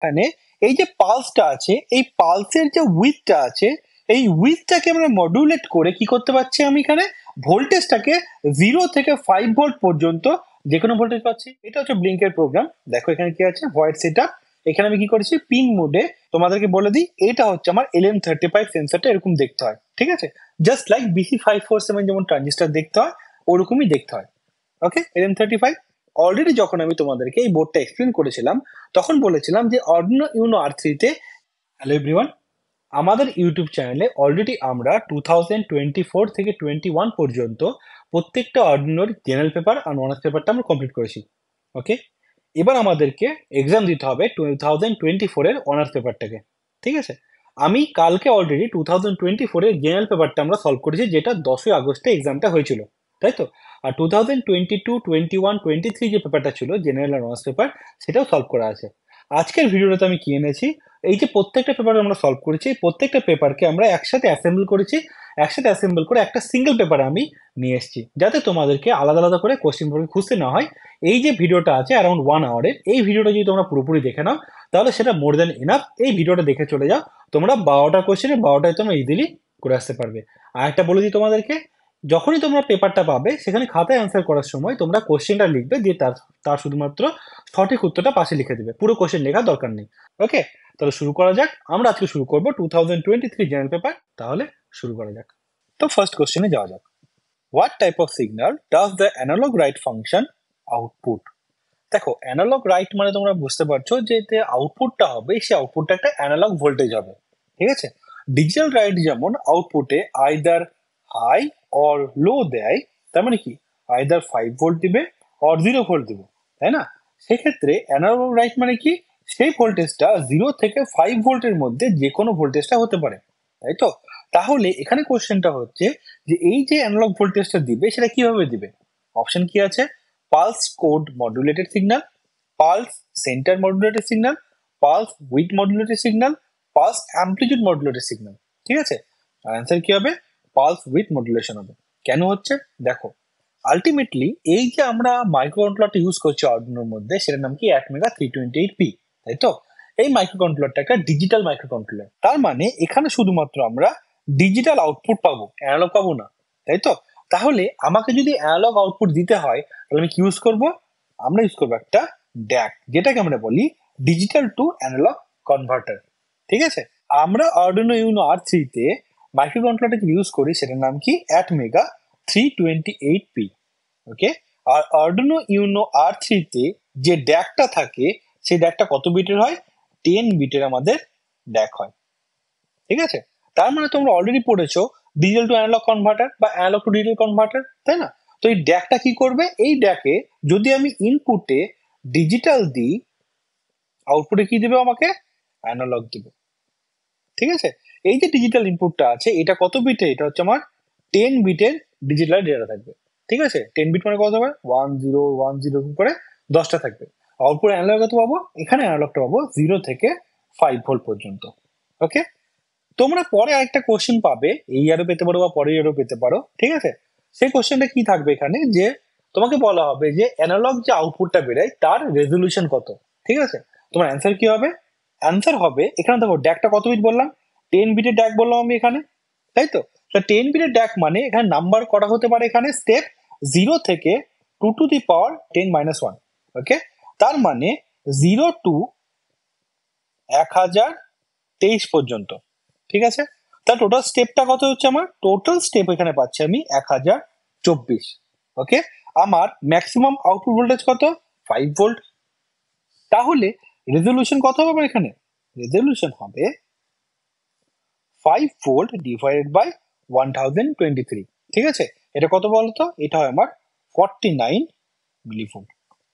এখানে এই যে পালসটা আছে, এই পালসের যে উইথটা আছে, এই উইথটাকে আমরা মডুলেট করে কি করতে পারছি, আমি এখানে ভোল্টেজটাকে 0 থেকে 5 ভোল্ট পর্যন্ত যে কোনো ভোল্টেজ পাচ্ছি। এটা হচ্ছে ব্লিঙ্কের প্রোগ্রাম। দেখো এখানে কি আছে, ভয়েড সেটআপ। এখানে আমি কি করেছি, পিন মোডে তোমাদেরকে বলে দিই, এটা হচ্ছে আমার LM35 সেন্সরটা, এরকম দেখতে হয়, ঠিক আছে? জাস্ট লাইক BC547 যেমন ট্রানজিস্টার দেখতে হয়, ওরকমই দেখতে হয়। ওকে, LM35 অলরেডি যখন আমি তোমাদেরকে এই বোর্ডটা এক্সপ্লেন করেছিলাম, তখন বলেছিলাম যে Arduino Uno R3 তে, হ্যালো এভরিওয়ান, আমাদের ইউটিউব চ্যানেলে অলরেডি আমরা 2024 থেকে 21 পর্যন্ত প্রত্যেকটা অর্ডিনোর জেনারেল পেপার আর অনার্স পেপারটা আমরা কমপ্লিট করেছি। ওকে, এবার আমাদেরকে এক্সাম দিতে হবে 2024 এর অনার্স পেপারটাকে, ঠিক আছে? আমি কালকে অলরেডি 2024 এর জেনারেল পেপারটা আমরা সলভ করেছি, যেটা 10ই আগস্টে এক্সামটা হয়েছিল, তাই তো? আর 2022, 21, 23 যে পেপারটা ছিল জেনারেল আর অনার্স পেপার, সেটাও সলভ করা আছে। আজকের ভিডিওটাতে আমি কি এনেছি, এই যে প্রত্যেকটা পেপার আমরা সলভ করেছি, প্রত্যেকটা পেপারকে আমরা একসাথে অ্যাসেম্বল করেছি। একসাথে অ্যাসেম্বল করে একটা সিঙ্গেল পেপার আমি নিয়ে এসেছি, যাতে তোমাদেরকে আলাদা আলাদা করে কোশ্চেন পেপার খুঁজতে না হয়। এই যে ভিডিওটা আছে অ্যারাউন্ড 1 আওয়ারের, এই ভিডিওটা যদি তোমরা পুরোপুরি দেখে নাও, তাহলে সেটা মোর দ্যান এনাফ। এই ভিডিওটা দেখে চলে যাও, তোমরা 12টা কোশ্চেনে 12টায় তোমরা ইজিলি করে আসতে পারবে। আর একটা বলে দিই তোমাদেরকে, যখনই তোমরা পেপারটা পাবে, সেখানে খাতায় অ্যান্সার করার সময় তোমরা কোশ্চেনটা লিখবে, দিয়ে তার তার শুধুমাত্র সঠিক উত্তরটা পাশে লিখে দেবে, পুরো কোশ্চেন লেখার দরকার নেই। ওকে, তাহলে শুরু করা যাক। আমরা আজকে শুরু করবো 2023 জেনারেল পেপার। তাহলে শুরু করা যাক। তো ফার্স্ট কোশ্চেনে যাওয়া যাক। What type of signal does the analog write function output? দেখো, অ্যানালগ রাইট মানে তোমরা বুঝতে পারছো যে আউটপুটটা হবে, সেই আউটপুটটা একটা অ্যানালগ ভোল্টেজ হবে, ঠিক আছে? ডিজিটাল রাইট যেমন আউটপুটে আইদার হাই অর লো দেয়, তার মানে কি আইদার 5 ভোল্ট দিবে অর 0 ভোল্ট দিবে, তাই না? সেক্ষেত্রে অ্যানালগ রাইট মানে কি, সেই ভোল্টেজটা 0 থেকে 5 ভোল্টের মধ্যে যে কোনো ভোল্টেজটা হতে পারে, তাই তো? তাহলে এখানে কোশ্চেনটা হচ্ছে যে এই যে অ্যানালগ ভোল্টেজটা দিবে, সেটা কিভাবে দিবে? অপশন কি আছে, pulse code modulated signal, pulse centre modulated signal, pulse with modulated signal, pulse amplitude modulated signal, ঠিক আছে? অ্যান্সার কি হবে, পালস উইথ মডুলেশন হবে। কেন হচ্ছে দেখো, আলটিমেটলি এই যে আমরা মাইক্রো কন্ট্রোলারটা ইউজ করছি আর্ডুইনোর মধ্যে, সেটার নাম কি অ্যাটমেগা 328P, তাই তো? এই মাইক্রো কন্ট্রোলারটা একটা ডিজিটাল মাইক্রো কন্ট্রোলার, তার মানে এখানে শুধুমাত্র আমরা ডিজিটাল আউটপুট পাবো, অ্যানালগ পাবো না, তাই তো? তাহলে আমাকে যদি অ্যানালগ আউটপুট দিতে হয়, তাহলে আমি কি ইউজ করব? আমরা ইউজ করবো একটা DAC, যেটাকে আমরা বলি ডিজিটাল টু অ্যানালগ কনভার্টার, ঠিক আছে? আমরা Arduino Uno R3 তে মাইক্রো কন্ট্রোলারটাকে ইউজ করি, সেটার নাম কি অ্যাটমেগা 328P। ওকে, আর Arduino Uno R3 তে যে DAC-টা থাকে, সেই DAC-টা কত বিটের হয়? 10 বিটের আমাদের DAC হয়, ঠিক আছে? তার মানে তোমরা অলরেডি পড়েছো ডিজিটাল টু অ্যানালগ কনভার্টার বা অ্যানালগ টু ডিজিটাল কনভার্টার, তাই না? তো এই DAC-টা কি করবে, এই DAC-এ যদি আমি ইনপুটে ডিজিটাল দিই, আউটপুটে কি দিবে আমাকে? অ্যানালগ দিবে, ঠিক আছে? এই যে ডিজিটাল ইনপুটটা আছে, এটা কত বিটে? এটা হচ্ছে আমার 10 বিটের ডিজিটাল ডেটা থাকবে, ঠিক আছে? 10 বিট মানে কত হবে? 1010 করে 10টা থাকবে। আউটপুট অ্যানালগ কত পাবো? এখানে অ্যানালগটা পাবো 0 থেকে 5 ভোল্ট পর্যন্ত। ওকে, তোমরা পরে আরেকটা কোশ্চেন পাবে, এই ইয়ারও পেতে পারো বা পরের ইয়ারও পেতে পারো, ঠিক আছে? সেই কোশ্চেনটা কি থাকবে এখানে, যে তোমাকে বলা হবে যে অ্যানালগ যে আউটপুটটা বেরোয় তার রেজলিউশন কত, ঠিক আছে? তোমার অ্যান্সার কি হবে? অ্যান্সার হবে, এখানে দেখো ড্যাকটা কত বিট বললাম, 10 বিটের ড্যাক বললাম আমি এখানে, তাই তো? 10 বিটের ড্যাক মানে এখানে নাম্বার করা হতে পারে, এখানে স্টেপ 0 থেকে 2 টু দি পাওয়ার 10-1। ওকে, তার মানে 0 টু 1023 পর্যন্ত, ঠিক আছে? তার টোটাল স্টেপটা কত হচ্ছে, আমার টোটাল স্টেপ এখানে পাচ্ছি আমি 1024। ওকে, আমার ম্যাক্সিমাম আউটপুট ভোল্টেজ কত? 5 ভোল্ট। তাহলে রেজলিউশন কত হবে এখানে? রেজলিউশন হবে 5 ভোল্ট ডিভাইডেড বাই 1023, ঠিক আছে? এটা কত বলতো? এটা হয় আমার 49 মিলিভোল্ট,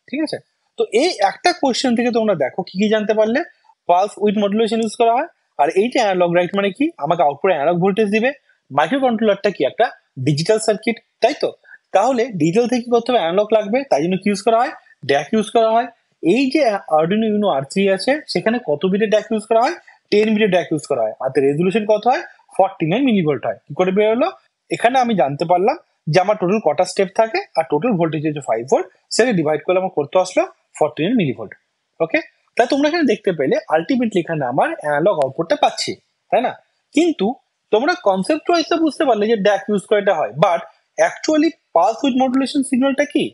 ঠিক আছে? তো এই একটা কোশ্চেন থেকে তোমরা দেখো কি কি জানতে পারলে। পালস উইথ মডুলেশন ইউজ করা হয়, আর এইটা অ্যানালগ রাইট মানে কি, আমাকে আউটপুটে অ্যানালগ ভোল্টেজ দিবে। মাইক্রো কন্ট্রোলারটা কি একটা ডিজিটাল সার্কিট, তাই তো? তাহলে ডিজিটাল থেকে কি করতে হবে? অ্যানালগ লাগবে, তাই জন্য কি ইউজ করা হয়? DAC ইউজ করা হয়। এই যে Arduino Uno R3 আছে, সেখানে কত বিটের DAC ইউজ করা হয়? 10 বিটের DAC ইউজ করা হয়, আর রেজলিউশন কত হয়? 49 মিলিভোল্ট হয়। কি করে বেরোলো? এখানে আমি জানতে পারলাম যে আমার টোটাল কটা স্টেপ থাকে, আর টোটাল ভোল্টেজ হচ্ছে 5 ভোল্ট, সেটা ডিভাইড করলে আমার করতে আসলো 49 মিলিভোল্ট। ওকে, তাই তোমরা এখানে দেখতে পেলে আলটিমেটলি এখানে আমার অ্যানালগ আউটপুটটা পাচ্ছি, তাই না? কিন্তু তোমরা কনসেপ্ট ওয়াইজ বুঝতে পারলে যে ড্যাক ইউজ করে এটা হয়, but actually pulse with modulation সিগন্যালটা কি?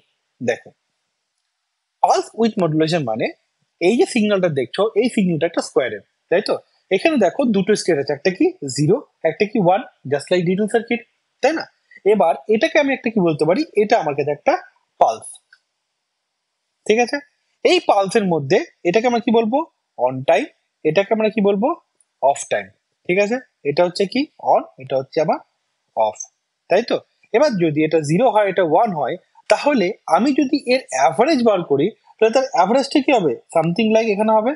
দেখো, পালস উইথ মডুলেশন মানে এই যে সিগন্যালটা দেখছো এই সিগন্যালটা একটা স্কোয়ারের, তাই তো? এখানে দেখো দুটো স্টেট আছে, একটা কি 0, একটা কি 1, জাস্ট লাইক ডিজিটাল সার্কিট, তাই না? এবার এটাকে আমি একটা কি বলতে পারি, এটা আমার কাছে একটা পালস, ঠিক আছে? এই পালসের মধ্যে এটাকে আমরা কি বলবো? অন টাইম, এটাকে আমরা কি বলবো? অফ টাইম, ঠিক আছে? এটা হচ্ছে কি অন, এটা হচ্ছে আমার অফ, তাই তো? এবার যদি এটা 0 হয়, এটা 1 হয়, তাহলে আমি যদি এর অ্যাভারেজ বার করি তাহলে তার অ্যাভারেজটা কি হবে? সামথিং লাইক এখানে হবে,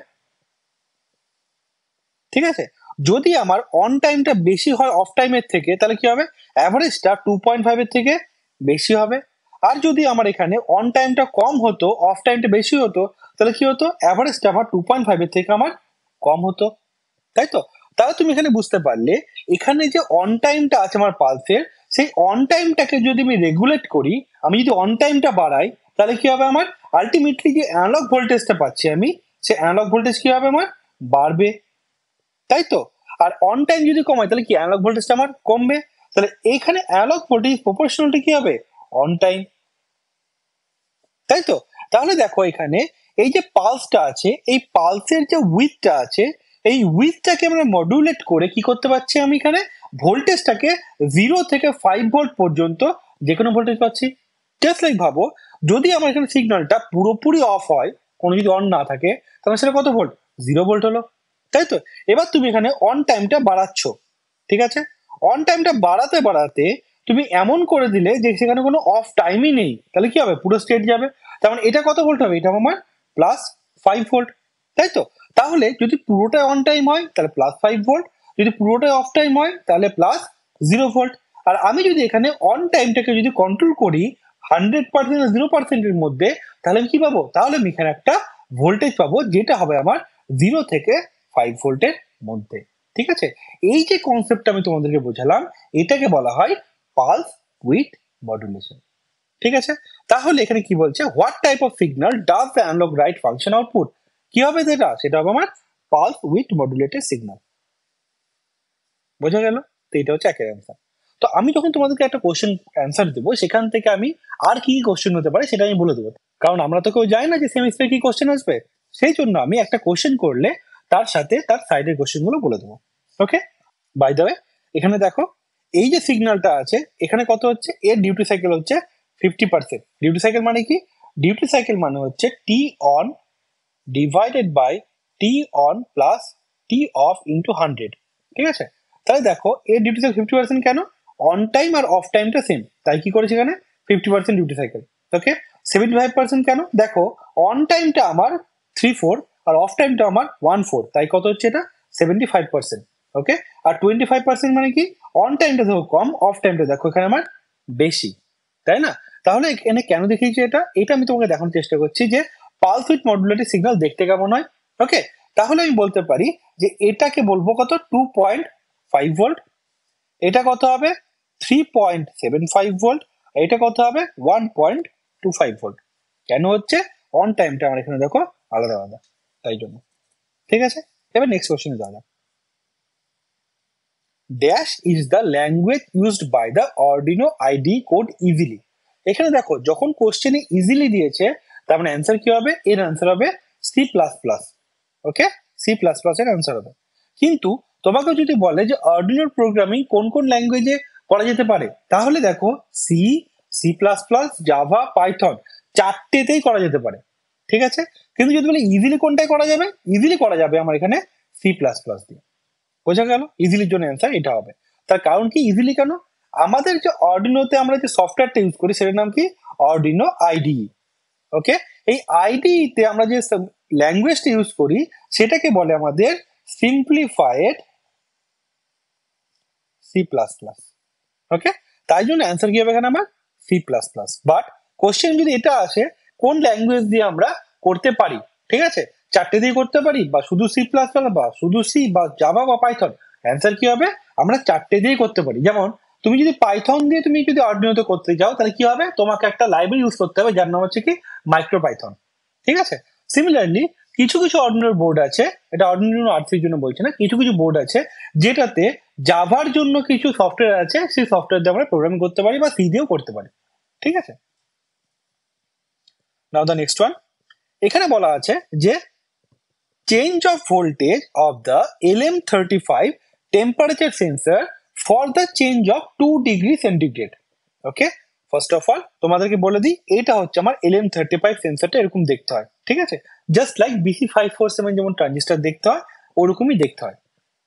ঠিক আছে? যদি আমার অন টাইমটা বেশি হয় অফ টাইমের থেকে তাহলে কি হবে? অ্যাভারেজটা 2.5 এর থেকে বেশি হবে। আর যদি আমার এখানে অন টাইমটা কম হতো অফ টাইমটা বেশি হতো তাহলে কি হতো? অ্যাভারেজটা আমার 2.5 এর থেকে আমার কম হতো, তাই তো? তাহলে তুমি এখানে বুঝতে পারলে এখানে যে অন টাইমটা আছে আমার পালসের, সেই অন টাইমটাকে যদি আমি রেগুলেট করি, আমি যদি অন টাইমটা বাড়াই তাহলে কি হবে? আমার আলটিমেটলি যে অ্যানালগ ভোল্টেজটা পাচ্ছি আমি, সেই অ্যানালগ ভোল্টেজ কি হবে? আমার বাড়বে, তাই তো? আর অন টাইম যদি কমাই তাহলে কি অ্যানালগ ভোল্টেজটা আমার কমবে। তাহলে এখানে অ্যানালগ ভোল্টেজ প্রপোর্শনালটা কি হবে? অন টাইম, তাই তো? তাহলে দেখো এখানে এই যে পালসটা আছে, এই পালসের যে উইথটা আছে, এই উইথটাকে আমরা মডুলেট করে কি করতে পারছি? আমি এখানে ভোল্টেজটাকে 0 থেকে 5 ভোল্ট পর্যন্ত যে কোনো ভোল্টেজ পাচ্ছি। জাস্ট লাইক ভাবো, যদি আমার এখানে সিগন্যালটা পুরোপুরি অফ হয়, কোনো যদি অন না থাকে, তাহলে সেটা কত ভোল্ট? 0 ভোল্ট হলো, তাই তো? এবার তুমি এখানে অন টাইমটা বাড়াচ্ছ, ঠিক আছে? অন টাইমটা বাড়াতে বাড়াতে তুমি এমন করে দিলে যে সেখানে কোনো অফ টাইমই নেই, তাহলে কি হবে? পুরো স্টেট যাবে। তার মানে এটা কত ভোল্ট হবে? এটা আমার +5 ভোল্ট, তাই তো? তাহলে যদি পুরোটাই অন টাইম হয় তাহলে +5 ভোল্ট, যদি পুরোটাই অফ টাইম হয় তাহলে +0 ভোল্ট। আর আমি যদি এখানে অন টাইমটাকে যদি কন্ট্রোল করি 100% আর 0%-এর মধ্যে, তাহলে আমি কি পাবো? তাহলে আমি এখানে একটা ভোল্টেজ পাবো যেটা হবে আমার 0 থেকে 5 ভোল্টের মধ্যে, ঠিক আছে? এই যে কনসেপ্টটা আমি তোমাদেরকে বোঝালাম, এটাকে বলা হয় পালস উইথ মডুলেশন, ঠিক আছে? তাহলে এখানে কি বলছে? What type of signal does the analog write function output? কি হবে সেটা? সেটা হবে আমার পালস উইথ মডুলেটেড সিগন্যাল। বোঝা গেল? তো এটা হচ্ছে একের অ্যান্সার। তো আমি যখন তোমাদেরকে একটা কোশ্চেন অ্যান্সার দেবো, সেখান থেকে আমি আর কি কোশ্চেন হতে পারে সেটা আমি বলে দেবো, কারণ আমরা তো কেউ জানি না যে সেমিস্টারে কি কোশ্চেন আসবে। সেই জন্য আমি একটা কোশ্চেন করলে তার সাথে তার সাইডের কোশ্চেন গুলো বলে দেবো। ওকে, বাই দ্য ওয়ে, এখানে দেখো এই যে সিগন্যালটা আছে এখানে কত হচ্ছে? এর ডিউটি সাইকেল হচ্ছে 50%। ডিউটি সাইকেল মানে কি? ডিউটি সাইকেল মানে হচ্ছে T on divided by T on plus T off into 100, ঠিক আছে? তাহলে দেখো এর ডিউটি সাইকেল 50% কেন? অন টাইম আর অফ টাইমটা সেম, তাই কি করেছে এখানে 50% ডিউটি সাইকেল। ওকে, 75% কেন? দেখো অন টাইমটা আমার 3/4 আর অফ টাইমটা আমার 1/4, তাই কত হচ্ছে? এটা 75%। ওকে, আর 25% মানে কি? অন টাইমটা দেখো কম, অফ টাইমটা দেখো এখানে আমার বেশি, তাই না? তাহলে এখানে কেন দেখিয়েছি এটা? এটা আমি তোমাকে দেখানোর চেষ্টা করছি যে পালস উইথ মডুলেটেড সিগন্যাল দেখতে কেমন হয়। ওকে, তাহলে আমি বলতে পারি যে এটাকে বলবো কত? 2.5 ভোল্ট, এটা কত হবে? 3.75 ভোল্ট, এটা কত হবে? 1.25 ভোল্ট। কেন হচ্ছে? অন টাইমটা আমার এখানে দেখো আলাদা আলাদা, তাই জন্য, ঠিক আছে? এবার নেক্সট কোশ্চেনে যাওয়া যাক। Dash is the language used by the Arduino IDE code easily. এখানে দেখো যখন কোশ্চেনে ইজিলি দিয়েছে তার মানে অ্যান্সার কি হবে? এর অ্যান্সার হবে C++। ওকে, C++ এর অ্যান্সার হবে। কিন্তু তোমাকে যদি বলে যে অর্ডিনোর প্রোগ্রামিং কোন কোন ল্যাঙ্গুয়েজে করা যেতে পারে, তাহলে দেখো সি, C++, জাভা, পাইথন চারটেতেই করা যেতে পারে, ঠিক আছে? কিন্তু যদি বলে ইজিলি কোনটায় করা যাবে, ইজিলি করা যাবে আমার এখানে C++ দিয়ে। বোঝা গেল? ইজিলির জন্য অ্যান্সার এটা হবে। তার কারণ কি ইজিলি কেন? আমাদের যে অর্ডিনোতে আমরা যে সফটওয়্যারটা ইউজ করি সেটার নাম কি? Arduino IDE. ওকে, এই আইডিতে আমরা যে ল্যাঙ্গুয়েজটা ইউজ করি সেটাকে বলে আমাদের সিম্পলিফাইড C++। ওকে, তাই জন্য অ্যান্সার কি হবে এখানে আমার C++। বাট কোশ্চেন যদি এটা আসে কোন ল্যাঙ্গুয়েজ দিয়ে আমরা করতে পারি, ঠিক আছে? চারটে দিয়ে করতে পারি বা শুধু C++ বা শুধু সি বা জাভা বা পাইথন, অ্যান্সার কি হবে? আমরা চারটে দিয়ে করতে পারি। যেমন তুমি যদি পাইথন দিয়ে তুমি যদি অর্ডিনোতে করতে যাও তাহলে কি হবে? তোমাকে একটা লাইব্রেরি ইউজ করতে হবে যার নাম হচ্ছে কি মাইক্রো পাইথন, ঠিক আছে? সিমিলারলি কিছু কিছু অর্ডিনারি বোর্ড আছে, এটা অর্ডিনারি আর্টসের জন্য বলছে না, কিছু কিছু বোর্ড আছে যেটাতে জাভার জন্য কিছু সফটওয়্যার আছে, সেই সফটওয়্যার দিয়ে আমরা প্রোগ্রামিং করতে পারি বা সি দিয়েও করতে পারি। ঠিক আছে, নাও দ্য নেক্সট ওয়ান। এখানে বলা আছে যে change of voltage of the LM35 temperature sensor for the change of 2 degree centigrade. Okay, first of all তোমাদেরকে বলে দিই, এটা হচ্ছে আমার LM35 সেন্সরটা এরকম দেখতে হয়। ঠিক আছে, জাস্ট লাইক BC547 যেমন ট্রানজিস্টার দেখতে হয় ওরকমই দেখতে হয়।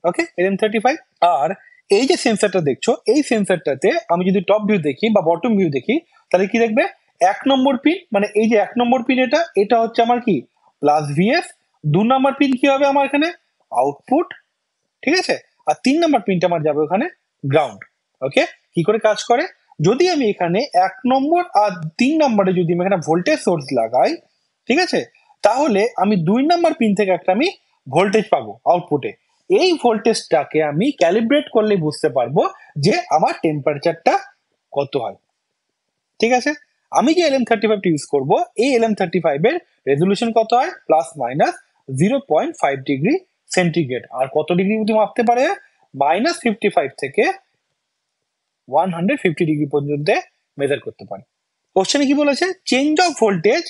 ওকে, LM35। আর এই যে সেন্সরটা দেখছো, এই সেন্সরটাতে আমি যদি টপ ভিউ দেখি বা বটম ভিউ দেখি, তাহলে কি দেখবে, 1 নম্বর পিন, মানে এই যে 1 নম্বর পিন, এটা হচ্ছে আমার কি প্লাস VS। 2 নম্বর পিন কি হবে আমার এখানে আউটপুট। ঠিক আছে, আর 3 নম্বর পিনটা আমার যাবে ওখানে গ্রাউন্ড। ওকে, কি করে কাজ করে, যদি আমি এখানে 1 নম্বর আর 3 নম্বরে যদি আমি এখানে ভোল্টেজ সোর্স লাগাই, ঠিক আছে, তাহলে আমি 2 নম্বর পিন থেকে একটা আমি ভোল্টেজ পাবো আউটপুটে। এই ভোল্টেজটাকে আমি ক্যালিব্রেট করলে বুঝতে পারবো যে আমার টেম্পারেচারটা কত হয়। ঠিক আছে, আমি যে LM35 ইউজ করব, এই LM35 এর রেজলিউশন কত হয়, প্লাস মাইনাস 0.5 ডিগ্রি সেন্টিগ্রেড। আর কত ডিগ্রি অবধি মাপতে পারে, -55 থেকে 150 ডিগ্রি পর্যন্ত মেজার করতে পারে। কোশ্চেনে কি বলেছে, change of voltage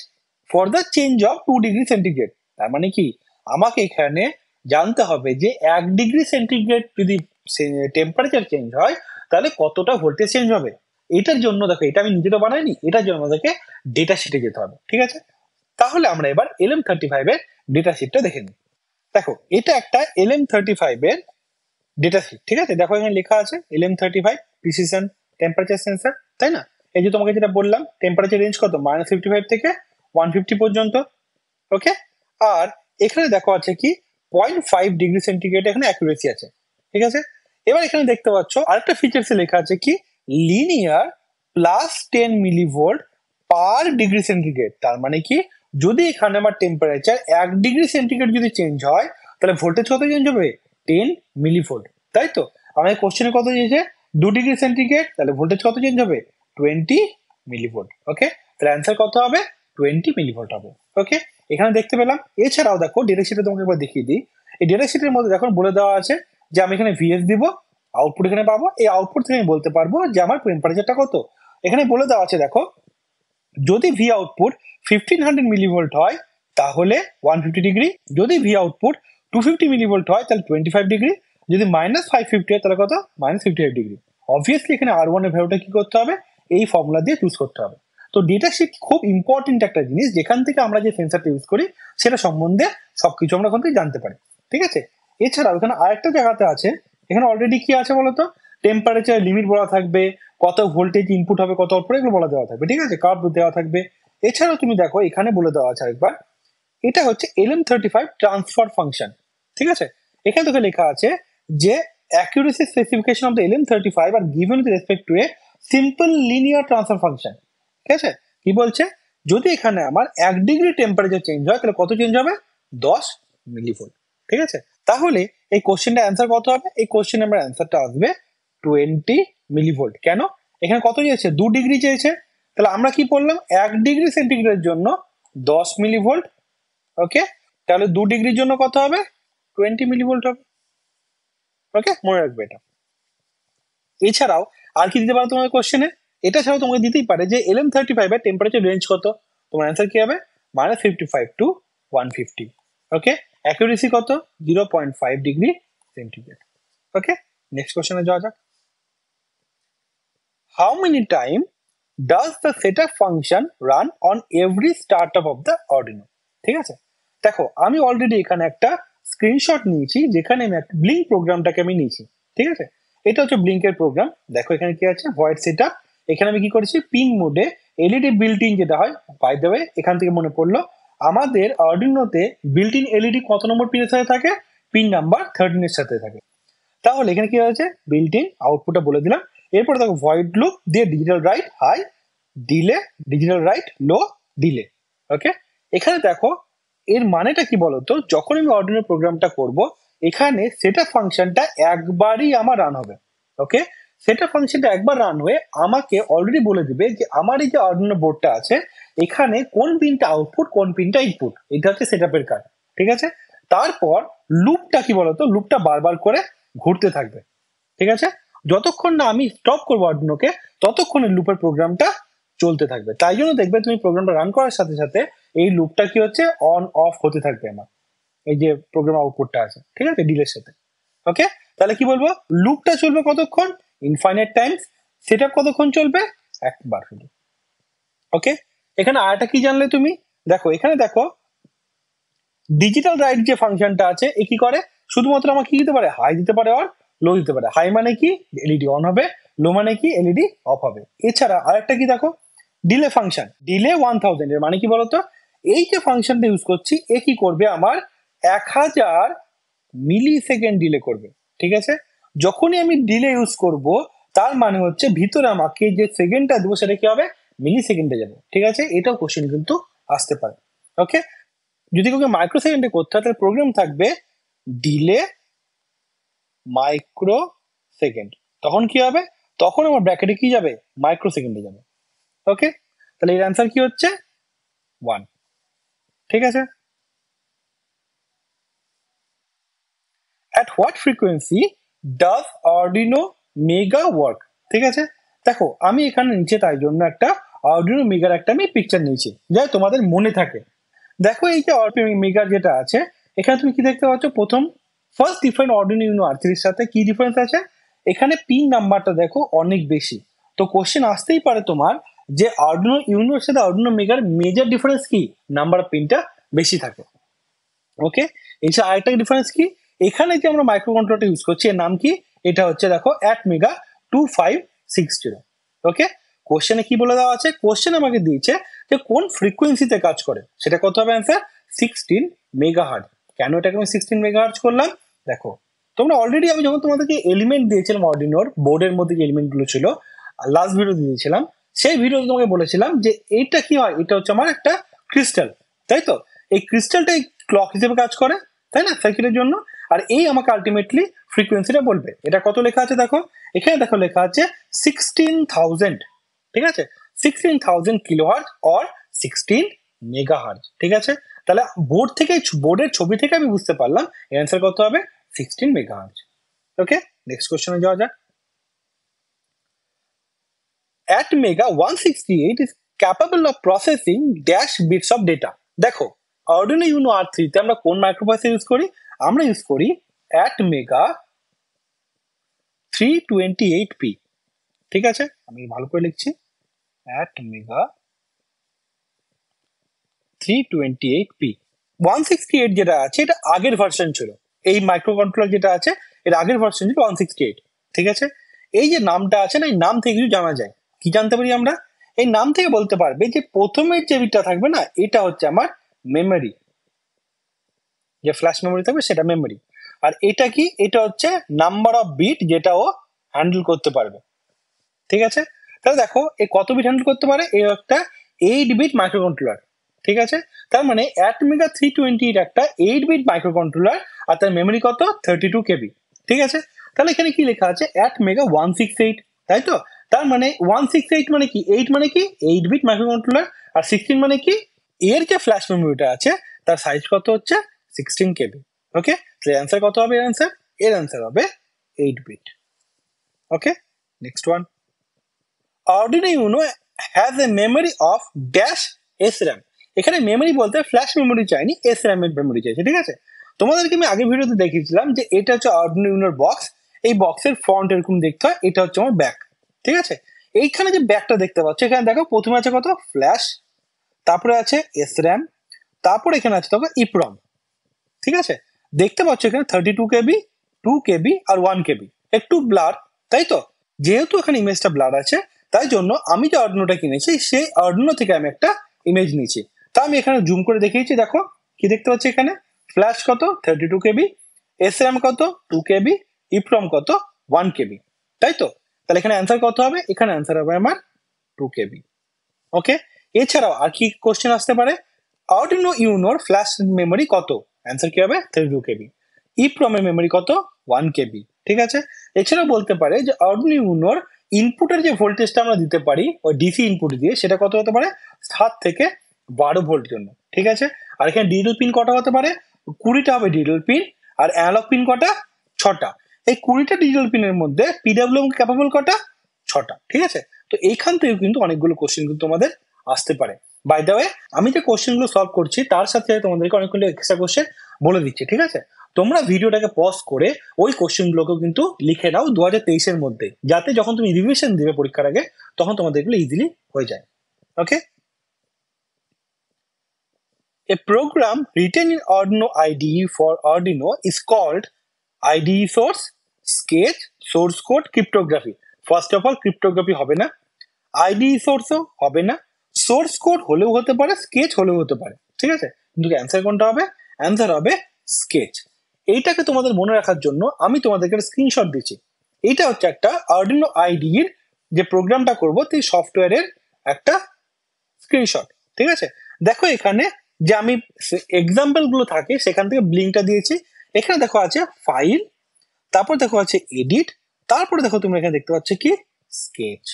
for the change of 2 degree centigrade. তার মানে কি, আমাকে এখানে জানতে হবে যে 1 ডিগ্রি সেন্টিগ্রেড যদি টেম্পারেচার চেঞ্জ হয় তাহলে কতটা ভোল্টেজ চেঞ্জ হবে। এটার জন্য দেখো, এটা আমি নিজে তো বানাইনি, এটার জন্য আমাদেরকে ডেটা শিটে যেতে হবে। ঠিক আছে, তাহলে আমরা এবার LM35 এর ডেটা শিটটা দেখে নিই। দেখো, এটা একটা LM35 এর ডেটা শিট। ঠিক আছে, দেখো এখানে লেখা আছে LM35 প্রিসিশন টেম্পারেচার সেন্সর, তাই না? এই যে তোমাকে যেটা বললাম, টেম্পারেচার রেঞ্জ কত, -55 থেকে 150 পর্যন্ত। ওকে, আর এখানে দেখো আছে কি 0.5 ডিগ্রি সেন্টিগ্রেড এখানে অ্যাকুরেসি আছে। ঠিক আছে, এবার এখানে দেখতে পাচ্ছ আরেকটা ফিচার্সে লেখা আছে কি লিনিয়ার +10 মিলিভোল্ট পার ডিগ্রি সেন্টিগ্রেড। তার মানে কি, যদি এখানে আমার টেম্পারেচার 1 ডিগ্রি সেন্টিগ্রেড যদি চেঞ্জ হয় তাহলে ভোল্টেজ কত চেঞ্জ হবে, 10 মিলিভোল্ট। তাই তো, আমাদের কোশ্চেনে কত দিয়েছে, 2 ডিগ্রি সেন্টিগ্রেড, তাহলে ভোল্টেজ কত চেঞ্জ হবে, 20 মিলিভোল্ট। ওকে, তাহলে অ্যান্সার কত হবে, 20 মিলিভোল্ট হবে। ওকে, এখানে দেখতে পেলাম। এছাড়াও দেখো ডেটা শিটে তোমাকে একবার দেখিয়ে দিই, এই ডেটা শিটের মধ্যে দেখো বলে দেওয়া আছে যে আমি এখানে VS দিব, আউটপুট এখানে পাবো, এই আউটপুট থেকে আমি বলতে পারবো যে আমার টেম্পারেচারটা কত। এখানে বলে দেওয়া আছে দেখো, যদি ভি আউটপুট 1500 মিলিভোল্ট হয় তাহলে 150 ডিগ্রি, যদি ভি আউটপুট 250 মিলিভোল্ট হয় তাহলে 25 ডিগ্রি, যদি -550 হয় তাহলে কত, -55 ডিগ্রি। অবভিয়াসলি এখানে R1 এর ভ্যালুটা কি করতে হবে, এই ফর্মুলা দিয়ে চুজ করতে হবে। তো ডেটা শিট খুব ইম্পর্টেন্ট একটা জিনিস, যেখান থেকে আমরা যে সেন্সারটা ইউজ করি সেটা সম্বন্ধে সবকিছু আমরা ওখান থেকে জানতে পারি। ঠিক আছে, এছাড়াও এখানে আরেকটা জায়গাতে আছে, এখানে অলরেডি কি আছে বলতো, টেম্পারেচার লিমিট বলা থাকবে, কত ভোল্টেজ ইনপুট হবে, কত আউটপুট, এগুলো বলা দেওয়া থাকবে। ঠিক আছে, কার্ভ দেওয়া থাকবে। এছাড়াও তুমি দেখো এখানে বলে দেওয়া আছে একবার, এটা হচ্ছে LM35 ট্রান্সফার ফাংশন। ঠিক আছে, এখানে তোকে লেখা আছে যে accuracy specification of the LM35 are given with respect to a simple linear transfer function। ঠিক আছে, কি বলছে, যদি এখানে আমার 1 ডিগ্রি টেম্পারেচার চেঞ্জ হয় তাহলে কত চেঞ্জ হবে, 10 মিলিভোল্ট। ঠিক আছে, তাহলে এই কোশ্চেনটা অ্যান্সার কত হবে, এই কোশ্চেন আমার অ্যান্সারটা আসবে 20 মিলিভোল্ট। কেন, এখানে কত চেয়েছে, 2 ডিগ্রি চেয়েছে, তাহলে আমরা কি বললাম, 1 ডিগ্রি সেন্টিগ্রেডের জন্য 10 মিলিভোল্ট। ওকে, তাহলে 2 ডিগ্রির জন্য কত হবে, 20 মিলিভোল্ট হবে। ওকে, মনে রাখবে এটা। এছাড়াও আর কি দিতে পারো তোমার কোশ্চেনে, এটা ছাড়াও তোমাকে দিতেই পারে যে LM35 এর টেম্পারেচার রেঞ্জ কত, তোমার অ্যান্সার কি হবে, -55 টু 150। ওকে, অ্যাকুরেসি কত, 0.5 ডিগ্রি সেন্টিগ্রেড। ওকে, নেক্সট কোশ্চেনে যাওয়া যাক। How many time does the setup function run on every startup of the Arduino. ঠিক আছে, দেখো আমি অলরেডি এখানে একটা স্ক্রিনশট নিয়েছি, যেখানে আমি একটা ব্লিঙ্ক প্রোগ্রামটাকে আমি নিয়েছি। ঠিক আছে, এটা হচ্ছে ব্লিঙ্কের প্রোগ্রাম। দেখো এখানে কি আছে, ভয়েড সেটআপ। এখানে আমি কি করেছি, পিন মোডে এলইডি বিল্ট ইন যেটা হয়, বাই দ্য ওয়ে এখান থেকে মনে পড়লো, আমাদের অর্ডিনোতে বিল্ট ইন এলইডি কত নম্বর পিনের সাথে থাকে, পিন নাম্বার 13 এর সাথে থাকে। তাহলে এখানে কি হয়েছে, বিল্ট ইন আউটপুটটা বলে দিলাম। এরপরে দেখো ভয়েড লুপ দিয়ে digital write high delay, digital write low delay. Okay, এখানে দেখো এর মানেটা কি বলতো, যখন আমি অর্ডিনো প্রোগ্রামটা করব, এখানে সেটআপ ফাংশনটা একবারই আমার রান হবে। ওকে, সেটআপ ফাংশনটা একবার রান হয়ে আমাকে অলরেডি বলে দিবে যে আমার এই যে অর্ডিনো বোর্ডটা আছে, এখানে কোন পিনটা আউটপুট, কোন পিনটা ইনপুট। এটা হচ্ছে সেটআপের কাজ। ঠিক আছে? তারপর লুপটা কি বলতো, লুপটা বারবার করে ঘুরতে থাকবে, ঠিক আছে? যতক্ষণ না আমি স্টপ করবো আর্ডুইনোকে ততক্ষণ এই লুপের প্রোগ্রামটা চলতে থাকবে। তাই জন্য দেখবে তুমি প্রোগ্রামটা রান করার সাথে সাথে এই লুপটা কি হচ্ছে, অন অফ হতে থাকবে আমার এই যে প্রোগ্রাম আউটপুটটা আছে, ঠিক আছে, ডিলের সাথে। ওকে, তাহলে কি বলবো, লুপটা চলবে কতক্ষণ, ইনফাইনাইট টাইমস। সেটআপ কতক্ষণ চলবে, একবার শুধু। ওকে, এখানে আরেকটা কি জানলে তুমি, দেখো এখানে দেখো ডিজিটাল রাইট যে ফাংশনটা আছে এ কি করে, শুধুমাত্র আমাকে কি দিতে পারে, হাই দিতে পারে আর লো দিতে পারে। হাই মানে কি, এলইডি অন হবে, লো মানে কি, এলইডি অফ হবে। এছাড়া আরেকটা কি দেখো, ডিলে ফাংশন, ডিলে 1000 এর মানে কি বলতো, এই যে ফাংশনটা ইউজ করছি এ কি করবে, আমার 1000 মিলি সেকেন্ড ডিলে করবে, ঠিক আছে? যখনই আমি ডিলে ইউজ করব তার মানে হচ্ছে ভিতরে আমাকে যে সেকেন্ডটা দেবো সেটা কি হবে, মিলি সেকেন্ডে যাবে, ঠিক আছে? এটাও কোশ্চেন কিন্তু আসতে পারে। ওকে, যদি কাউকে মাইক্রো সেকেন্ডে করতে হয় তাহলে প্রোগ্রাম থাকবে ডিলে মাইক্রো সেকেন্ড। তখন কি হবে, তখন আমার ব্র্যাকেটে কি যাবে, মাইক্রো সেকেন্ডে যাবে। ওকে, তাহলে এর অ্যান্সার কি হচ্ছে 1, ঠিক আছে? At what frequency does Arduino Mega work? ঠিক আছে, দেখো আমি এখানে নিচে তাই জন্য একটা Arduino Mega একটা আমি পিকচার নিয়েছি যাতে তোমাদের মনে থাকে। দেখো এই যে Arduino Mega যেটা আছে এখানে তুমি কি দেখতে পাচ্ছ, প্রথম first different Arduino Uno R3 এর সাথে কি ডিফারেন্স আছে, এখানে পিন নাম্বারটা দেখো অনেক বেশি। তো কোশ্চেন আসতেই পারে তোমার যে Arduino Uno এর সাথে Arduino Mega এর মেজর ডিফারেন্স কি, নাম্বার অফ পিনটা বেশি থাকে। ওকে, এছাড়া আরেকটা ডিফারেন্স কি, এখানে যে আমরা মাইক্রো কন্ট্রোলারটা ইউজ করছি এর নাম কি, এটা হচ্ছে দেখো ATmega 2560। ওকে, কোশ্চেনে কি বলে দেওয়া আছে, কোশ্চেন আমাকে দিয়েছে যে কোন ফ্রিকোয়েন্সিতে কাজ করে, সেটা কত হবে অ্যান্সার, 16 মেগাহার্জ। কেন এটাকে আমি 16 মেগাহার্জ করলাম, দেখো তোমরা অলরেডি আমি যখন তোমাদেরকে এলিমেন্ট দিয়েছিলাম অর্ডিনোর বোর্ডের মধ্যে যে এলিমেন্ট গুলো ছিল লাস্ট ভিডিও দিয়েছিলাম, সেই ভিডিওতে তোমাকে বলেছিলাম যে এইটা কি হয়, এটা হচ্ছে আমার একটা ক্রিস্টাল, তাই তো? এই ক্রিস্টালটা ক্লক হিসেবে কাজ করে, তাই না, সার্কিটের জন্য। আর এই আমাকে আলটিমেটলি ফ্রিকোয়েন্সিটা বলবে। এটা কত লেখা আছে দেখো, এখানে দেখো লেখা আছে 16,000, ঠিক আছে, 16,000 কিলোহার্জ অর 16 মেগাহার্জ, ঠিক আছে? তাহলে বোর্ড থেকে, বোর্ডের ছবি থেকে আমি বুঝতে পারলাম এর অ্যান্সার কত হবে, 16 মেগাহার্জ। ওকে, নেক্সট কোশ্চেনে যাওয়া যাক। ATmega 168 is capable of processing dash bits of data. দেখো Arduino Uno R3 তে আমরা কোন মাইক্রোপ্রসেসর ইউজ করি, আমরা ইউজ করি ATmega 328P, ঠিক আছে? আমি ভালো করে লিখছি ATmega 328P। 168 যেটা আছে এটা আগের ভার্সন ছিল, এই মাইক্রো কন্ট্রোলার যেটা আছে এর আগের ভার্সন ছিল 168, ঠিক আছে? এই যে নামটা আছে না, এই নাম থেকে কিছু জানা যায়, কি জানতে পারি আমরা, এই নাম থেকে বলতে পারবে যে প্রথমের যে বিটটা থাকবে না এটা হচ্ছে আমার মেমোরি, যে ফ্ল্যাশ মেমোরি থাকবে সেটা মেমোরি। আর এটা কি, এটা হচ্ছে নাম্বার অফ বিট যেটা ও হ্যান্ডেল করতে পারবে, ঠিক আছে? তাহলে দেখো এই কত বিট হ্যান্ডেল করতে পারে, এই একটা 8 বিট মাইক্রো কন্ট্রোলার, ঠিক আছে? তার মানে ATmega 320 একটা 8 বিট মাইক্রো কন্ট্রোলার, আর তার মেমোরি কত, 32 কেবি, ঠিক আছে? তাহলে এখানে কি লেখা আছে, ATmega 168, তাই তো? তার মানে 168 মানে কি, 8 মানে কি 8 বিট মাইক্রো কন্ট্রোলার, আর 16 মানে কি, এর যে ফ্ল্যাশ মেমোরিটা আছে তার সাইজ কত হচ্ছে 16 কেবি। ওকে, তাহলে অ্যান্সার কত হবে, এর অ্যান্সার হবে 8 bit. Okay, next one. Arduino Uno has a memory of dash SRAM। এখানে মেমোরি বলতে ফ্ল্যাশ মেমোরি চাইনি, SRAM এর মেমোরি চাইছে, ঠিক আছে? তোমাদেরকে আমি আগের ভিডিওতে দেখিয়েছিলাম যে এটা হচ্ছে Arduino Uno বক্স, এই বক্সের ফ্রন্ট এরকম দেখতে হয়, এটা হচ্ছে আমার ব্যাক, ঠিক আছে? এইখানে যে ব্যাকটা দেখতে পাচ্ছ এখানে দেখো প্রথমে আছে কত, ফ্ল্যাশ, তারপরে আছে SRAM, তারপর এখানে আছে দেখো EEPROM, ঠিক আছে? দেখতে পাচ্ছ এখানে 32 কেবি, 2 কেবি আর 1 কেবি, একটু ব্লার, তাই তো? যেহেতু এখানে ইমেজটা ব্লার আছে তাই জন্য আমি যে আর্ডুইনোটা কিনেছি সেই আর্ডুইনো থেকে আমি একটা ইমেজ নিয়েছি। তা আমি এখানে জুম করে দেখিয়েছি, দেখো কি দেখতে পাচ্ছি এখানে, ফ্ল্যাশ কত 32 কেবি, SRAM কত 2 কেবি, EEPROM কত 1 কেবি, তাই তো? তাহলে এখানে অ্যান্সার কত হবে, এখানে অ্যান্সার হবে আমার 2 কেবি। ওকে, এছাড়াও আর কি কোশ্চেন আসতে পারে, Arduino Unoর ফ্ল্যাশ মেমোরি কত, অ্যান্সার কি হবে 32 কেবি, EEPROM এর মেমোরি কত 1 কেবি, ঠিক আছে? এছাড়াও বলতে পারে যে Arduino Unoর ইনপুটের যে ভোল্টেজটা আমরা দিতে পারি ওই ডিসি ইনপুট দিয়ে সেটা কত হতে পারে, 7 থেকে 12 ভোল্ট জন্য, ঠিক আছে? আর এখানে ডিজিটাল পিন কটা হতে পারে, 20টা হবে ডিজিটাল পিন, আর অ্যানালগ পিন কটা? 6টা। এই 20টা ডিজিটাল পিনের মধ্যে পিডব্লিউএম ক্যাপাবল কটা? 6টা। ঠিক আছে, তো এইখান থেকে কিন্তু অনেকগুলো কোশ্চেন কিন্তু তোমাদের আসতে পারে। বাই দ্য ওয়ে, আমি যে কোশ্চেনগুলো সলভ করছি তার সাথে তোমাদেরকে অনেকগুলো এক্সট্রা কোশ্চেন বলে দিচ্ছি। ঠিক আছে, তোমরা ভিডিওটাকে পজ করে ওই কোশ্চেনগুলোকেও কিন্তু লিখে নাও 2023-এর মধ্যে, যাতে যখন তুমি রিভিশন দিবে পরীক্ষার আগে তখন তোমাদের এগুলো ইজিলি হয়ে যায়। ওকে, a program written in Arduino IDE for Arduino is called IDE source, sketch, source code, cryptography. First of all cryptography হবে না, আইডি সোর্সও হবে না, সোর্স কোড হলেও হতে পারে, স্কেচ হলেও হতে পারে। ঠিক আছে, কিন্তু অ্যান্সার কোনটা হবে? অ্যান্সার হবে স্কেচ। এইটাকে তোমাদের মনে রাখার জন্য আমি তোমাদেরকে একটা স্ক্রিনশট দিচ্ছি। এইটা হচ্ছে একটা আর্ডিনো আইডির যে প্রোগ্রামটা করবো সেই সফটওয়্যারের একটা স্ক্রিনশট। ঠিক আছে, দেখো এখানে যে আমি এক্সাম্পল গুলো থাকে সেখান থেকে ব্লিঙ্কটা দিয়েছি। এখানে দেখো আছে ফাইল, তারপর দেখো আছে এডিট, তারপরে দেখো তুমি এখানে দেখতে পাচ্ছ কি স্কেচ।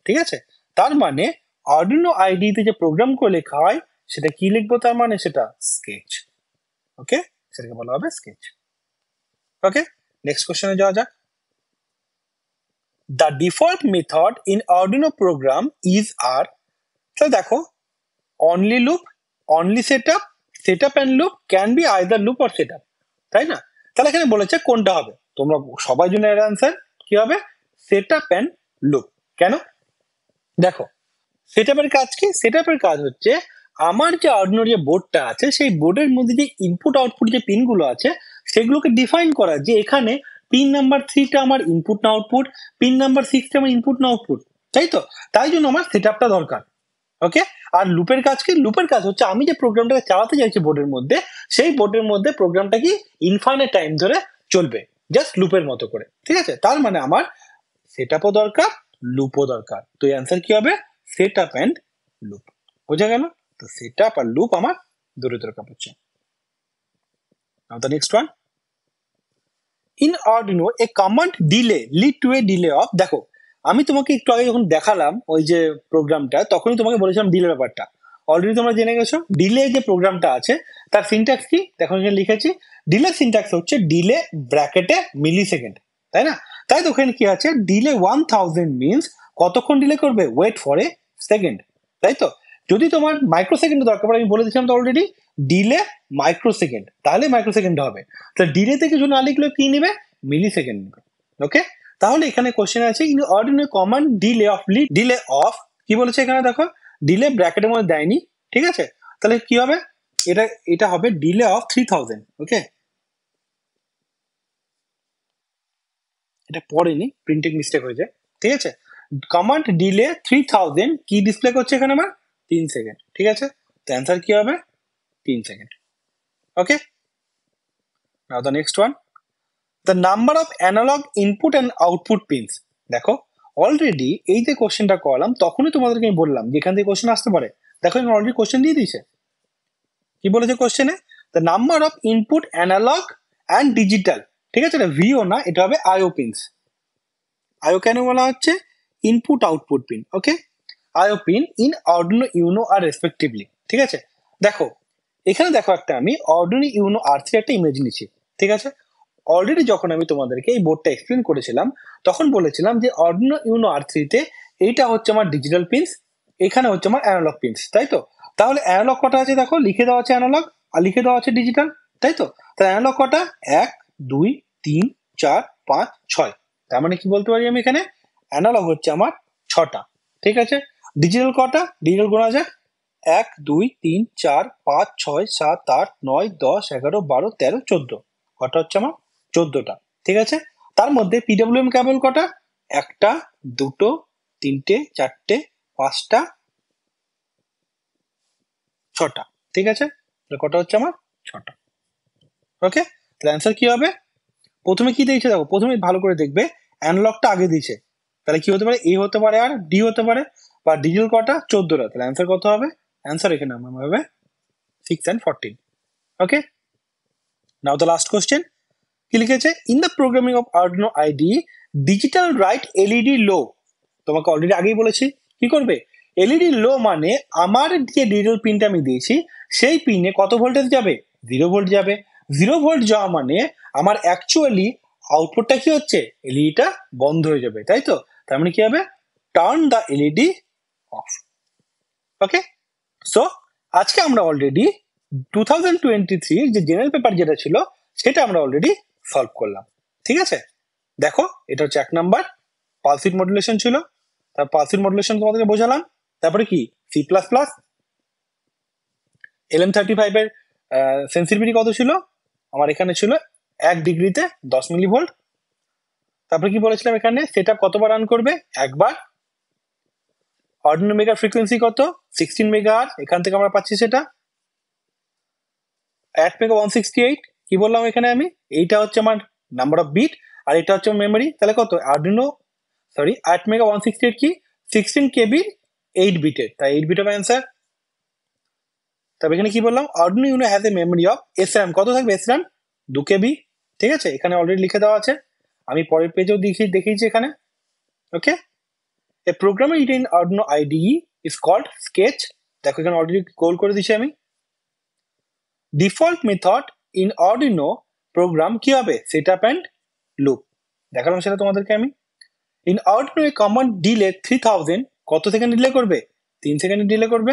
ঠিক আছে, তার মানে আর্ডিনো আইডিতে যে প্রোগ্রাম করে লেখা হয় সেটা কি লিখবো? তার মানে সেটা স্কেচ। ওকে, সেটাকে বলা হবে স্কেচ। ওকে, নেক্সট কোশ্চেনে যাওয়া যাক। The default method in Arduino program is are, তো দেখো only loop, only setup, setup and loop, can be either loop or setup, তাই না? তাহলে এখানে বলেছে কোনটা হবে, তোমরা সবাই জন্য এর আনসার কি হবে? Setup and loop. কেন? দেখো সেটআপের কাজ কি? সেটআপের কাজ হচ্ছে আমার যে আর্ডিনোর যে বোর্ডটা আছে সেই বোর্ডের মধ্যে যে ইনপুট আউটপুট যে পিনগুলো আছে সেগুলোকে ডিফাইন করা, যে এখানে পিন নাম্বার 3টা আমার ইনপুট না আউটপুট, পিন নাম্বার 6টা আমার ইনপুট না আউটপুট, তাই তো? তাই জন্য আমার সেটআপটা দরকার। ওকে, আর লুপের কাজ কি? লুপের কাজ হচ্ছে আমি যে প্রোগ্রামটাকে চালাতে চাইছি বোর্ডের মধ্যে, সেই বোর্ডের মধ্যে প্রোগ্রামটা কি ইনফাইনাইট টাইম ধরে চলবে, জাস্ট লুপের মতো করে। ঠিক আছে, তার মানে আমার সেটআপও দরকার, লুপও দরকার। তো অ্যান্সার কি হবে? Setup and loop. বোঝা গেল? তো সেটআপ আর লুপ আমার দুটো দরকার পড়ছে। Now the next one. In Arduino a command delay lead to a delay of, দেখো আমি তোমাকে একটু আগে যখন দেখালাম ওই যে প্রোগ্রামটা তখনই তোমাকে বলেছিলাম ডিলে ব্যাপারটা, অলরেডি তোমরা জেনে গেছো। ডিলে যে প্রোগ্রামটা আছে তার সিনট্যাক্স কি দেখো, এখানে লিখেছি ডিলে সিনট্যাক্স হচ্ছে ডিলে ব্র্যাকেটে মিলি সেকেন্ড, তাই না? তাই তো ওখানে কি আছে? ডিলে 1000 মিনস কতক্ষণ ডিলে করবে? ওয়েট ফর এ সেকেন্ড, তাই তো? যদি তোমার মাইক্রো সেকেন্ড দরকার পড়ে, আমি বলে দিয়েছিলাম তো অলরেডি ডিলে মাইক্রো সেকেন্ড, তাহলে মাইক্রো সেকেন্ড হবে। তো ডিলে থেকে যদি না লিখলে কি নিবে? মিলি সেকেন্ড নিবে। ওকে, তাহলে এখানে কোশ্চেন আছে in ordinary command delay of lead delay of, কি বলেছে এখানে দেখো, ডিলে ব্র্যাকেটের মধ্যে দেয়নি। ঠিক আছে, তাহলে কি হবে? এটা এটা হবে ডিলে অফ 3000। ওকে, এটা পড়েনি, প্রিন্টিং মিস্টেক হয়েছে। ঠিক আছে, কমান্ড ডিলে 3000 কি ডিসপ্লে করছে এখানে আমার? 3 সেকেন্ড। ঠিক আছে, তো অ্যান্সার কি হবে? 3 second. Okay, now the next one. The number of analog input and output pins, দেখো অলরেডি এই যে কোশ্চেনটা করলাম তখনই তোমাদেরকে আমি বললাম যে এখান থেকে কোশ্চেন আসতে পারে। দেখো এখানে অলরেডি কোশ্চেন দিয়ে দিয়েছে। কি বলেছে কোশ্চেনে? The number of input analog and digital. ঠিক আছে, এটা ভিও না, এটা হবে আইও পিনস। আইও কেন বলা হচ্ছে? Input output pin. Okay, IO pin in Arduino Uno are respectively. ঠিক আছে, দেখো এখানে দেখো একটা আমি আর্ডিনো ইউনো আর3 একটা ইমেজ নিচ্ছি। ঠিক আছে, অলরেডি যখন আমি তোমাদেরকে এই বোর্ডটা এক্সপ্লেন করেছিলাম তখন বলেছিলাম যে আর্ডিনো ইউনো আর3তে এইটা হচ্ছে আমার ডিজিটাল পিনস, এখানে হচ্ছে আমার অ্যানালগ পিনস, তাই তো? তাহলে অ্যানালগ কটা আছে? দেখো লিখে দেওয়া আছে অ্যানালগ আর লিখে দেওয়া আছে ডিজিটাল, তাই তো? তাহলে অ্যানালগ কটা? 1 2 3 4 5 6। তার মানে কি বলতে পারি আমি এখানে? অ্যানালগ হচ্ছে আমার 6টা। ঠিক আছে, ডিজিটাল কটা? ডিজিটাল গোনা যাক, 1 2 3 4 5 6 7 8 9 10 11 12 13 14। কটা হচ্ছে আমার? 14টা। ঠিক আছে, তার মধ্যে পিডব্লিউএম কেবল কটা? একটা, দুটো, তিনটে, চারটে, পাঁচটা, 6টা। ঠিক আছে, কটা হচ্ছে আমার? 6টা। ওকে, তাহলে অ্যান্সার কি হবে? প্রথমে কি দিয়েছে দেখো, প্রথমে ভালো করে দেখবে অ্যানালগটা আগে দিয়েছে, তাহলে কি হতে পারে? এ হতে পারে আর ডি হতে পারে, বা ডিজিটাল কটা? 14টা। তাহলে অ্যান্সার কত হবে? অ্যান্সার এখানে আমার হবে 6 and 14। Okay, now the last question. কি লিখেছে? In the programming of Arduino IDE digital write LED low, তোমাকে অলরেডি আগেই বলেছি কি করবে? এলইডি লো মানে আমার যে ডিজিটাল পিনটা আমি দিয়েছি সেই পিনে কত ভোল্টেজ যাবে? 0 ভোল্ট যাবে। 0 ভোল্ট যাওয়া মানে আমার অ্যাকচুয়ালি আউটপুটটা কি হচ্ছে, এলইডিটা বন্ধ হয়ে যাবে, তাই তো? তার মানে কি হবে, turn the LED of. Okay, so আজকে আমরা অলরেডি 2023 যে জেনারেল পেপার যেটা ছিল সেটা আমরা অলরেডি সলভ করলাম। ঠিক আছে, দেখো এটা হচ্ছে 1 নাম্বার পালস উইড মডুলেশন ছিল, তার পালস উইড মডুলেশন তোমাদেরকে বোঝালাম। তারপরে কি সি প্লাস প্লাস, LM35 এর সেন্সিটিভিটি কত ছিল, আমার এখানে ছিল 1 ডিগ্রিতে 10 মিলিভোল্ট। তারপরে কি বলেছিলাম, এখানে সেটা কতবার রান করবে, একবার। অর্ডিনো মেগা ফ্রিকোয়েন্সি কত, 16 মেগাহার্জ, এখান থেকে আমরা পাচ্ছি সেটা। 8 মেগা 168, কি বললাম এখানে আমি, এইটা হচ্ছে আমার নাম্বার অফ বিট আর এটা হচ্ছে মেমোরি, তাহলে কত আর্ডিনো 8 মেগা 168 কি 16 কেবি 8 বিটের, তাই 8 বিট হবে অ্যান্সার। তবে এখানে কি বললাম, Arduino Uno has a memory of SRAM, কত থাকবে SRAM 2 কেবি। ঠিক আছে, এখানে অলরেডি লিখে দেওয়া আছে, আমি পরের পেজেও দেখিয়েছি এখানে। ওকে, এ প্রোগ্রামে in Arduino IDE is called sketch, দেখো এখানে অলরেডি কল করে দিচ্ছি আমি। Default method in Arduino program কি হবে, সেটআপ অ্যান্ড লুপ, দেখালাম সেটা তোমাদেরকে আমি। In Arduino a command delay 3000, কত সেকেন্ড ডিলে করবে, 3 সেকেন্ড ডিলে করবে।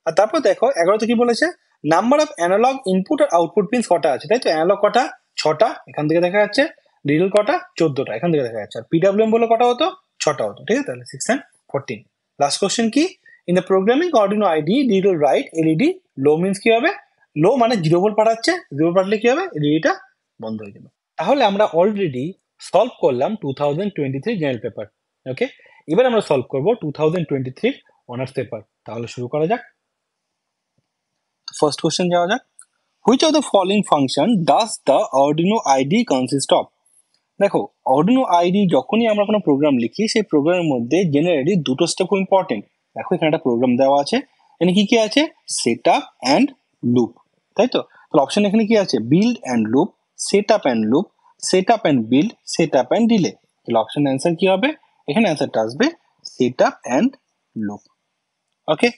আর তারপর দেখো 11তে কি বলেছে, নাম্বার অফ অ্যানালগ ইনপুট আর আউটপুট পিনস কটা আছে, তাই তো? অ্যানালগ কটা, 6টা, এখান থেকে দেখা যাচ্ছে। ডিজিটাল কটা, 14টা, এখান থেকে দেখা যাচ্ছে। আর পিডব্লিউএম বলে কটা হতো, 6টা হতো। ঠিক আছে, তাহলে 6 and 14। লাস্ট কোশ্চেন কি, in the programming Arduino IDE digital write LED low means কি হবে, লো মানে 0 ভোল্ট পাঠাচ্ছে, 0 পাঠালে কি হবে, এলইডিটা বন্ধ হয়ে যাবে। তাহলে আমরা অলরেডি সলভ করলাম 2023 জেনারেল পেপার। ওকে, এবার আমরা সলভ করব 2023 অনার্স পেপার। তাহলে শুরু করা যাক। ফার্স্ট কোশ্চেন যাওয়া যাক, which of the following function does the Arduino IDE consist of. দেখো আর্ডিনো IDE যখনই আমরা কোনো প্রোগ্রাম লিখি, সেই প্রোগ্রামের মধ্যে জেনারেলি দুটো স্টেপ খুব ইম্পর্টেন্ট। দেখো এখানে একটা প্রোগ্রাম দেওয়া আছে, এখানে কি কি আছে, সেট আপ অ্যান্ড লুপ, তাই তো? তাহলে অপশন এখানে কি আছে, build and loop, set up and loop, set up and build, set up and delay. তাহলে অপশন অ্যান্সার কি হবে, এখানে অ্যান্সারটা আসবে সেট আপ অ্যান্ড লুপ। ওকে,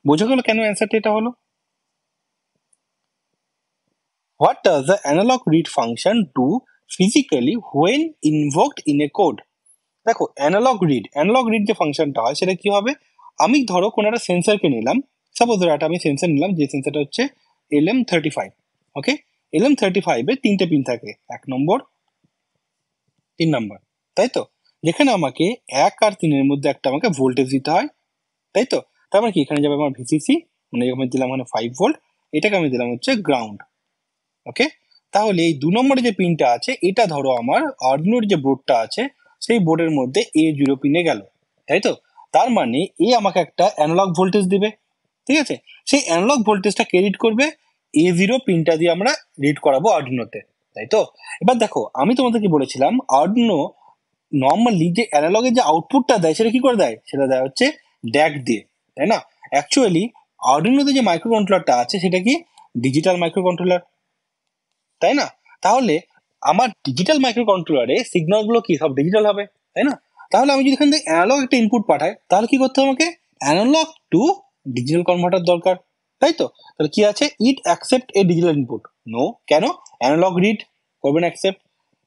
বোঝা গেল কেন অ্যান্সারটা এটা হলো। What does the analog read function do physically when invoked in a code? দেখো অ্যানালগ রিড যে ফাংশনটা হয় সেটা কি হবে, আমি ধরো কোনো একটা সেন্সরকে নিলাম, সাপোজ ধরো একটা আমি সেন্সর নিলাম, যে সেন্সরটা হচ্ছে LM35। ওকে, LM35 এর 3টে পিন থাকে, 1 নম্বর 3 নম্বর, তাই তো? যেখানে আমাকে 1 আর 3 এর মধ্যে একটা আমাকে ভোল্টেজ দিতে হয়, তাই তো? তার মানে কি, এখানে যাবে আমার VCC, মানে আমি দিলাম এখানে 5 ভোল্ট, এটাকে আমি দিলাম হচ্ছে গ্রাউন্ড। ওকে, তাহলে এই 2 নম্বরে যে পিনটা আছে, এটা ধরো আমার আর্ডিনোর যে বোর্ডটা আছে সেই বোর্ডের মধ্যে A0 পিনে গেল, তাই তো? তার মানে এ আমাকে একটা অ্যানালগ ভোল্টেজ দিবে। ঠিক আছে, সেই অ্যানালগ ভোল্টেজটা কে রিড করবে, A0 পিনটা দিয়ে আমরা রিড করাবো আর্ডিনোতে, তাই তো? এবার দেখো আমি তোমাদেরকে বলেছিলাম আর্ডিনো নর্মালি যে অ্যানালগের যে আউটপুটটা দেয় সেটা কি করে দেয়, সেটা দেয় হচ্ছে ড্যাক দিয়ে, তাই না? অ্যাকচুয়ালি আর্ডিনোতে যে মাইক্রো কন্ট্রোলারটা আছে সেটা কি ডিজিটাল মাইক্রো কন্ট্রোলার, তাই না? তাহলে আমার ডিজিটাল মাইক্রো কন্ট্রোলারে সিগন্যাল গুলো কি সব ডিজিটাল হবে, তাই না? তাহলে আমি যদি এখান থেকে অ্যানালগ একটা ইনপুট পাঠাই, তাহলে কি করতে হবে, আমাকে অ্যানালগ টু ডিজিটাল কনভার্টার দরকার, তাই তো? তাহলে কি আছে, ইট অ্যাকসেপ্ট এ ডিজিটাল ইনপুট, নো, কেন, অ্যানালগ রিড করবে না অ্যাকসেপ্ট।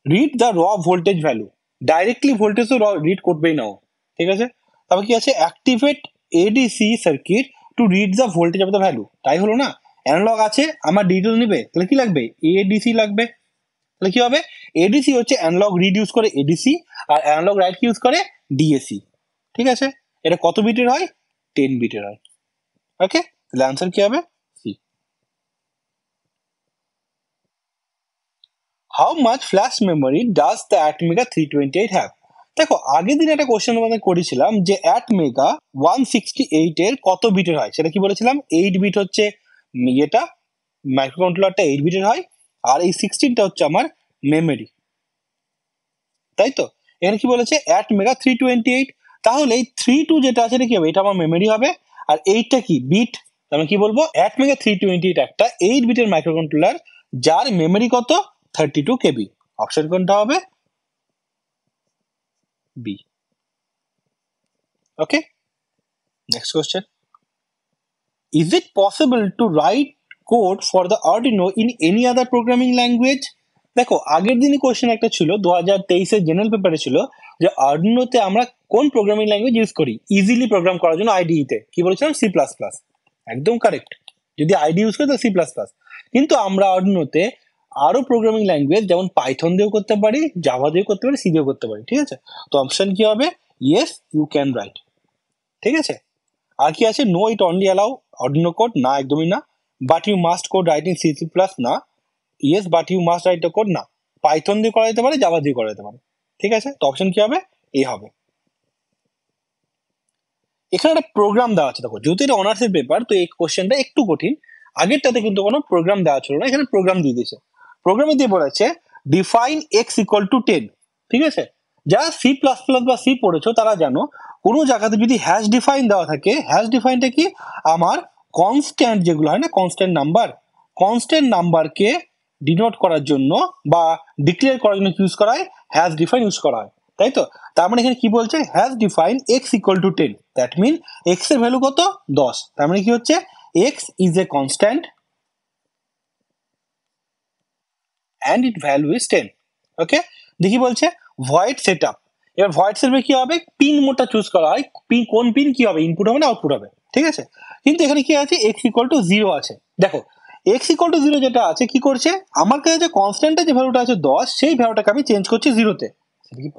রিড দ্য র ভোল্টেজ ভ্যালু, ডাইরেক্টলি ভোল্টেজ তো রিড করবেই না ও, ঠিক আছে? তারপর কি আছে, activate ADC circuit to read the voltage of the value, তাই হলো না? অ্যানালগ আছে, আমার ডিজিটাল নিবে, তাহলে কি লাগবে, ADC লাগবে। তাহলে কি হবে, ADC হচ্ছে অ্যানালগ রিড ইউজ করে ADC, আর অ্যানালগ রাইট ইউজ করে DAC। ঠিক আছে, এটা কত বিটের হয়, 10 বিটের হয়। ওকে, তাহলে আনসার কি হবে, C. How much flash memory does the ATmega 328 have. দেখো আগের দিন একটা কোশ্চেন আমাদের করেছিলাম যে ATmega 168 এর কত বিটের হয়, সেটা কি বলেছিলাম, 8 বিট হচ্ছে এটা মাইক্রো কন্ট্রোলারটা 8 বিটের হয়, আর এই 16টা হচ্ছে আমার মেমোরি, তাই তো? এখানে কি বলেছে, ATmega 328, তাহলে এই 32 যেটা আছে এটা কি হবে, এটা আমার মেমোরি হবে, আর এইটা কি বিট, তাহলে কি বলবো, ATmega 328 একটা 8 বিটের মাইক্রো কন্ট্রোলার যার মেমোরি কত, 32 কেবি। অপশন কোনটা হবে, B. Okay, next question, is it possible to write code for the Arduino in any other programming language? দেখো আগের দিনই কোশ্চেন একটা ছিল 2023 এর জেনারেল পেপারে ছিল যে আর্ডিনোতে আমরা কোন প্রোগ্রামিং ল্যাঙ্গুয়েজ ইউজ করি ইজিলি প্রোগ্রাম করার জন্য আইডিই তে কি বলেছিলাম সি প্লাস প্লাস একদম কারেক্ট যদি আইডি ইউজ করি তো সি প্লাস প্লাস কিন্তু আমরা আর্ডিনোতে আরো প্রোগ্রামিং ল্যাঙ্গুয়েজ যেমন পাইথন দিয়েও করতে পারি জাভা দিয়েও করতে পারি সি দিয়েও করতে পারি ঠিক আছে তো অপশন কি হবে ইয়েস ইউ ক্যান রাইট ঠিক আছে আর কি আছে no it only allow Arduino code না একদমই না but you must code write in C C plus না yes but you must write the code না পাইথন দিয়ে করা যেতে পারে জাভা দিয়ে করা যেতে পারে ঠিক আছে তো অপশন কি হবে এ হবে এখানে একটা প্রোগ্রাম দেওয়া আছে দেখো যেহেতু এটা অনার্সের পেপার তো এই কোশ্চেনটা একটু কঠিন আগেরটাতে কিন্তু কোনো প্রোগ্রাম দেওয়া ছিল না এখানে প্রোগ্রাম দিয়ে দিয়েছে প্রোগ্রামে দিয়ে বলেছে ডিফাইন এক্স ইকুয়াল টু 10 ঠিক আছে যারা সি প্লাস প্লাস বা সি পড়েছো তারা জানো কোনো জায়গাতে যদি হ্যাশ ডিফাইন দেওয়া থাকে হ্যাশ ডিফাইনটা কি আমার কনস্ট্যান্ট যেগুলো হয় না কনস্ট্যান্ট নাম্বারকে ডিনোট করার জন্য বা ডিক্লেয়ার করার জন্য ইউজ করা হয় হ্যাশ ডিফাইন ইউজ করা হয় তাই তো তার মানে এখানে কি বলছে hash define X equal to 10 that mean X এর ভ্যালু কত 10 তার মানে কি হচ্ছে X is a constant and its value is 10 okay দেখি বলছে ভয়েড সেটআপ এবার ভয়েড সেটআপে কি হবে পিন মোডটা চুজ করা হয় পিন কোন পিন কি হবে ইনপুট হবে না আউটপুট হবে ঠিক আছে কিন্তু এখানে কি আছে x ইকুয়াল টু 0 আছে দেখো x ইকুয়াল টু 0 যেটা আছে কি করছে আমার কাছে যে কনস্ট্যান্টের যে ভ্যালুটা আছে 10 সেই ভ্যালুটাকে আমি চেঞ্জ করছি 0 তে সেটা কি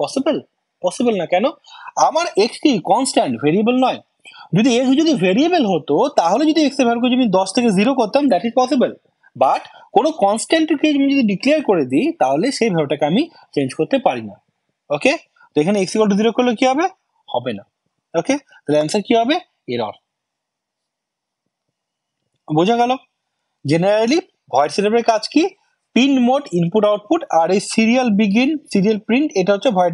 পসিবল না কেন আমার x কি কনস্ট্যান্ট ভেরিয়েবল নয় যদি x যদি ভেরিয়েবল হতো তাহলে যদি x এর ভ্যালুকে যদি 10 থেকে 0 করতাম দ্যাট ইজ পসিবল বাট কোনো কনস্ট্যান্টকে আমি যদি ডিক্লেয়ার করে দিই তাহলে সেই ভ্যালুটাকে আমি চেঞ্জ করতে পারি না ওকে তো এখানে x ইকুয়াল টু 0 করলে কি হবে হবে না ওকে তাহলে অ্যান্সার কি হবে এরর বোঝা গেল জেনারেলি ভয়েড সেটআপের কাজ কি পিন মোড ইনপুট আউটপুট আর এই সিরিয়াল বিগিন সিরিয়াল প্রিন্ট এটা হচ্ছে ভয়েড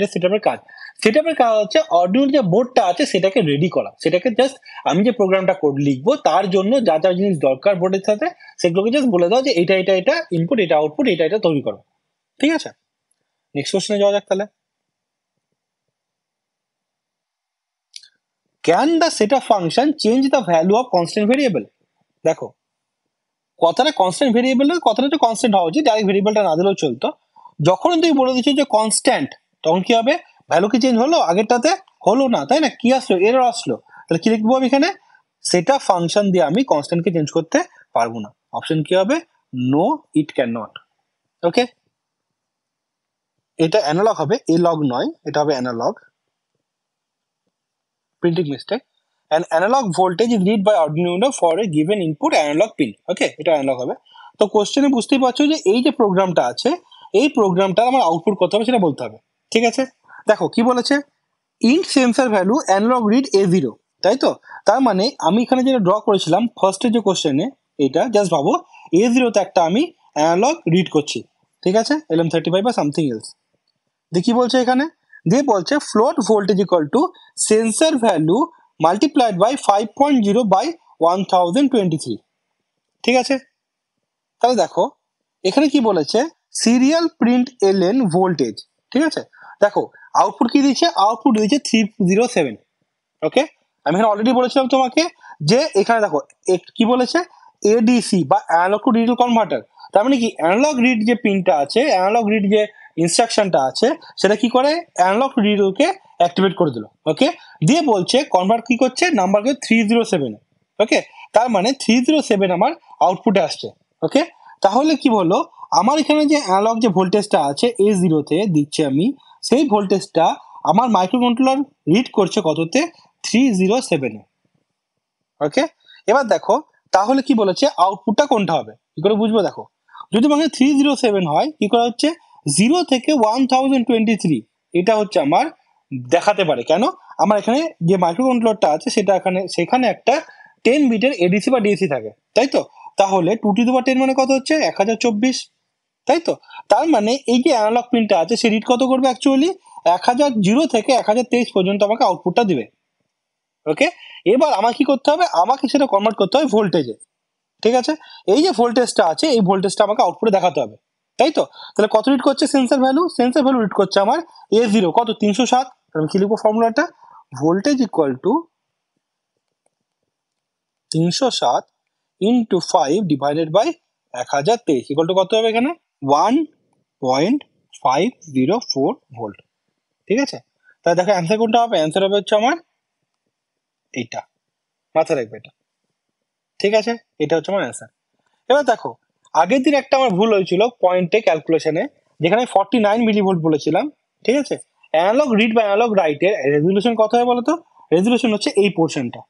সেটআপের কাজ হচ্ছে অর্ডিনোর যে বোর্ডটা আছে সেটাকে রেডি করা সেটাকে জাস্ট আমি যে প্রোগ্রামটা কোড লিখবো তার জন্য যা যা জিনিস দরকার বোর্ডের সাথে সেগুলোকে জাস্ট বলে দাও যে এটা ইনপুট এটা আউটপুট এটা তৈরি করো ঠিক আছে নেক্সট কোশ্চেনে যাওয়া যাক তাহলে can the setup function change the value of constant variable দেখো কথাটা কনস্ট্যান্ট ভেরিয়েবল কথাটা তো কনস্ট্যান্ট হওয়া উচিত ডাইরেক্ট ভেরিয়েবলটা না দিলেও চলতো যখন তুমি বলে দিচ্ছ যে কনস্ট্যান্ট তখন কি হবে ভ্যালু কি চেঞ্জ হলো আগেরটাতে হলো না তাই না কি আসলো এরর আসলো তাহলে কি লিখবো আমি এখানে সেটা ফাংশন দিয়ে আমি কনস্ট্যান্টকে চেঞ্জ করতে পারবো না অপশন কি হবে no it can not okay এটা অ্যানালগ হবে এ লগ নয় এটা হবে analog printing mistake an analog voltage is read by Arduino for a given input analog pin ওকে এটা অ্যানালগ হবে তো কোশ্চেনে বুঝতেই পারছো যে এই যে প্রোগ্রামটা আছে এই প্রোগ্রামটার আমার আউটপুট কত হবে সেটা বলতে হবে ঠিক আছে দেখো কি বলেছে int sensor value analogue read A0 তাই তো তার মানে আমি এখানে যেটা ড্র করেছিলাম ফার্স্টে যে কোশ্চেনে এটা জাস্ট ভাবো A0 তে একটা আমি অ্যানালগ রিড করছি ঠিক আছে LM35 বা সামথিং এলস দেখি বলছে এখানে দিয়ে বলছে float voltage equal to sensor value multiplied by 5.0 by 1023 ঠিক আছে তাহলে দেখো এখানে কি বলেছে সিরিয়াল প্রিন্ট এলএন ভোল্টেজ ঠিক আছে দেখো আউটপুট কি দিচ্ছে আউটপুট দিচ্ছে 307 ওকে আমি এখানে অলরেডি বলেছিলাম তোমাকে যে এখানে দেখো কি বলেছে এডিসি বা অ্যানালগ টু ডিজিটাল কনভার্টার তার মানে কি অ্যানালগ রিড যে পিনটা আছে অ্যানালগ রিড যে ইনস্ট্রাকশনটা আছে সেটা কি করে অ্যানালগ টু ডিজিটালকে অ্যাক্টিভেট করে দিল ওকে দিয়ে বলছে কনভার্ট কি করছে নাম্বারকে 307 ওকে তার মানে 307 আমার আউটপুটে আসছে ওকে তাহলে কি বললো আমার এখানে যে অ্যানালগ যে ভোল্টেজটা আছে A0 তে দিচ্ছে আমি সেই ভোল্টেজটা আমার মাইক্রোকন্ট্রোলার রিড করছে কততে 307 ওকে এবার দেখো তাহলে কি বলেছে আউটপুটটা কোনটা হবে কি করে বুঝবো দেখো যদি আমাকে 307 হয় কি করে হচ্ছে 0 থেকে 1023 এটা হচ্ছে আমার দেখাতে পারে কেন আমার এখানে যে মাইক্রোকন্ট্রোলারটা আছে সেখানে একটা 10 বিটের এডিসি বা ডিএসি থাকে তাই তো তাহলে 2 টু দি পাওয়ার 10 মানে কত হচ্ছে 1024 তাই তো তার মানে এই যে অ্যানালগ পিনটা আছে সে রিড কত করবে অ্যাকচুয়ালি 1000 থেকে 1023 পর্যন্ত আমাকে আউটপুটটা দিবে ওকে এবার আমাকে কি করতে হবে আমাকে সেটা কনভার্ট করতে হবে ভোল্টেজে ঠিক আছে এই যে ভোল্টেজটা আছে এই ভোল্টেজটা আমাকে আউটপুটে দেখাতে হবে তাই তো তাহলে কত রিড করছে সেন্সর ভ্যালু রিড করছে আমার A0 কত 307 আমি কি লিখবো ফর্মুলাটা voltage equal to 307 into 5 divided by 1023 equal to কত হবে এখানে 1.504 ভোল্ট। ঠিক আছে, তাহলে দেখো অ্যান্সার কোনটা হবে, অ্যান্সার হবে হচ্ছে আমার এইটা, মাথায় রাখবে এটা। ঠিক আছে, এটা হচ্ছে আমার অ্যান্সার। এবার দেখো আগের দিন একটা আমার ভুল হয়েছিল পয়েন্টে ক্যালকুলেশনে, যেখানে 49 মিলিভোল্ট বলেছিলাম। ঠিক আছে, অ্যানালগ রিড বা অ্যানালগ রাইটের রেজলিউশন কত হয় বলতো, রেজলিউশন হচ্ছে এই পোর্শনটা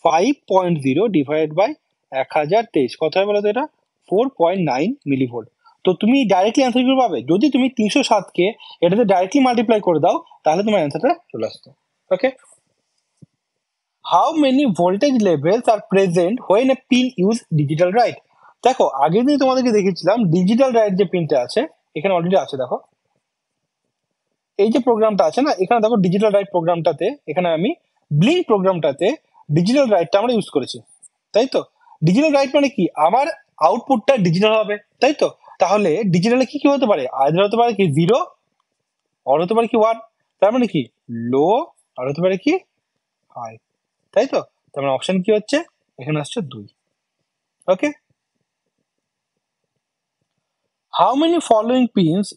5.0 ডিভাইডেড বাই 1023 কত হয় বলতো, এটা 4.9 মিলিভোল্ট। তো তুমি ডাইরেক্টলি অ্যান্সার কি পাবে, যদি তুমি 307 কে এটাতে ডাইরেক্টলি মাল্টিপ্লাই করে দাও তাহলে তোমার অ্যান্সারটা চলে আসতো। Okay, how many voltage levels are present when a pin use digital write. দেখো আগের দিন তোমাদেরকে দেখেছিলাম ডিজিটাল রাইট যে পিনটা আছে এখানে অলরেডি আছে। দেখো এই যে প্রোগ্রামটা আছে না, এখানে দেখো ডিজিটাল রাইট প্রোগ্রামটাতে, এখানে আমি ব্লিঙ্ক প্রোগ্রামটাতে ডিজিটাল রাইটটা আমরা ইউজ করেছি, তাই তো। ডিজিটাল রাইট মানে কি, আমার আউটপুটটা ডিজিটাল হবে, তাই তো। তাহলে ডিজিটালে কি কি হতে পারে, আইদার হতে পারে কি 0, আর হতে পারে কি 1, তার মানে কি লো, আর হতে পারে কি হাই, তাই তো। তার মানে অপশন কি হচ্ছে, এখানে আসছে 2। ওকে, how many following pins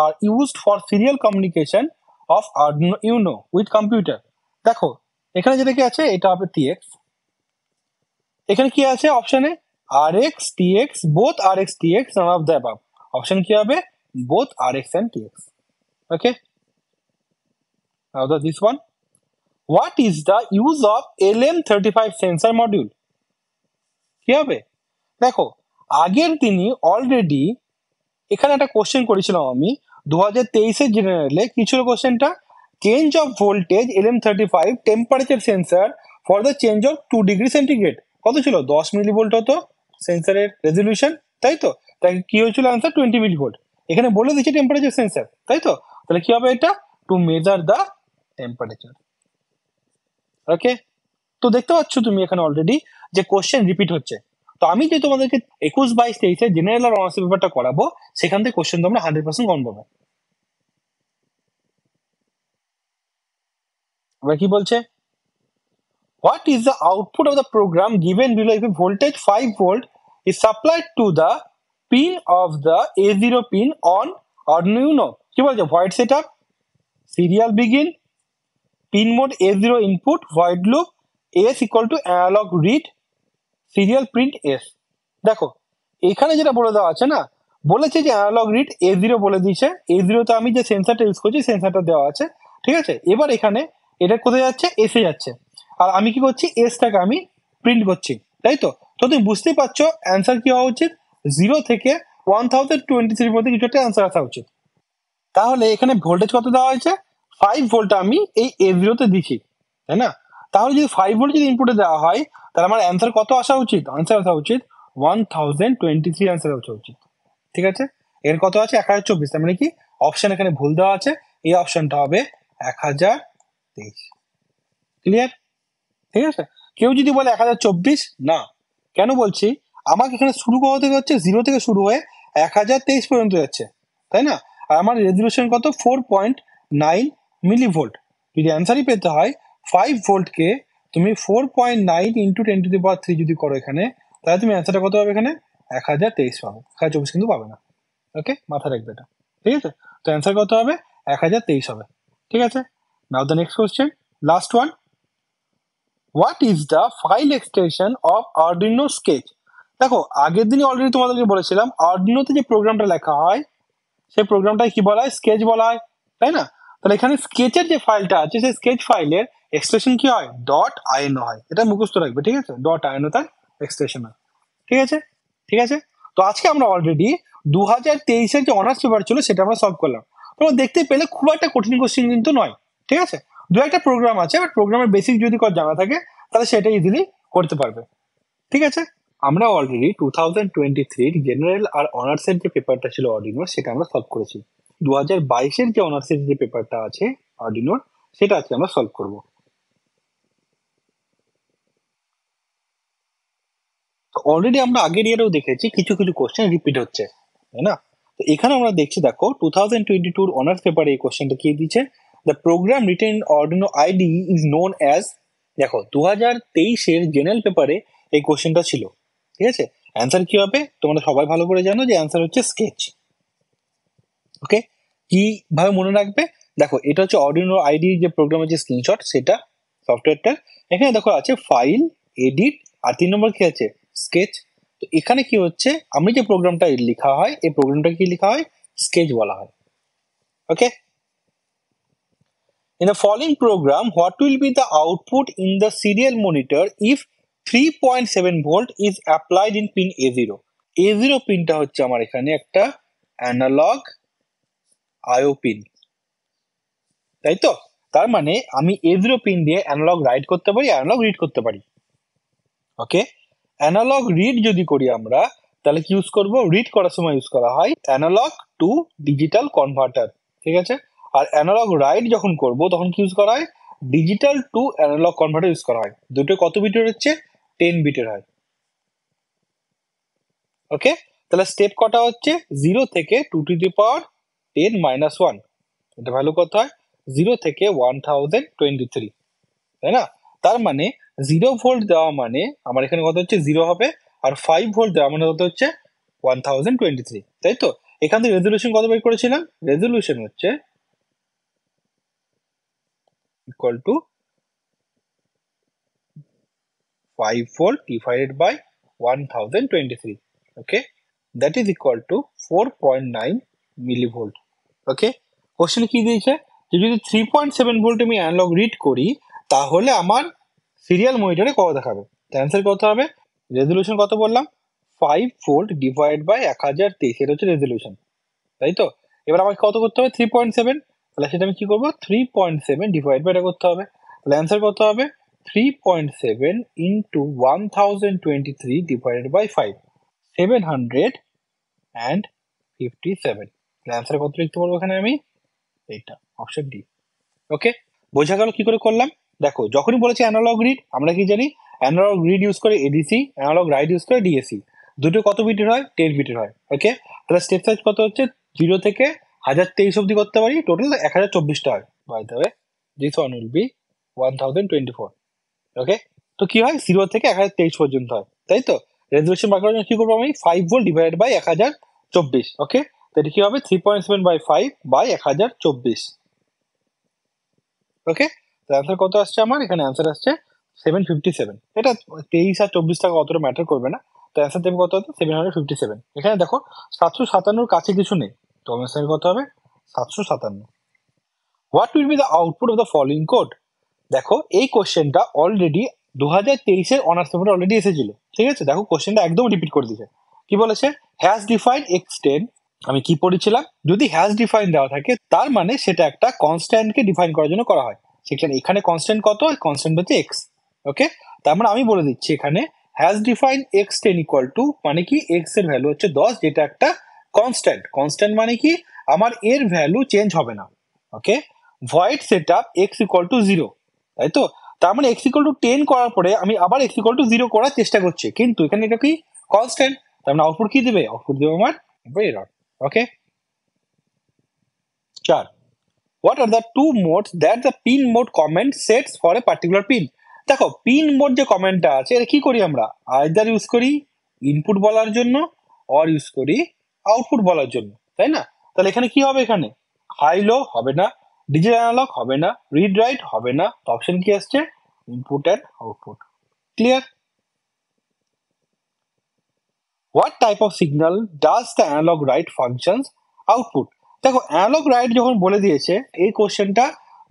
are used for serial communication of Arduino Uno with computer? দেখো এখানে যেটা কি আছে এটা হবে TX, এখানে কি আছে অপশনে RX TX, both RX TX, none of the above। Option কি হবে, both RX and TX। okay, now this one, what is the use of LM35 sensor module? কি হবে, দেখো আগের দিনই অলরেডি এখানে একটা কোশ্চেন করেছিলাম আমি 2023-এর জেনারেলে, কি ছিল কোশ্চেনটা, change of voltage LM35 temperature sensor for the change of 2 degree centigrade. কত ছিল, 10 মিলিভোল্ট হতো সেন্সারের রেজলিউশন, তাই তো। তাই কি হয়েছিল আনসার 20 মিলিভোল্ট। এখানে বলে দিচ্ছে টেম্পারেচার সেন্সার, তাই তো। তাহলে কি হবে এটা, টু মেজার দ্য টেম্পারেচার। ওকে, তো দেখতে পাচ্ছ তুমি এখানে অলরেডি যে কোশ্চেন রিপিট হচ্ছে। তো আমি যে তোমাদেরকে 21, 22, 23-এ জেনারেল আর অনার্স পেপারটা করাবো, সেখান থেকে কোশ্চেন তোমরা 100% কমন পাবে। এবার কি বলছে, what is the output of the program given below if a voltage 5 volt is supplied to the pin of the A0 pin on Arduino Uno? কি বলছে, void setup, serial begin, pin mode A0 input, void loop, S equal to analog read, serial print S. দেখো এখানে যেটা বলে দেওয়া আছে না, বলেছে যে অ্যানালগ রিড A0 বলে দিয়েছে, A0 তে আমি যে সেন্সারটা ইউজ করছি সেন্সারটা দেওয়া আছে। ঠিক আছে, এবার এখানে এটা কোথায় যাচ্ছে, এসে যাচ্ছে, আর আমি কি করছি, এসটাকে আমি প্রিন্ট করছি, তাই তো। তো তুমি বুঝতেই পারছো অ্যান্সার কি হওয়া উচিত, 0 থেকে 1023 মধ্যে কিছু একটা অ্যান্সার আসা উচিত। তাহলে এখানে ভোল্টেজ কত দেওয়া হয়েছে, 5 ভোল্ট আমি এই A0 তে দিচ্ছি, তাই না। তাহলে যদি 5 ভোল্ট যদি ইনপুটে দেওয়া হয় তাহলে আমার অ্যান্সার কত আসা উচিত, অ্যান্সার আসা উচিত 1023 অ্যান্সার আসা উচিত। ঠিক আছে, এর কত আছে 1024, তার মানে কি অপশন এখানে ভুল দেওয়া আছে, এই অপশনটা হবে 1023। ক্লিয়ার, ঠিক আছে। কেউ যদি বলে 1024 না, কেন বলছি, আমাকে এখানে শুরু করা থেকে হচ্ছে 0 থেকে শুরু হয়ে 1023 পর্যন্ত যাচ্ছে, তাই না। আর আমার রেজলিউশন কত 4.9 মিলিভোল্ট। যদি অ্যান্সারই পেতে হয় 5 ভোল্টকে তুমি 4.9 ইন্টু 10⁻³ যদি করো এখানে, তাহলে তুমি অ্যান্সারটা কত হবে, এখানে 1023 পাবে, 1024 কিন্তু পাবে না। ওকে, মাথায় রাখবে এটা, ঠিক আছে। তো অ্যান্সার কত হবে, 1023 হবে। ঠিক আছে, now the next question, last one, what is the file extension of Arduino sketch. দেখো আগের দিনই অলরেডি তোমাদেরকে বলেছিলাম আরডুইনোতে যে প্রোগ্রামটা লেখা হয় সেই প্রোগ্রামটাকে কি বলা হয়, স্কেচ বলা হয়, তাই না। তাহলে এখানে স্কেচের যে ফাইলটা আছে সেই স্কেচ ফাইলের এক্সটেনশন কি হয়, ডট আইএনও হয়, এটা মুখস্থ রাখবে, ঠিক আছে। ডট আইএনও তার এক্সটেনশন হয়, ঠিক আছে। ঠিক আছে, তো আজকে আমরা অলরেডি 2023-এর যে অনার্স পেপার ছিল সেটা আমরা সলভ করলাম। তোমরা দেখতে পেলে খুব একটা কঠিন কোশ্চেন কিন্তু নয়, ঠিক আছে। দু একটা প্রোগ্রাম আছে, বাট প্রোগ্রামের বেসিক যদি জানা থাকে তাহলে সেটা ইজিলি করতে পারবে, ঠিক আছে। আমরা অলরেডি 2023 জেনারেল আর অনার্সের যে পেপারটা ছিল অর্ডিনোর সেটা আমরা সলভ করেছি। 2022-এর যে অনার্সের যে পেপারটা আছে অর্ডিনোর সেটা আজকে আমরা সলভ করব। অলরেডি আমরা আগের ইয়ারেও দেখেছি কিছু কিছু কোশ্চেন রিপিট হচ্ছে, তাই না। তো এখানে আমরা দেখছি, দেখো 2022 অনার্স পেপারে এই কোশ্চেনটা কি দিচ্ছে, the program written Arduino IDE is known as. দেখো 2023-এর জেনারেল পেপারে এই কোশ্চেনটা ছিল, ঠিক আছে। অ্যান্সার কি হবে তোমরা সবাই ভালো করে জানো যে অ্যান্সার হচ্ছে স্কেচ। ওকে, কিভাবে মনে রাখবে? দেখো এটা হচ্ছে অর্ডিনো আইডি যে প্রোগ্রামের যে স্ক্রিনশট সেটা সফটওয়্যারটার। এখানে দেখো আছে ফাইল, এডিট, আর 3 নম্বর কি আছে স্কেচ। তো এখানে কি হচ্ছে, আমি যে প্রোগ্রামটা লেখা হয় এই প্রোগ্রামটা কি লেখা হয়, স্কেচ বলা হয়। ওকে, in the following program what will be the output in the serial monitor if 3.7 volt is applied in pin A0? A0 পিনটা হচ্ছে আমার এখানে একটা অ্যানালগ আইও পিন, তাই তো। তার মানে আমি A0 পিন দিয়ে অ্যানালগ রাইট করতে পারি, অ্যানালগ রিড করতে পারি। ওকে, অ্যানালগ রিড যদি করি আমরা তাহলে কি ইউজ করব, রিড করার সময় ইউজ করা হয় অ্যানালগ টু ডিজিটাল কনভার্টার, ঠিক আছে। আর অ্যানালগ রাইট যখন করব তখন কি ইউজ করা হয়, digital to analog converter use করা হয়। দুটো কত বিটের হচ্ছে, 10 বিটের হয়। ওকে, তাহলে স্টেপ কটা হচ্ছে, 0 থেকে 2 টু দি পাওয়ার 10 মাইনাস 1, এটা ভ্যালু কত হয়, 0 থেকে 1023, তাই না। তার মানে 0 ভোল্ট দেওয়া মানে আমার এখানে কত হচ্ছে 0 হবে, আর 5 ভোল্ট দেওয়া মানে কত হচ্ছে 1023, তাই তো। এখান থেকে রেজলিউশন কত বের করেছিলাম, রেজলিউশন হচ্ছে equal to 5 volt divided by 1023, okay, that is equal to 4.9 millivolt. Okay, question কি দিয়েছে যে যদি 3.7 ভোল্ট আমি অ্যানালগ রিড করি তাহলে আমার সিরিয়াল মনিটরে কত দেখাবে। অ্যান্সার কত হবে, রেজলিউশন কত বললাম, 5 ভোল্ট ডিভাইড বাই 1023, এটা হচ্ছে রেজলিউশন, তাই তো। এবার আমাকে কত করতে হবে, 3.7, তাহলে সেটা আমি কি করবো, 3.7 ডিভাইড বাই এটা করতে হবে। তাহলে অ্যান্সার কত হবে, 3.7 ইন্টু 1023 ডিভাইডেড বাই 5, 757। অ্যান্সার কত লিখতে পারবো এখানে আমি, এইটা অপশন ডি। ওকে, বোঝা গেল কি করে করলাম। দেখো যখনই বলেছি অ্যানালগ রিড, আমরা কি জানি অ্যানালগ রিড ইউজ করে এডিসি, অ্যানালগ রাইট ইউজ করে ডিএসি। দুটো কত বিটের হয়, 10 বিটের হয়। ওকে, তাহলে স্টেপ সাইজ কত হচ্ছে, 0 থেকে 1023 অব্দি করতে পারি, টোটাল 1024টা হয়। By the way this one will be 1024। Okay, তো কি হয় 0 থেকে 1023 পর্যন্ত হয়, তাই তো। রেজলিউশন বার করার জন্য কি করবো আমি, 5 ভোল্ট ডিভাইড বাই 1024। ওকে, তো এটা কি হবে 3.7 বাই 5 বাই 1024। ওকে, তো অ্যান্সার কত আসছে আমার এখানে, অ্যান্সার আসছে 757। এটা 23 আর 24 টাকা অতটা ম্যাটার করবে না, তো অ্যান্সার দেবে কত হতো, 757। এখানে দেখো 757 কাছে কিছু নেই, তো অ্যান্সার কত হবে 757। What will be the output of the following code. দেখো এই কোশ্চেনটা অলরেডি 2023-এর অনার্স পেপারে অলরেডি এসেছিল, ঠিক আছে। দেখো কোশ্চেনটা একদম রিপিট করে দিয়েছে। কি বলেছে, হ্যাজ ডিফাইন x10। আমি কি পড়েছিলাম, যদি হ্যাজ ডিফাইন দেওয়া থাকে তার মানে সেটা একটা কনস্ট্যান্টকে ডিফাইন করার জন্য করা হয়। সেখানে এখানে কনস্ট্যান্ট কত, কনস্ট্যান্ট হচ্ছে এক্স। ওকে, তার মানে আমি বলে দিচ্ছি এখানে has define x10 equal to মানে কি, এক্স এর ভ্যালু হচ্ছে 10, যেটা একটা কনস্ট্যান্ট। কনস্ট্যান্ট মানে কি, আমার এর ভ্যালু চেঞ্জ হবে না। Okay, void setup X equal to 0, তাই তো। তার মানে এক্স ইকুয়াল টু 10 করার পরে আমি আবার এক্স ইকুয়াল টু 0 করার চেষ্টা করছি, কিন্তু এখানে এটা কি কনস্ট্যান্ট, তার মানে আউটপুট কি দেবে, আউটপুট দেবে আমার error. Okay, 4, what are the two modes that the pin mode comment sets for a particular pin? দেখো পিন মোড যে কমেন্টটা আছে এটা কি করি আমরা, আইদার ইউজ করি ইনপুট বলার জন্য অর ইউজ করি আউটপুট বলার জন্য, তাই না। তাহলে এখানে কি হবে, এখানে হাই লো হবে না, ডিজিটাল অ্যানালগ হবে না, রিড রাইট হবে না, তো অপশন কি আসছে, input and output. Clear. What type of signal does the analog write functions output. দেখো অ্যানালগ রাইট যখন বলে দিয়েছে, এই কোশ্চেনটা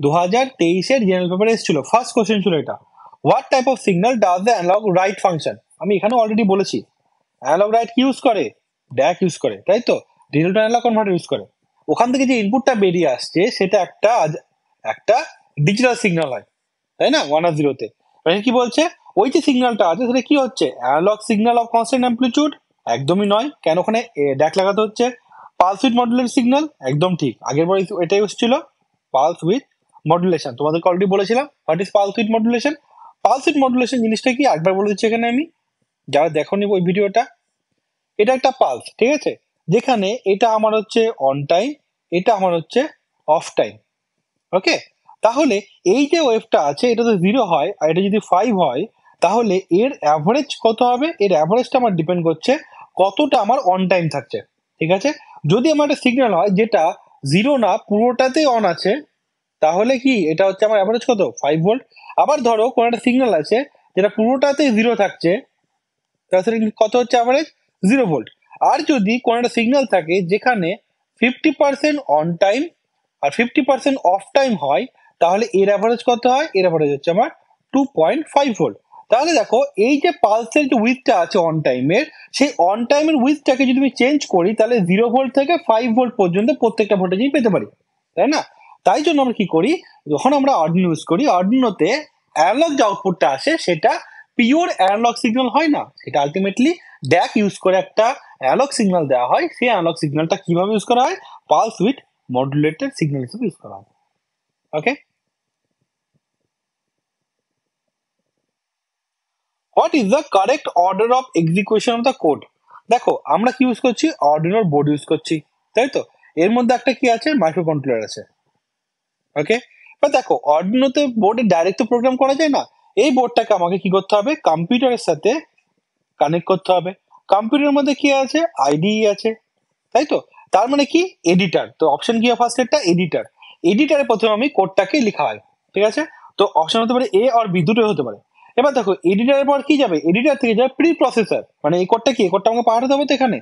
2023-এর জেনারেল পেপারে এসেছিল, ফার্স্ট কোশ্চেন ছিল এটা। What type of signal does the analog write function, আমি এখানে অলরেডি বলেছি অ্যানালগ রাইট কি ইউজ করে, ড্যাক ইউজ করে, তাই তো। Digital to analog converter use করে। ওখান থেকে যে ইনপুটটা বেরিয়ে আসছে সেটা একটা ডিজিটাল সিগন্যাল হয়, তাই না, 1 আর 0-তে। কি বলছে, ওই যে সিগন্যালটা আছে সেটা কি হচ্ছে, analog signal of constant amplitude, একদমই নয়। কেন ওখানে ড্যাক লাগাতে হচ্ছে, পালস উইথ মডুলেট সিগন্যাল, একদম ঠিক, আগের বার এটাই এসেছিল পালস উইথ মডুলেশন। তোমাদেরকে অলরেডি বলেছিলাম what is pulse with modulation. Pulse with modulation জিনিসটা কি একবার বলে দিচ্ছি এখানে আমি, যারা দেখোনি ওই ভিডিওটা। এটা একটা পালস, ঠিক আছে, যেখানে এটা আমার হচ্ছে অন টাইম, এটা আমার হচ্ছে অফ টাইম। ওকে, তাহলে এই যে ওয়েভটা আছে এটা তো 0 হয় আর এটা যদি 5 হয়, তাহলে এর অ্যাভারেজ কত হবে? এর অ্যাভারেজটা আমার ডিপেন্ড করছে কতটা আমার অন টাইম থাকছে, ঠিক আছে? যদি আমার একটা সিগন্যাল হয় যেটা 0 না পুরোটাতেই অন আছে, তাহলে কি এটা হচ্ছে আমার অ্যাভারেজ কত? 5 ভোল্ট। আবার ধরো কোনো একটা সিগন্যাল আছে যেটা পুরোটাতেই 0 থাকছে, তাহলে কত হচ্ছে অ্যাভারেজ? 0 ভোল্ট। আর যদি কোনো একটা সিগন্যাল থাকে যেখানে 50% অন টাইম আর 50% অফ টাইম হয়, তাহলে এর অ্যাভারেজ কত হয়? এর অ্যাভারেজ হচ্ছে আমার 2.5 ভোল্ট। তাহলে দেখো এই যে পালসের যে উইথটা আছে অন টাইমের, সেই অন টাইমের উইথটাকে যদি আমি চেঞ্জ করি, তাহলে 0 ভোল্ট থেকে 5 ভোল্ট পর্যন্ত প্রত্যেকটা ভোল্টেজই পেতে পারি, তাই না? তাই জন্য আমরা কি করি, যখন আমরা আর্ডিনো ইউজ করি, আর্ডিনোতে অ্যানালগ যে আউটপুটটা আসে সেটা পিওর অ্যানালগ সিগন্যাল হয় না, সেটা আলটিমেটলি ড্যাক ইউজ করে একটা অ্যানালগ সিগন্যাল দেওয়া হয়। সেই অ্যানালগ সিগন্যালটা কিভাবে ইউজ করা হয়? পালস উইথ মডুলেটেড সিগন্যাল হিসেবে ইউজ করা হয়। Okay, what is the correct order of execution of the code? দেখো আমরা কি ইউজ করছি? অর্ডিনোর বোর্ড ইউজ করছি, তাই তো? এর মধ্যে একটা কি আছে? মাইক্রো কন্ট্রোলার আছে। ওকে, বা দেখো অর্ডিনোতে বোর্ডে ডাইরেক্ট তো প্রোগ্রাম করা যায় না। এই বোর্ডটাকে আমাকে কি করতে হবে? কম্পিউটারের সাথে কানেক্ট করতে হবে। কম্পিউটারের মধ্যে কি আছে? আইডিই আছে, তাই তো? তার মানে কি? এডিটার। তো অপশন কি হয়? ফার্স্ট একটা এডিটার। এডিটারে প্রথমে আমি কোডটাকে লেখা হয়, ঠিক আছে? তো অপশন হতে পারে এ আর বি, দুটোই হতে পারে। এবার দেখো এডিটারের পর কি যাবে? এডিটার থেকে যাবে প্রি প্রসেসর, মানে এই কোডটা কি? এই কোডটা আমাকে পাঠাতে হবে তো এখানে,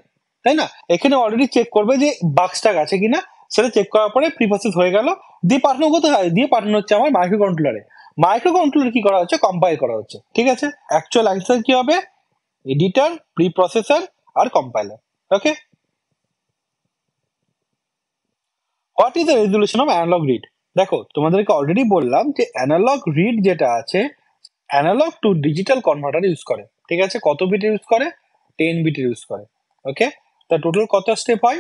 তাই না? এখানে অলরেডি চেক করবে যে বাক্সটা আছে কিনা, সেটা চেক করার পরে প্রি প্রসেস হয়ে গেল, দিয়ে পাঠানো কোথায়? দিয়ে পাঠানো হচ্ছে আমার মাইক্রো কন্ট্রোলারে। মাইক্রো কন্ট্রোলার কি করা হচ্ছে? কম্পাইল করা হচ্ছে, ঠিক আছে? অ্যাকচুয়াল অ্যান্সার কি হবে? এডিটার, প্রি প্রসেসর আর compiler. Okay, what is the resolution of analog read? দেখো তোমাদেরকে অলরেডি বললাম যে অ্যানালগ রিড যেটা আছে, analog to digital converter use করে, ঠিক আছে? কত বিটের ইউজ করে? 10 বিটের ইউজ করে। ওকে, তা টোটাল কত স্টেপ হয়?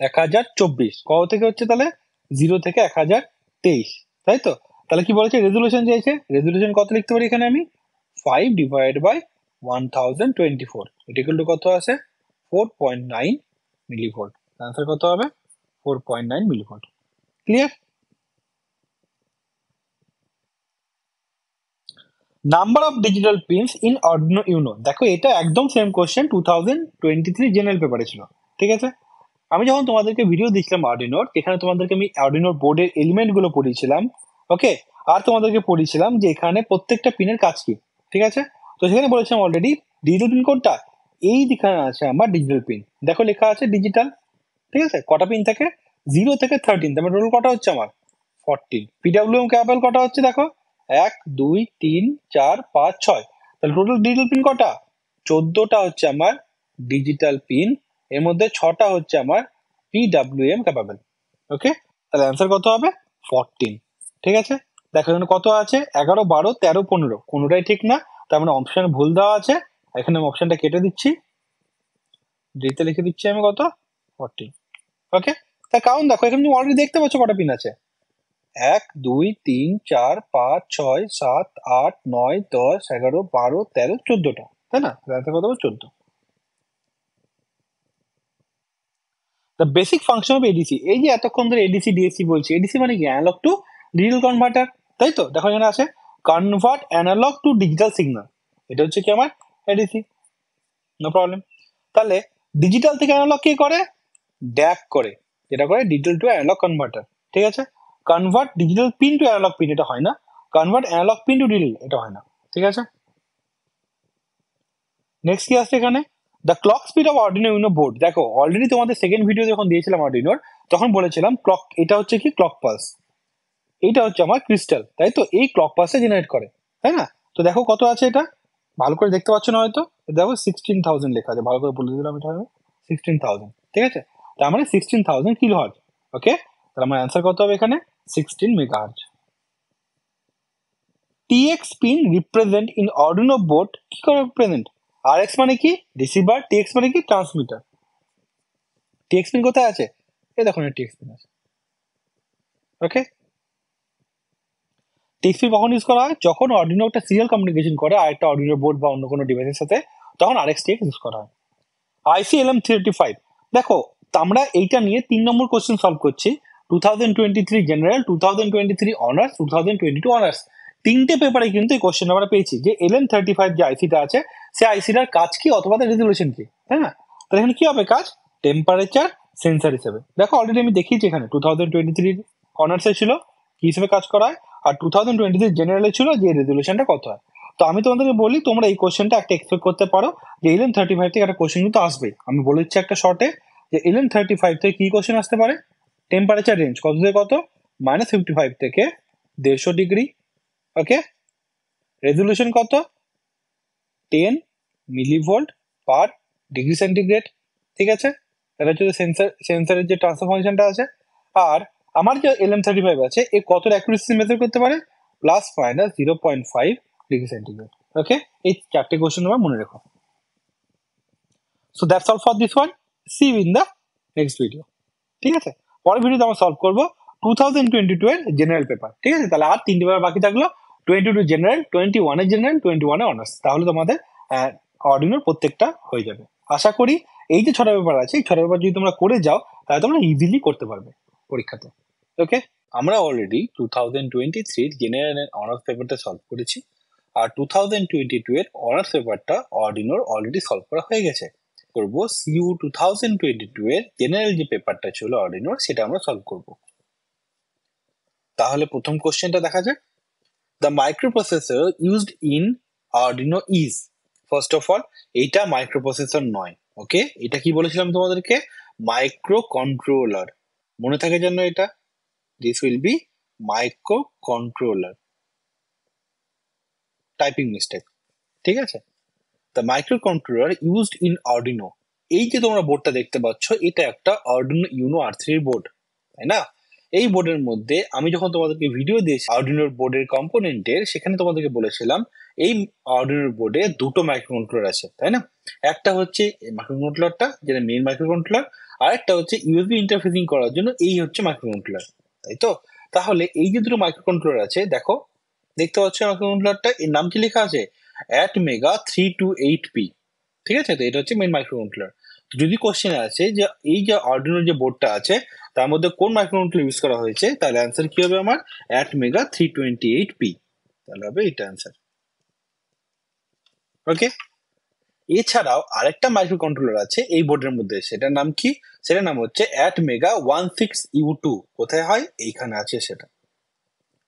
1024। কত থেকে হচ্ছে তাহলে? 0 থেকে 1023, তাই তো? তাহলে কি বলেছে? রেজলিউশন চাইছে। রেজলিউশন কত লিখতে পারি এখানে আমি? 5 ডিভাইড বাই 1024, এটা ইকুয়াল টু কত আছে? 4.9 মিলিভোল্ট। আনসার কত হবে? 4.9 millivolt. Clear? Number of digital pins in Arduino Uno. দেখো এটা একদম সেম কোশ্চেন 2023 জেনারেল পেপারে ছিল, ঠিক আছে? আমি যখন তোমাদেরকে ভিডিও দিচ্ছিলাম আর্ডিনোর, এখানে তোমাদেরকে আমি আর্ডিনোর বোর্ডের এলিমেন্ট গুলো পড়িয়েছিলাম, ওকে? আর তোমাদেরকে পড়িয়েছিলাম যে এখানে প্রত্যেকটা পিনের কাজ কি, ঠিক আছে? তো সেখানে বলেছিলাম অলরেডি ডিজিটাল পিন কোডটা এই দিকে আছে আমার ডিজিটাল পিন। দেখো লেখা আছে ডিজিটাল, ঠিক আছে? কটা পিন থাকে? 0 থেকে 13। তারপরে টোটাল কটা হচ্ছে আমার? 14। পিডাব্লিউএম ক্যাবেল কটা হচ্ছে দেখো? 1 2 3 4 5 6। তাহলে টোটাল ডিজিটাল পিন কটা? 14টা হচ্ছে আমার ডিজিটাল পিন। এর মধ্যে 6টা হচ্ছে আমার পিডাব্লিউএম ক্যাপাবল। ওকে, তাহলে অ্যান্সার কত হবে? 14, ঠিক আছে? দেখো এখানে কত আছে? 11 12 13 15, কোনোটাই ঠিক না, তার মানে অপশন ভুল দেওয়া আছে। এখানে আমি অপশনটা কেটে দিচ্ছি, ডিতে লিখে দিচ্ছি আমি কত? 14। ওকে, তার কারণ দেখো এখানে তুমি অলরেডি দেখতে পাচ্ছ কটা পিন আছে। 1 2 3 4 5 6 7 8 9 10 11 12 13 14টা, তাই না? অ্যান্সার কত হবে? 14। The basic function of ADC. এই যে এতক্ষণ ধরে এডিসি ডিএসি বলছি, এডিসি মানে কি? অ্যানালগ টু ডিজিটাল কনভার্টার, তাই তো? দেখো এখানে আছে convert analog to digital signal, এটা হচ্ছে কি আমার এডিসি, নো প্রবলেম। তাহলে ডিজিটাল থেকে অ্যানালগ কে করে? ড্যাক করে, যেটা করে ডিজিটাল টু অ্যানালগ কনভার্টার, ঠিক আছে? Convert digital pin to analog pin, এটা হয় না। Convert analog pin to digital, এটা হয় না, ঠিক আছে? নেক্সট কি আসছে এখানে? The clock speed of Arduino Uno board. দেখো অলরেডি তোমাদের সেকেন্ড ভিডিও যখন দিয়েছিলাম আর্ডিনোর, তখন বলেছিলাম ক্লক, এটা হচ্ছে কি? Clock pulse. এইটা হচ্ছে আমার ক্রিস্টাল, তাই তো? এই ক্লক পালসে জেনারেট করে, তাই না? তো দেখো কত আছে এটা, ভালো করে দেখতে পাচ্ছ না হয়তো, দেখো 16,000 লেখা আছে, ভালো করে বলে দিলাম এটা হবে 16,000, ঠিক আছে? তার মানে 16,000 কিলো হার্জ। ওকে, তাহলে আমার অ্যান্সার কত হবে এখানে? 16 mega hertz. TX pin represent in Arduino board কি করে রিপ্রেজেন্ট? আরএক্স মানে কি? রিসিভার। টিএক্স মানে কি? ট্রান্সমিটার। টিএক্স পিন কোথায় আছে? এই দেখো টিএক্স পিন আছে। ওকে, টিএক্স পিন কখন ইউজ করা হয়? যখন আর্ডিনো একটা সিরিয়াল কমিউনিকেশন করে আর একটা আর্ডিনো বোর্ড বা অন্য কোনো ডিভাইসের সাথে, তখন আরএক্স টিএক্স ইউজ করা হয়। আইসি এলএম 385। দেখো আমরা এইটা নিয়ে 3 নম্বর কোশ্চেন সলভ করছি, 2023 জেনারেল, 2023 অনার্স, 2022 অনার্স। তিনটে পেপারে কিন্তু এই কোশ্চেন আমরা পেয়েছি যে LM35 যে আইসিটা আছে সে আইসিটার কাজ কি অথবা তার রেজলিউশন কি, তাই না? তাহলে এখানে কি হবে কাজ? টেম্পারেচার সেন্সার হিসেবে। দেখো অলরেডি আমি দেখিয়েছি এখানে 2023 অনার্সে ছিল কি হিসেবে কাজ করা হয়, আর 2023 জেনারেলে ছিল যে রেজলিউশনটা কত হয়। তো আমি তোমাদেরকে বলি তোমরা এই কোশ্চেনটা একটা এক্সপেক্ট করতে পারো যে LM35 থেকে একটা কোশ্চেন কিন্তু আসবে। আমি বলে দিচ্ছি একটা শর্টে যে LM35 থেকে কি কোশ্চেন আসতে পারে। টেম্পারেচার রেঞ্জ কত থেকে কত? -55 থেকে 150 ডিগ্রি। ওকে, রেজলিউশন কত? 10 মিলিভোল্ট পার ডিগ্রি সেন্টিগ্রেড। ঠিক আছে, তাহলে হচ্ছে সেন্সারের যে ট্রান্সফার ফাংশনটা আছে। আর আমার যে LM35 আছে এ কত অ্যাকুরেসি মেজার করতে পারে? ±0.5 ডিগ্রি সেন্টিগ্রেড। ওকে, এই চারটে কোশ্চেন তোমরা মনে রেখো। So that's all for this one, see you in the next video. ঠিক আছে, পরের ভিডিওতে আমরা সলভ করবো 2022 এর জেনারেল পেপার। ঠিক আছে, তাহলে আর তিনটে পেপার বাকি থাকলো, 22 জেনারেল, 21 এর জেনারেল, 21 এ অনার্স। তাহলে তোমাদের অর্ডিনোর প্রত্যেকটা হয়ে যাবে। আশা করি এই যে 6টা পেপার আছে এই 6টা পেপার যদি তোমরা করে যাও তাহলে তোমরা ইজিলি করতে পারবে পরীক্ষাতে। ওকে, আমরা অলরেডি 2023 জেনারেল অনার্স পেপারটা সলভ করেছি, আর 2022 এর অনার্স পেপারটা অর্ডিনোর অলরেডি সলভ করা হয়ে গেছে। করব CU 2022 এর জেনারেল যে পেপারটা ছিল অর্ডিনোর সেটা আমরা সলভ করব। তাহলে প্রথম কোশ্চেনটা দেখা যাক। The microprocessor used in Arduino is. First of all এইটা মাইক্রোপ্রসেসর নয়। ওকে, এটা কি বলেছিলাম তোমাদেরকে? Micro controller. মনে থাকে যেন এটা, this will be micro controller. Typing mistake, ঠিক আছে। The micro controller used in Arduino. এই যে তোমরা বোর্ডটা দেখতে পাচ্ছ এটা একটা আর্ডিনো ইউনো R3 বোর্ড, তাই না? এই বোর্ডের মধ্যে আমি যখন তোমাদেরকে ভিডিও দিয়েছি আর্ডিনোর বোর্ডের কম্পোনেন্টের, সেখানে তোমাদেরকে বলেছিলাম এই আর্ডিনোর বোর্ডে দুটো মাইক্রো কন্ট্রোলার আছে, তাই না? একটা হচ্ছে মাইক্রো কন্ট্রোলারটা যেটা মেইন মাইক্রো কন্ট্রোলার, আর একটা হচ্ছে ইউএসবি ইন্টারফেসিং করার জন্য এই হচ্ছে মাইক্রো কন্ট্রোলার, তাই তো? তাহলে এই যে দুটো মাইক্রো কন্ট্রোলার আছে দেখো, দেখতে পাচ্ছ মাইক্রো কন্ট্রোলারটা, এর নাম কি লেখা আছে? ATmega 328P। ঠিক আছে, তো এটা হচ্ছে মেইন মাইক্রো কন্ট্রোলার। যদি কোশ্চেন আছে যে এই যে আর্ডিনোর যে বোর্ডটা আছে তার মধ্যে কোন মাইক্রো কন্ট্রোলার ইউজ করা হয়েছে, তাহলে অ্যান্সার কি হবে আমার? ATmega 328P। তাহলে হবে এটা অ্যান্সার। ওকে, এছাড়াও আরেকটা মাইক্রো কন্ট্রোলার আছে এই বোর্ডের মধ্যে, সেটার নাম কি? সেটার নাম হচ্ছে ATmega 16U2। কোথায় হয়? এইখানে আছে সেটা।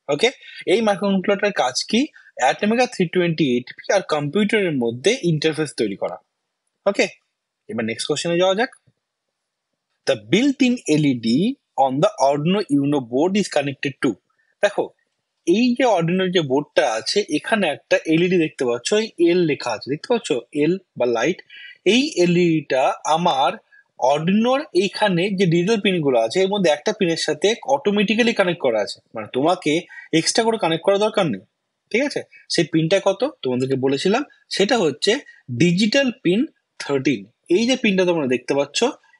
ওকে, এই মাইক্রো কন্ট্রোলারটার কাজ কি? ATmega 328P আর কম্পিউটারের মধ্যে ইন্টারফেস তৈরি করা। ওকে, এবার নেক্সট কোশ্চেনে যাওয়া যাক। The built in LED on the Arduino Uno board is connected to. দেখো এই যে আর্ডিনোর যে বোর্ডটা আছে এখানে একটা এলইডি দেখতে পাচ্ছ, এই এল লেখা আছে, দেখতে পাচ্ছ এল বা লাইট। এই এলইডিটা আমার আর্ডিনোর এইখানে যে ডিজিটাল পিন গুলো আছে এর মধ্যে একটা পিনের সাথে অটোমেটিক্যালি কানেক্ট করা আছে, মানে তোমাকে এক্সট্রা করে কানেক্ট করা দরকার নেই। ঠিক আছে, সেই পিনটা কত তোমাদেরকে বলেছিলাম, সেটা হচ্ছে ডিজিটাল পিন 13। এই যে পিনটা তোমরা দেখতে পাচ্ছ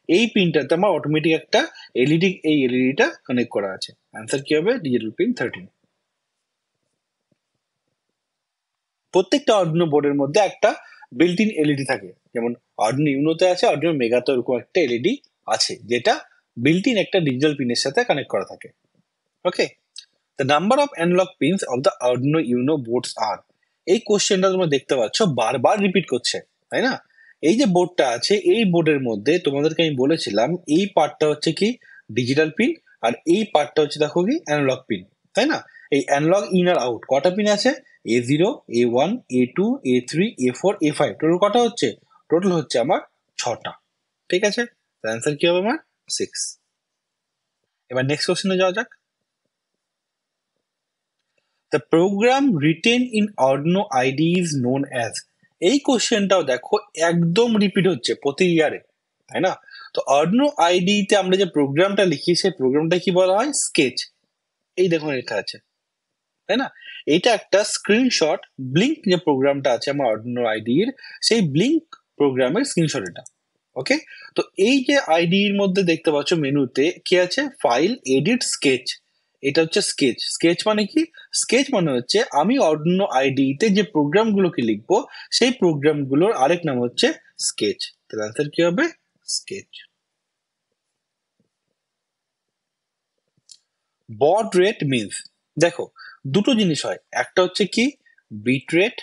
এই পিনটাতে আমার অটোমেটিক একটা এলইডি, এই এলইডিটা কানেক্ট করা আছে। অ্যান্সার কি হবে? Digital pin 13। প্রত্যেকটা আর্ডিনো বোর্ডের মধ্যে একটা বিল্ট ইন এলইডি থাকে, যেমন আর্ডিনো ইউনোতে আছে, আর্ডিনো মেগাতে এরকম একটা এলইডি আছে যেটা বিল্ট ইন একটা ডিজিটাল পিনের সাথে কানেক্ট করা থাকে। Okay, the number of analog pins of the Arduino Uno boards are. এই কোশ্চেনটা তোমরা দেখতে পাচ্ছ বারবার রিপিট করছে, তাই না? এই যে বোর্ডটা আছে এই বোর্ডের মধ্যে তোমাদেরকে আমি বলেছিলাম এই পার্টটা হচ্ছে কি ডিজিটাল পিন, আর এই পার্টটা হচ্ছে দেখো কি অ্যানালগ পিন, তাই না? এই অ্যানালগ ইন আর আউট কটা পিন আছে? A0, A1, A2, A3, A4, A5। Total কটা হচ্ছে? টোটাল হচ্ছে আমার 6টা। ঠিক আছে, অ্যান্সার কি হবে আমার? 6। এবার নেক্সট কোশ্চেনে যাওয়া যাক। The program written in Arduino IDE is known as। এই কোশ্চেনটাও দেখো একদম রিপিট হচ্ছে প্রতি ইয়ারে, তাই না? তো Arduino IDE তে আমরা যে প্রোগ্রামটা লিখি সেই প্রোগ্রামটা কি বলা হয়? স্কেচ। এই দেখো লেখা আছে, তাই না? এটা একটা স্ক্রিনশট, ব্লিঙ্ক যে প্রোগ্রামটা আছে আমার Arduino IDE এর সেই ব্লিঙ্ক প্রোগ্রামের স্ক্রিনশট এটা। ওকে, তো এই যে আইডি এর মধ্যে দেখতে পাচ্ছ মেনুতে কি আছে? File, edit, sketch. এটা হচ্ছে স্কেচ। স্কেচ মানে কি? স্কেচ মানে হচ্ছে আমি Arduino IDE তে যে প্রোগ্রামগুলোকে লিখবো সেই প্রোগ্রামগুলোর আরেক নাম হচ্ছে স্কেচ। তাহলে অ্যান্সার কি হবে? স্কেচ। Baud rate means. দেখো দুটো জিনিস হয়, একটা হচ্ছে কি বিট রেট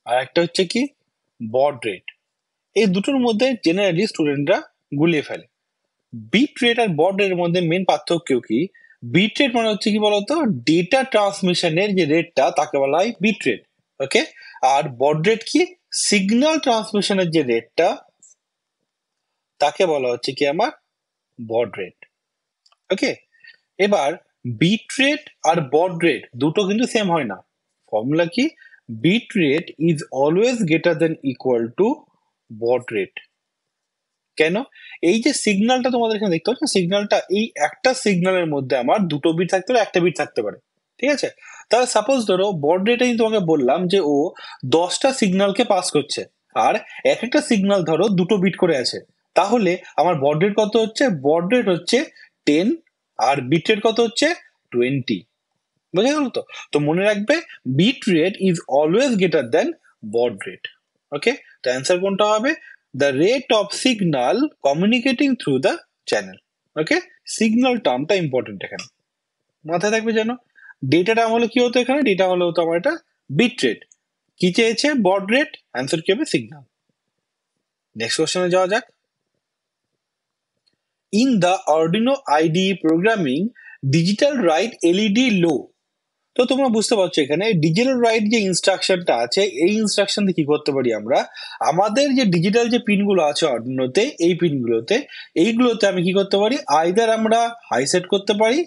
আর একটা হচ্ছে কি বড রেট। এই দুটোর মধ্যে জেনারেলি স্টুডেন্টরা গুলিয়ে ফেলে। বিট রেট আর বড রেটের মধ্যে মেন পার্থক্য কি, বিট রেট মানে হচ্ছে কি বলতো ডেটা ট্রান্সমিশনের যে রেটটা তাকে বলা হয় বিট রেট, ওকে। আর বড রেট কি সিগন্যাল ট্রান্সমিশনের যে রেটটা তাকে বলা হচ্ছে কি আমার বড রেট, ওকে। এবার বিট রেট আর বড রেট দুটো কিন্তু সেম হয় না। ফর্মুলা কি, bit rate is always greater than equal to baud rate. কেন, এই যে সিগন্যালটা তোমাদের এখানে দেখতে পাচ্ছ, সিগন্যালটা এই একটা সিগন্যালের মধ্যে আমার দুটো বিট থাকতে পারে, একটা বিট থাকতে পারে, ঠিক আছে। তাহলে সাপোজ ধরো বড রেটে তোমাকে বললাম যে ও 10টা সিগন্যালকে পাস করছে, আর এক একটা সিগন্যাল ধরো দুটো বিট করে আছে, তাহলে আমার বড রেট কত হচ্ছে, বড রেট হচ্ছে 10 আর বিট রেট কত হচ্ছে 20। বোঝা গেল তো? তো মনে রাখবে bit rate is always greater than baud rate, okay. তো অ্যান্সার কোনটা হবে, the rate of signal communicating through the channel, okay. Signal টার্মটা ইম্পর্টেন্ট এখানে মাথায় থাকবে যেন। ডেটা টার্ম হলো কি হতো, এখানে ডেটা হলো তো আমার এটা বিট রেট, কি চেয়েছে বড রেট, অ্যান্সার কি হবে সিগন্যাল। নেক্সট কোশ্চেনে যাওয়া যাক। In the Arduino IDE programming digital write LED low. তো তোমরা বুঝতে পারছো এখানে ডিজিটাল রাইট যে ইনস্ট্রাকশনটা আছে, এই ইনস্ট্রাকশন দিয়ে কি করতে পারি আমরা, আমাদের যে ডিজিটাল যে পিনগুলো আছে অর্ডিনোতে, এই পিনগুলোতে এইগুলোতে আমি কি করতে পারি, আইদার আমরা হাই সেট করতে পারি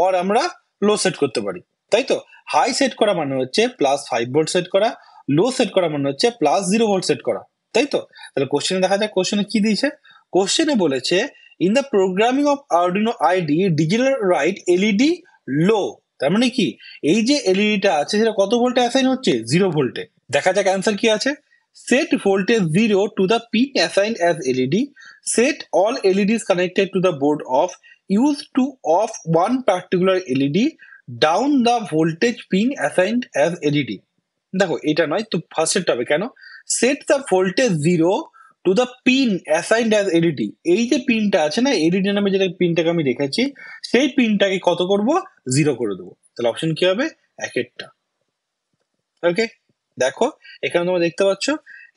অর আমরা লো সেট করতে পারি, তাই তো। হাই সেট করা মানে হচ্ছে +5 ভোল্ট সেট করা, লো সেট করা মানে হচ্ছে +0 ভোল্ট সেট করা, তাই তো। তাহলে কোশ্চেনে দেখা যাক কোশ্চেনে কি দিয়েছে। কোশ্চেনে বলেছে in the programming of Arduino IDE digital write LED low, তার মানে কি এই যে এলইডিটা আছে সেটা কত ভোল্টে অ্যাসাইন হচ্ছে 0 ভোল্টে। দেখা যাক অ্যান্সার কি আছে, set voltage 0 to the pin assigned as LED, set all এলইডিস connected to the board of use to of one particular LED down the voltage pin assigned as LED. দেখো এটা নয় তো, ফার্স্টেরটা হবে কেন, set the voltage 0 to the pin assigned as LED, এই যে পিনটা আছে না এলইডি নামে যেটা পিনটাকে আমি রেখেছি, সেই পিনটাকে কত করব 0 করে দেবো। তাহলে অপশন কি হবে একেরটা, ওকে। দেখো এখানে তোমরা দেখতে পাচ্ছ,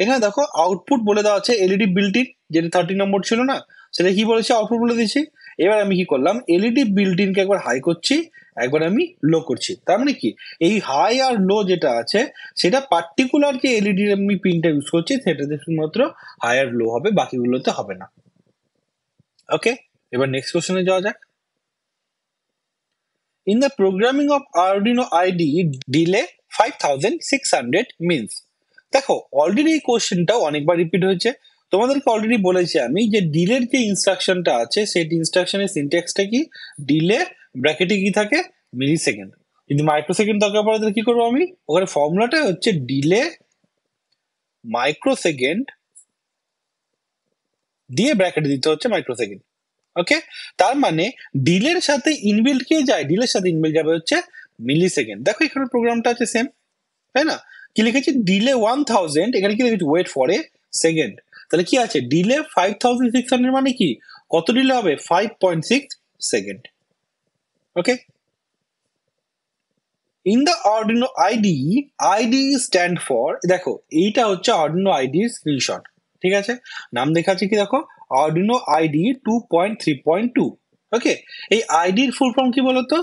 এখানে দেখো আউটপুট বলে দেওয়া আছে এলইডি বিল্ট ইন, যেটা 30 নম্বর ছিল না, সেটা কি বলেছে আউটপুট বলে দিয়েছি। এবার আমি কি করলাম, এলইডি বিল্ট ইনকে একবার হাই করছি, একবার আমি লো করছি, তার মানে কি এই হাই আর লো যেটা আছে সেটা পার্টিকুলার যে এলইডি আমি পিনটা ইউজ করছি সেটাতে শুধুমাত্র হাই আর লো হবে, বাকিগুলোতে হবে না, ওকে। এবার নেক্সট কোশ্চেনে যাওয়া যাক। In the programming of Arduino IDE, delay 5600 means। দেখো অলরেডি এই কোশ্চেনটাও অনেকবার রিপিট হয়েছে, তোমাদেরকে অলরেডি বলেছি আমি যে ডিলের যে ইনস্ট্রাকশনটা আছে সেই ইনস্ট্রাকশনের সিনট্যাক্সটা কি, ডিলে ব্র্যাকেটে কি থাকে মিলি সেকেন্ড, যদি মাইক্রোসেকেন্ড দরকার পড়ে তাহলে কি করবো আমি, ওখানে ফর্মুলাটা হচ্ছে ডিলে মাইক্রোসেকেন্ড দিয়ে ব্র্যাকেটে দিতে হচ্ছে মাইক্রোসেকেন্ড, ওকে। তার মানে ডিলের সাথে ইনবিল্ট কে যায়, ডিলের সাথে ইনবিল্ট যাবে হচ্ছে মিলি সেকেন্ড। দেখো এখানে প্রোগ্রামটা আছে সেম, তাই না। কি লিখেছি ডিলে 1000, এখানে কি লিখেছি ওয়েট ফর এ সেকেন্ড, তাহলে কি আছে ডিলে 5600 মানে কি কত ডিলে হবে 5.6 second, okay. In the Arduino IDE, IDE stand for, দেখো এইটা হচ্ছে Arduino IDE স্ক্রিনশট, ঠিক আছে। নাম দেখা আছে কি দেখো Arduino IDE 2.3.2, ওকে। এই আইডির ফুল ফর্ম কি বলতো,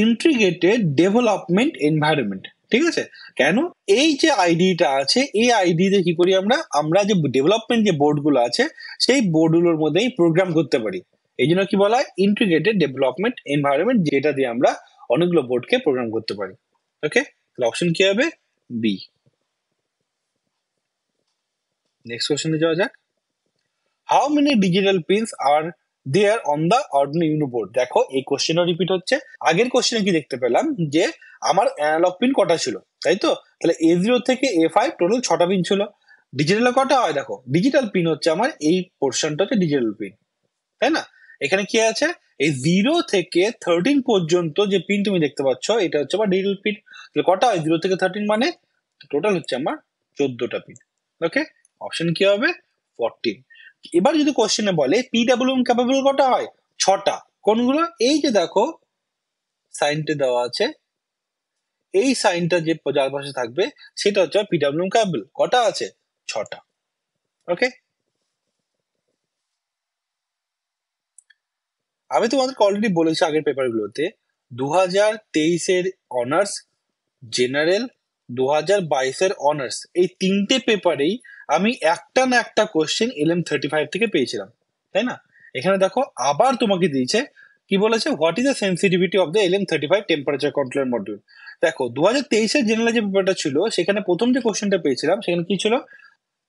ইন্টিগ্রেটেড ডেভেলপমেন্ট এনভায়রনমেন্ট, ঠিক আছে। কেন, এই যে আইডিটা আছে এই আইডিতে কি করি আমরা, আমরা যে ডেভেলপমেন্ট যে বোর্ডগুলো আছে সেই বোর্ডগুলোর মধ্যেই প্রোগ্রাম করতে পারি, এই জন্য কি বলা হয় ইন্টিগ্রেটেড ডেভেলপমেন্ট এনভায়রনমেন্ট, যেটা দিয়ে আমরা অনেকগুলো বোর্ডকে প্রোগ্রাম করতে পারি, ওকে। তাহলে অপশন কি হবে বি। নেক্সট কোশ্চেনে যাওয়া যাক। How many digital pins are there on the Arduino Uno board. দেখো এই কোশ্চেনও রিপিট হচ্ছে, আগের কোশ্চেনে কি দেখতে পেলাম যে আমার অ্যানালগ পিন কটা ছিল, তাই তো। তাহলে A0 থেকে A5 টোটাল 6টা পিন ছিল। ডিজিটালে কটা হয়, দেখো ডিজিটাল পিন হচ্ছে আমার এই পোর্শনটা হচ্ছে ডিজিটাল পিন, তাই না। এখানে কি আছে, এই 0 থেকে 13 পর্যন্ত যে পিন তুমি দেখতে পাচ্ছ এটা হচ্ছে আমার ডিজিটাল পিন। তাহলে কটা হয় 0 থেকে 13 মানে টোটাল হচ্ছে আমার 14টা পিন, ওকে। অপশন কি হবে 14। এবার যদি কোশ্চেনে বলে পিডব্লিউএম ক্যাপাবল কটা হয় 6টা, কোনগুলো, এই যে দেখো সাইনটা দেওয়া আছে, এই সাইনটা যে যার পাশে থাকবে সেটা হচ্ছে পিডব্লিউএম ক্যাপেবল। কটা আছে? 6টা। ওকে, আমি তোমাদেরকে অলরেডি বলেছি আগের পেপারগুলোতে 2023-এর অনার্স, জেনারেল, 2022-এর অনার্স, এই 3টে পেপারেই আমি একটা না একটা কোশ্চেন LM35 থেকে পেয়েছিলাম, তাই না? এখানে দেখো আবার তোমাকে দিয়েছে, কি বলেছে, what is the sensitivity of the LM35 temperature control module. দেখো 2023-এর জেনারেল যে পেপারটা ছিল সেখানে প্রথম যে কোশ্চেনটা পেয়েছিলাম সেখানে কি ছিল,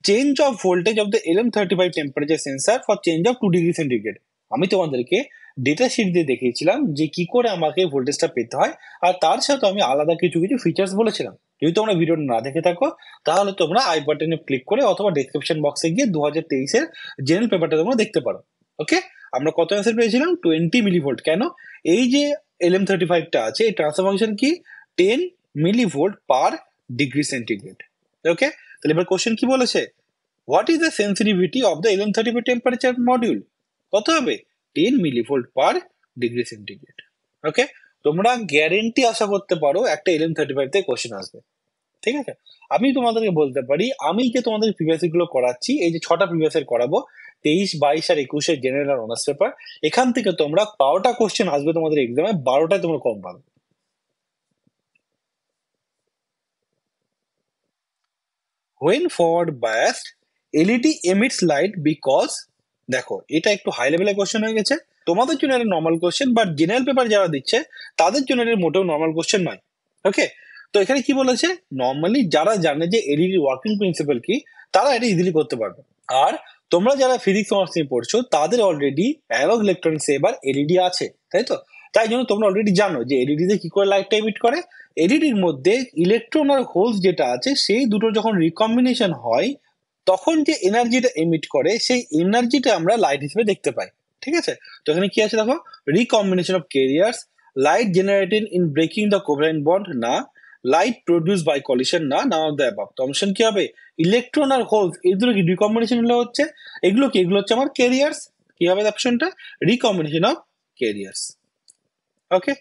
change of voltage of the LM35 temperature sensor for change of 2 degree centigrade. আমি তোমাদেরকে ডেটা শিট দিয়ে দেখিয়েছিলাম যে কি করে আমাকে ভোল্টেজটা পেতে হয়, আর তার সাথে আমি আলাদা কিছু কিছু ফিচার্স বলেছিলাম। যদি তোমরা ভিডিওটা না দেখে থাকো তাহলে তোমরা আই বাটনে ক্লিক করে অথবা ডেসক্রিপশন বক্সে গিয়ে 2023-এর জেনারেল পেপারটা তোমরা দেখতে পারো। ওকে, আমরা কত অ্যান্সার পেয়েছিলাম? 20 মিলিভোল্ট। কেন? এই যে LM35টা আছে এই ট্রান্সফার ফাংশন কি, 10 মিলিভোল্ট পার ডিগ্রি সেন্টিগ্রেড। ওকে, তাহলে এবার কোশ্চেন কি বলেছে, what is the sensitivity of the LM35 temperature module? কত হবে? 10 মিলিভোল্ট পার ডিগ্রি সেন্টিগ্রেড। ওকে, তোমরা গ্যারেন্টি আশা করতে পারো একটা LM35 থেকে কোশ্চেন আসবে, ঠিক আছে? আমি তোমাদেরকে বলতে পারি, আমি যে তোমাদের প্রিভিয়াস গুলো করাচ্ছি, এই যে 6টা প্রিভিয়াস এর করাবো, 23, 22 আর 21-এর জেনারেল আর অনার্স পেপার, এখান থেকে তোমরা 12টা কোশ্চেন আসবে তোমাদের এক্সামে, 12টায় তোমরা কম পাবে। When forward biased, LED emits light because, দেখো এটা একটু হাই লেভেলের কোশ্চেন হয়ে গেছে, তোমাদের জন্য এটা normal question, but general paper যারা দিচ্ছে তাদের জন্য এটা মোটেও নর্মাল কোশ্চেন নয়। ওকে, তো এখানে কি বলেছে, নর্মালি যারা জানে যে এলইডি ওয়ার্কিং প্রিন্সিপাল কি তারা এটা ইজিলি করতে পারবে। আর তোমরা যারা ফিজিক্স অনার্স নিয়ে পড়ছো তাদের অলরেডি অ্যানালগ ইলেকট্রনিক্সে এবার এলইডি আছে, তাই তো? তাই জন্য তোমরা অলরেডি জানো যে এলইডি তে কি করে লাইটটা এমিট করে। এলইডির মধ্যে ইলেকট্রন আর হোলস যেটা আছে সেই দুটো যখন রিকম্বিনেশন হয় তখন যে এনার্জিটা এমিট করে সেই এনার্জিটা আমরা লাইট হিসেবে দেখতে পাই, ঠিক আছে? তো এখানে কি আছে দেখো, recombination of carriers, light generated in breaking the covalent bond না, লাইট প্রডিউস বাই কলিশন না, নাও অফ দ্য অ্যাবাভ। তো অপশন কি হবে, ইলেকট্রন আর হোলস এই দুটো কি রিকম্বিনেশন হলে হচ্ছে, এগুলো কি, এগুলো হচ্ছে আমার ক্যারিয়ার্স। কি হবে অপশনটা, recombination of carriers. Okay,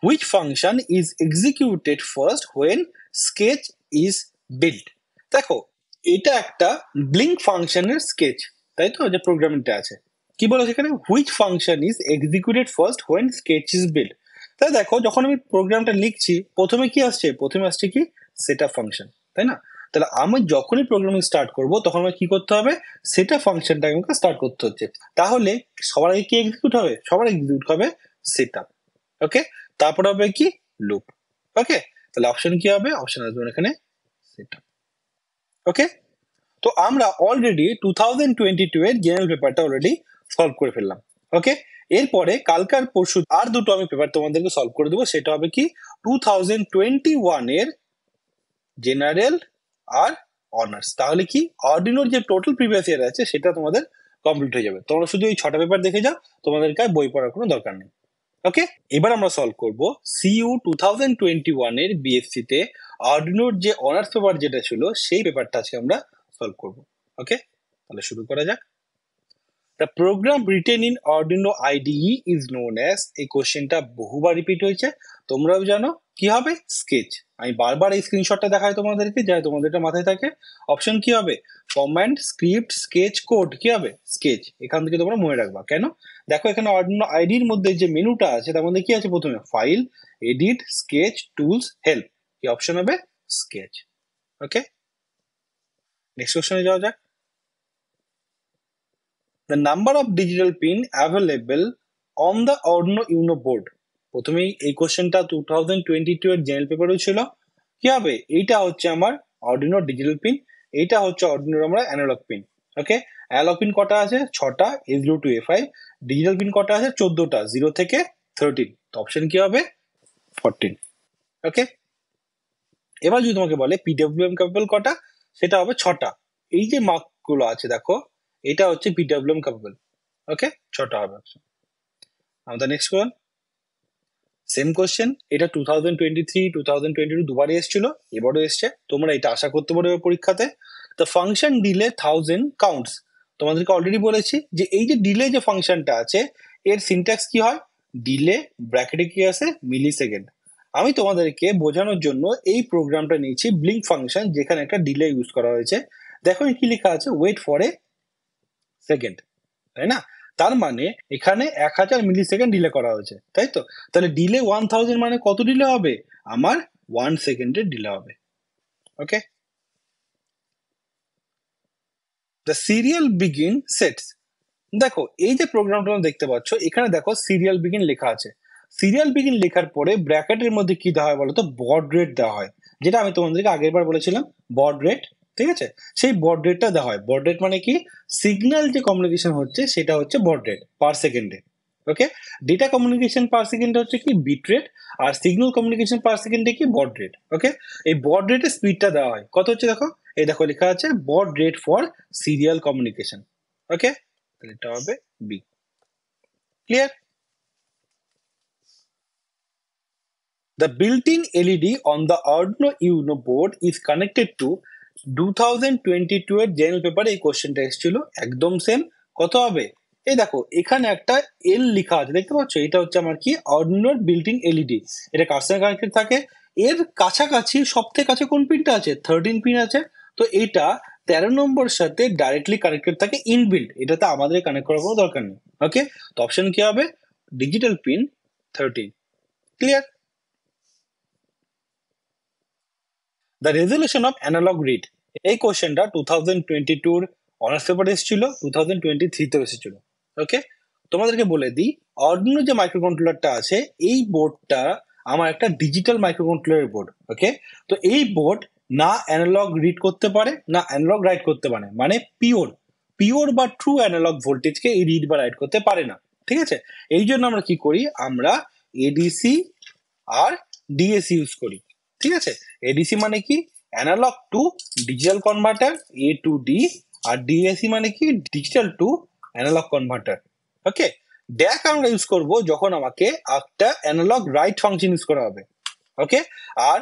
which function is executed first when sketch is built? দেখো এটা একটা ব্লিঙ্ক ফাংশনের স্কেচ, তাই তো, যে প্রোগ্রামিংটা আছে। কি বলেছে এখানে, which function is executed first when sketch is built? তাই দেখো যখন আমি প্রোগ্রামটা লিখছি প্রথমে কি আসছে, প্রথমে আসছে কি, সেটআপ ফাংশন, তাই না? তাহলে আমি যখনই প্রোগ্রামিং স্টার্ট করব তখন আমাকে কি করতে হবে, সেটআপ ফাংশনটাকে আমাকে স্টার্ট করতে হচ্ছে। তাহলে সবার আগে কি এক্সিকিউট হবে, সবার এক্সিকিউট হবে সেটআপ। ওকে, তারপর হবে কি, লুপ। ওকে, তাহলে অপশন কি হবে, অপশন আসবে এখানে সেটআপ। ওকে, তো আমরা অলরেডি 2022 এর জেনারেল পেপারটা অলরেডি সলভ করে ফেললাম। ওকে, এরপরে কালকার পরশু আর দুটো আমি পেপার তোমাদেরকে সলভ করে দেবো, সেটা হবে কি 2021 এর জেনারেল আর অনার্স। তাহলে কি অর্ডিনোর যে টোটাল প্রিভিয়াস ইয়ার আছে সেটা তোমাদের কমপ্লিট হয়ে যাবে। তোমরা শুধু এই 6টা পেপার দেখে যাও, তোমাদের কাছে বই পড়ার কোনো দরকার নেই। ওকে, এবার আমরা সলভ করব CU 2021 এর বিএসসি তে আর্ডিনোর যে অনার্স পেপার যেটা ছিল সেই পেপারটা আজকে আমরা সলভ করব। ওকে, তাহলে শুরু করা যাক। The program written in Arduino IDE is known as, এই কোশ্চেনটা বহুবার রিপিট হয়েছে, তোমরাও জানো কি হবে, স্কেচ। আমি বারবার এই স্ক্রিনশটটা দেখাই তোমাদেরকে, যাতে তোমাদের এটা মাথায় থাকে। অপশন কি হবে, কমান্ড, স্ক্রিপ্ট, স্কেচ, কোড, কি হবে, স্কেচ। এখান থেকে তোমরা মনে রাখবা। কেন, দেখো এখানে আর্ডিনো আইডির মধ্যে যে মেনুটা আছে তার মধ্যে কি আছে, প্রথমে file, edit, sketch, tools, help, কি অপশন হবে, স্কেচ। ওকে, নেক্সট কোশ্চেনে যাওয়া যাক। The number of digital pin available on the Arduino Uno board. প্রথমেই এই কোশ্চেনটা 2022 এর জেনারেল পেপারও ছিল। কি হবে, এইটা হচ্ছে আমার Arduino ডিজিটাল পিন, এইটা হচ্ছে Arduino আমরা অ্যানালগ পিন। ওকে, অ্যানালগ পিন কটা আছে, 6টা, A0 to A5। Digital pin কটা আছে, 14টা, 0 থেকে 13। তো অপশন কি হবে, 14। ওকে, এবার যদি তোমাকে বলে PWM ক্যাপেবল কটা, সেটা হবে 6টা। এই যে মার্ক গুলো আছে দেখো, এটা হচ্ছে PWM ক্যাপেবল। ওকে, 6টা হবে। আমাদের নেক্সট কোন, সেম কোশ্চেন, এটা 2023, 2022 দুবারই এসেছিল, এবারও এসছে, তোমরা এটা আশা করতে পারো পরীক্ষাতে। The function delay 1000 counts. তোমাদেরকে অলরেডি বলেছি যে এই যে ডিলে যে ফাংশনটা আছে এর সিনট্যাক্স কি হয়? ডিলে ব্র্যাকেটে কি আছে? মিলি সেকেন্ড। আমি তোমাদেরকে বোঝানোর জন্য এই প্রোগ্রামটা নিয়েছি ব্লিঙ্ক ফাংশন, যেখানে একটা ডিলে ইউজ করা হয়েছে। দেখো কি লেখা আছে? ওয়েট ফর এ সেকেন্ড, তাই না? তার মানে এখানে 1000 মিলি সেকেন্ড ডিলে করা হয়েছে, তাই তো? তাহলে ডিলে 1000 মানে কত ডিলে হবে? আমার 1 সেকেন্ডের ডিলে হবে। ওকে, দ্য সিরিয়াল বিগিন সেটস। দেখো এই যে প্রোগ্রামটা দেখতে পাচ্ছ, এখানে দেখো সিরিয়াল বিগিন লেখা আছে। সিরিয়াল বিগিন লেখার পরে ব্র্যাকেটের মধ্যে কি দেওয়া হয় বলতো? বড রেট দেওয়া হয়, যেটা আমি তোমাদেরকে আগের বার বলেছিলাম, বড রেট। ঠিক আছে, সেই বড রেটটা দেওয়া হয়। বড রেট মানে কি? সিগন্যাল যে কমিউনিকেশন হচ্ছে সেটা হচ্ছে বড রেট পার সেকেন্ডে। ওকে, ডেটা কমিউনিকেশন পার সেকেন্ডে হচ্ছে কি? Bit rate. আর সিগন্যাল কমিউনিকেশন পার সেকেন্ডে কি? Baud rate. ওকে, এই বড রেটের স্পিডটা দেওয়া হয় কত হচ্ছে দেখো, এই দেখো লেখা আছে baud rate for serial communication. Okay, তাহলে এটা হবে B. Clear? The built-in LED on the Arduino Uno board is connected to 2022 এর জেনারেল পেপারে এই কোশ্চেনটা এসেছিল, একদম সেম। কত হবে? এই দেখো এখানে একটা এল লেখা আছে, দেখতে পাচ্ছ? এটা হচ্ছে আমার কি? Arduino built-in LED। এটা কার সঙ্গে কানেক্টেড থাকে? এর কাছাকাছি সব থেকে কাছে কোন পিনটা আছে? 13 পিন আছে। তো এটা 13 নম্বর সাথে ডাইরেক্টলি কানেক্টেড থাকে ইনবিল্ট, এটাতে আমাদের কানেক্ট করার কোনো দরকার নেই। ওকে, তো অপশন কি হবে? Digital pin 13। Clear? The resolution of analog read, এই কোশ্চেনটা 2022 অনার্স পেপারে এসেছিল, 2023 এসেছিল। ওকে, তোমাদেরকে বলে দিই, অর্ডিনো যে মাইক্রো কন্ট্রোলারটা আছে, এই বোর্ডটা আমার একটা ডিজিটাল মাইক্রো কন্ট্রোলারের বোর্ড। ওকে, তো এই বোর্ড না অ্যানালগ রিড করতে পারে না অ্যানালগ রাইট করতে পারে, মানে পিওর পিওর বা ট্রু অ্যানালগ ভোল্টেজকে এই রিড বা রাইট করতে পারে না। ঠিক আছে, এই জন্য আমরা কি করি? আমরা এডিসি আর ডিএসি ইউজ করি। ঠিক আছে, এডিসি মানে কি? Analog to digital converter, A to D. আর ডিএসি মানে কি? Digital to analog converter. Okay, DAC আমরা ইউজ করব যখন আমাকে একটা অ্যানালগ রাইট ফাংশন ইউজ করা হবে। ওকে, আর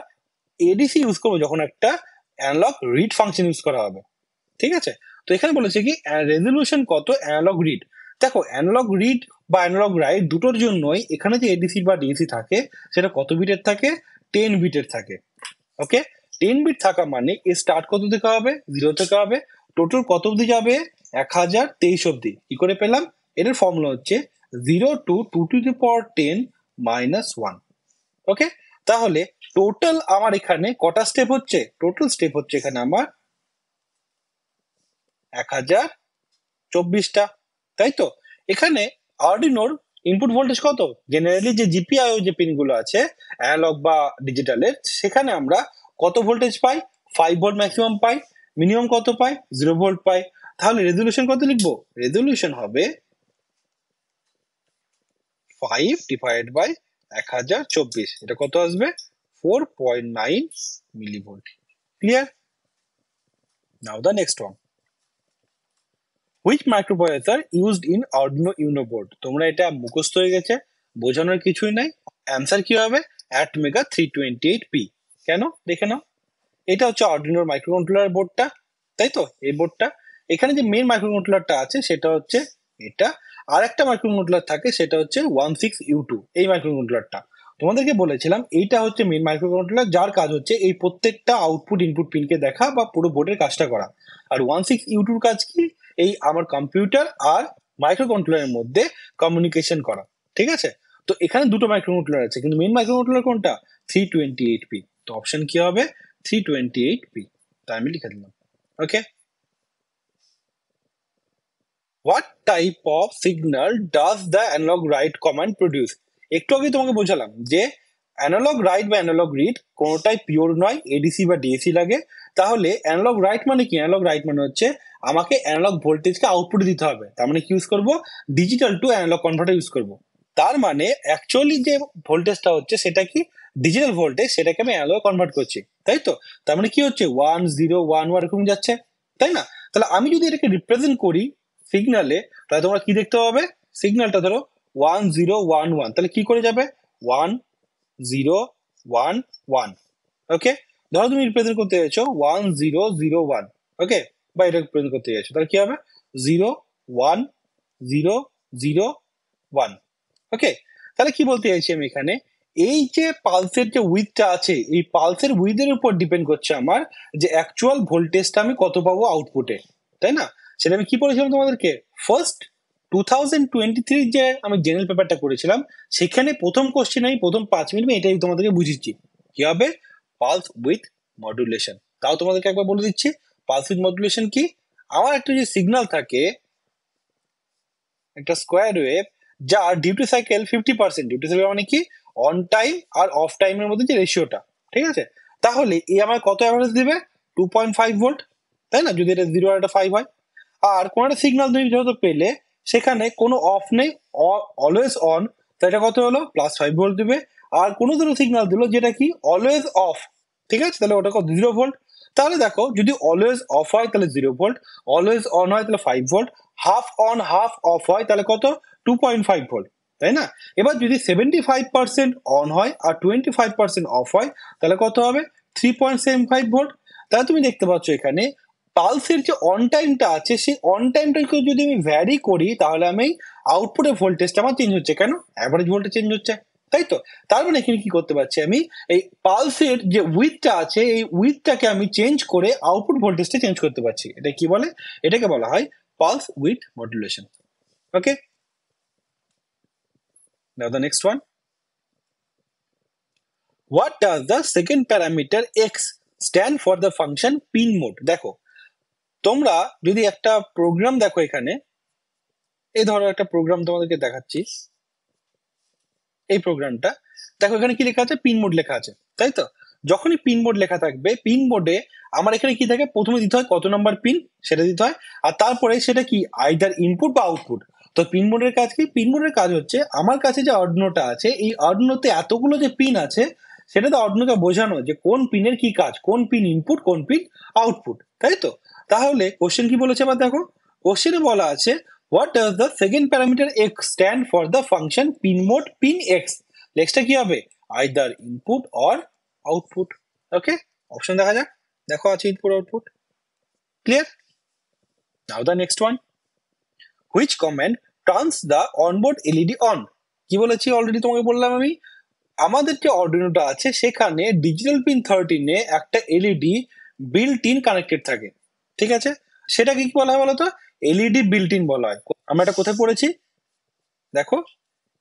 এডিসি ইউজ করবো যখন একটা অ্যানালগ রিড ফাংশন ইউজ করা হবে। ঠিক আছে, তো এখানে বলেছে কি রেজলিউশন কত অ্যানালগ রিড। দেখো অ্যানালগ রিড বা অ্যানালগ রাইট দুটোর জন্যই এখানে যে এডিসি বা ডিএসি থাকে সেটা কত বিটের থাকে? 10 বিটের থাকে। ওকে, 10 বিট থাকা মানে এর স্টার্ট কত থেকে হবে? 0 থেকে হবে। টোটাল কত অবধি যাবে? 1023 অবধি। কি করে পেলাম? এর ফর্মুলা হচ্ছে 0 to 2 to the power 10 minus 1। ওকে, তাহলে টোটাল আমার এখানে কটা স্টেপ হচ্ছে? টোটাল স্টেপ হচ্ছে এখানে আমার 1024টা, তাই তো? এখানে আর্ডিনোর ইনপুট ভোল্টেজ কত? জেনারেলি যে জিপিআইও যে পিনগুলো আছে অ্যানালগ বা ডিজিটালের, সেখানে আমরা কত ভোল্টেজ পাই? 5 ভোল্ট ম্যাক্সিমাম পাই। মিনিমাম কত পাই? 0 ভোল্ট পাই। তাহলে রেজলিউশন কত লিখবো? রেজলিউশন হবে 5 ডিভাইড বাই 1024। এটা কত আসবে? 4.9 millivolt. Clear? Now the next one. Which microprocessor used in Arduino Uno board? তোমরা এটা মুখস্থ হয়ে গেছে, বোঝানোর কিছুই নাই। অ্যান্সার কি হবে? অ্যাটমেগা 328P। কেন? দেখে নাও, এটা হচ্ছে আর্ডিনোর মাইক্রো কন্ট্রোলার বোর্ডটা, তাই তো? এই বোর্ডটা, এখানে যে মেন মাইক্রো কন্ট্রোলারটা আছে সেটা হচ্ছে এটা। আর একটা মাইক্রো কন্ট্রোলার থাকে সেটা হচ্ছে 16U2, এই মাইক্রো কন্ট্রোলারটা। তোমাদেরকে বলেছিলাম এইটা হচ্ছে মেন মাইক্রো কন্ট্রোলার, যার কাজ হচ্ছে এই প্রত্যেকটা আউটপুট ইনপুট পিনকে দেখা বা পুরো বোর্ডের কাজটা করা। আর 16U2 কাজ কি? এই আমার কম্পিউটার আর মাইক্রো কন্ট্রোলারের মধ্যে কমিউনিকেশন করা। ঠিক আছে, তো এখানে দুটো মাইক্রো কন্ট্রোলার আছে, কিন্তু মেন মাইক্রো কন্ট্রোলার কোনটা? 328P। তো অপশন কি হবে? 328P। তাই আমি লিখে দিলাম। Okay, what type of signal does the analog write command produce? একটু আগে তোমাকে বোঝালাম যে অ্যানালগ রাইট বা অ্যানালগ রিড কোনোটাই পিওর নয়, এডিসি বা ডিএসি লাগে। তাহলে অ্যানালগ রাইট মানে কি? অ্যানালগ রাইট মানে হচ্ছে আমাকে অ্যানালগ ভোল্টেজকে আউটপুট দিতে হবে, তার মানে কি ইউজ করবো? Digital to analog converter use করবো। তার মানে অ্যাকচুয়ালি যে ভোল্টেজটা হচ্ছে সেটা কি? ডিজিটাল ভোল্টেজ, সেটাকে আমি অ্যানালগ কনভার্ট করছি, তাই তো? তার মানে কি হচ্ছে? 1 0 1 1 এরকম যাচ্ছে, তাই না? তাহলে আমি যদি এটাকে রিপ্রেজেন্ট করি সিগনালে, তাহলে তোমরা কি দেখতে পাবে? সিগন্যালটা ধরো 1 0 1 1, তাহলে কি করে যাবে? 1 0 1 1। ওকে, ধরো তুমি রিপ্রেজেন্ট করতে চাইছো 1 0 0 1। ওকে, বা এটা রিপ্রেজেন্ট করতে চাইছো, তাহলে কি হবে? 0 1 0 0 1. ওকে, তাহলে কি বলতে চাইছি আমি এখানে, এই যে পালসের যে উইথটা আছে, এই পালসের উইথের উপর ডিপেন্ড করছে আমার যে অ্যাকচুয়াল ভোল্টেজটা আমি কত পাবো আউটপুটে, তাই না? সেটা আমি কি বলেছিলাম তোমাদেরকে, ফার্স্ট 2023 যে আমি জেনারেল পেপারটা করেছিলাম, সেখানে প্রথম কোশ্চেন আমি প্রথম 5 মিনিট এটাই তোমাদেরকে বুঝিয়েছি কি হবে পালস উইথ মডুলেশন। তাও তোমাদেরকে একবার বলে দিচ্ছি পালস উইথ মডুলেশন কি। আমার একটা যে সিগন্যাল থাকে, একটা স্কোয়ার ওয়েভ, যার ডিউটি সাইকেল 50%, ডিউটি সাইকেল মানে কি অন টাইম আর অফ টাইমের মধ্যে যে রেশিওটা, ঠিক আছে? তাহলে এই আমার কত অ্যাভারেজ দিবে 2.5 ভোল্ট, তাই না? যদি এটা 0 আর এটা 5 হয়। আর কোন একটা সিগন্যাল তুমি যেহেতু পেলে সেখানে কোনো অফ নেই, অলওয়েজ অন, তাই এটা কত হলো +5 ভোল্ট দিবে। আর কোনো দুটো সিগন্যাল দিল যেটা কি অলওয়েজ অফ, ঠিক আছে, তাহলে ওটা কত 0 ভোল্ট। তাহলে দেখো যদি অলওয়েজ অফ হয় তাহলে 0 ভোল্ট, অলওয়েজ অন হয় তাহলে 5 volt, half on half of হয় তাহলে কত 2.5 ভোল্ট, তাই না? এবার যদি 75% অন হয় আর 25% অফ হয় তাহলে কত হবে 3.75 ভোল্ট। তাহলে তুমি দেখতে পাচ্ছ এখানে পালসের যে অন টাইমটা আছে সেই অন টাইমটাকে যদি আমি ভ্যারি করি তাহলে আমি আউটপুটের ভোল্টেজটা আমার চেঞ্জ হচ্ছে, কেন অ্যাভারেজ ভোল্টেজ চেঞ্জ হচ্ছে, তাই তো? তার মানে এখানে কি করতে পারছি আমি, এই পালসের যে উইথটা আছে এই উইথটাকে আমি চেঞ্জ করে আউটপুট ভোল্টেজটা চেঞ্জ করতে পারছি। এটা কি বলে, এটাকে বলা হয় pulse with modulation. Okay, now the next one, what does the second parameter x stand for the function pin mode? দেখো তোমরা যদি একটা প্রোগ্রাম দেখো, এখানে এই ধরো একটা প্রোগ্রাম তোমাদেরকে দেখাচ্ছি, এই প্রোগ্রামটা দেখো, এখানে কি লেখা আছে পিন মোড লেখা আছে, তাই তো? যখনই পিন মোড লেখা থাকবে, পিন মোডে আমার এখানে কি থাকে, প্রথমে দিতে হয় কত নাম্বার পিন সেটা দিতে হয়, আর তারপরে সেটা কি আইদার ইনপুট বা আউটপুট। তো পিন মোডের কাজ কি, পিন মোডের কাজ হচ্ছে আমার কাছে যে আর্ডুইনোটা আছে এই আর্ডুইনোতে এতগুলো যে পিন আছে সেটাতে আর্ডুইনোকে বোঝানো যে কোন পিনের কি কাজ, কোন পিন ইনপুট কোন পিন আউটপুট, তাই তো? তাহলে কোশ্চেন কি বলেছে আবার দেখো, কোশ্চেনে বলা আছে what does the second parameter x stand for the function pin mode pin x? নেক্সটটা কি হবে either input or output। Okay, option দেখা যাক, দেখো আছে input output, clear? Now the next one, which command turns the onboard LED on? কি বলেছি already তোমাকে বললাম আমি, আমাদের যে অর্ডিনোটা আছে সেখানে ডিজিটাল পিন 13-এ একটা এলইডি বিল্ট ইন কানেক্টেড থাকে, ঠিক আছে? সেটাকে কি বলা হয় বলতো, এলইডি বিল্ট ইন বলা হয়। আমরা এটা কোথায় পড়েছি দেখো,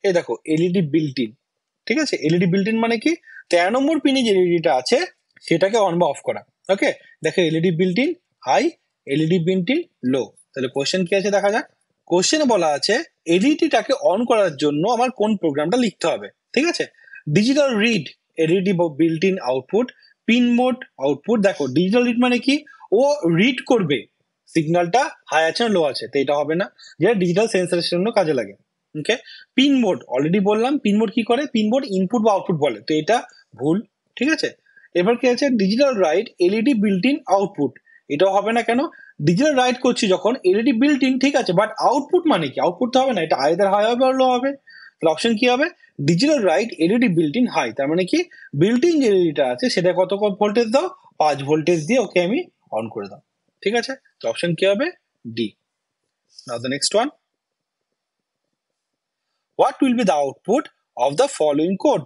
এই দেখো এলইডি বিল্ট ইন, ঠিক আছে? এলইডি বিল্ট ইন মানে কি 13 নম্বর পিনে যে এলইডিটা আছে সেটাকে অন বা অফ করা। ওকে, দেখো LED built in high, LED built in low. তাহলে কোশ্চেন কি আছে দেখা যাক, কোশ্চেনে বলা আছে এলইডিটাকে অন করার জন্য আমার কোন প্রোগ্রামটা লিখতে হবে, ঠিক আছে? Digital read LED built in output pin mode output. দেখো ডিজিটাল রিড মানে কি, ও রিড করবে সিগন্যালটা হাই আছে না লো আছে, তো এটা হবে না, যেটা ডিজিটাল সেন্সরের জন্য কাজে লাগে। ওকে, পিন মোড অলরেডি বললাম, পিন মোড কি করে, পিন মোড ইনপুট বা আউটপুট বলে, তো এটা ভুল, ঠিক আছে? এবার কি আছে digital write LED built in output, এটাও হবে না, কেন ডিজিটাল রাইট করছি যখন এলইডি বিল্ট ইন, ঠিক আছে, বাট আউটপুট মানে কি, আউটপুট তো হবে না, এটা আইদার হাই হবে আর লো হবে। তাহলে অপশন কি হবে digital write LED built in high, তার মানে কি বিল্ট ইন যে এলইডিটা আছে সেটা কত ভোল্টেজ দাও 5 ভোল্টেজ দিয়ে ওকে আমি অন করে দাও, ঠিক আছে? তো অপশন কি হবে D. Now the next one, what will be the output of the following code?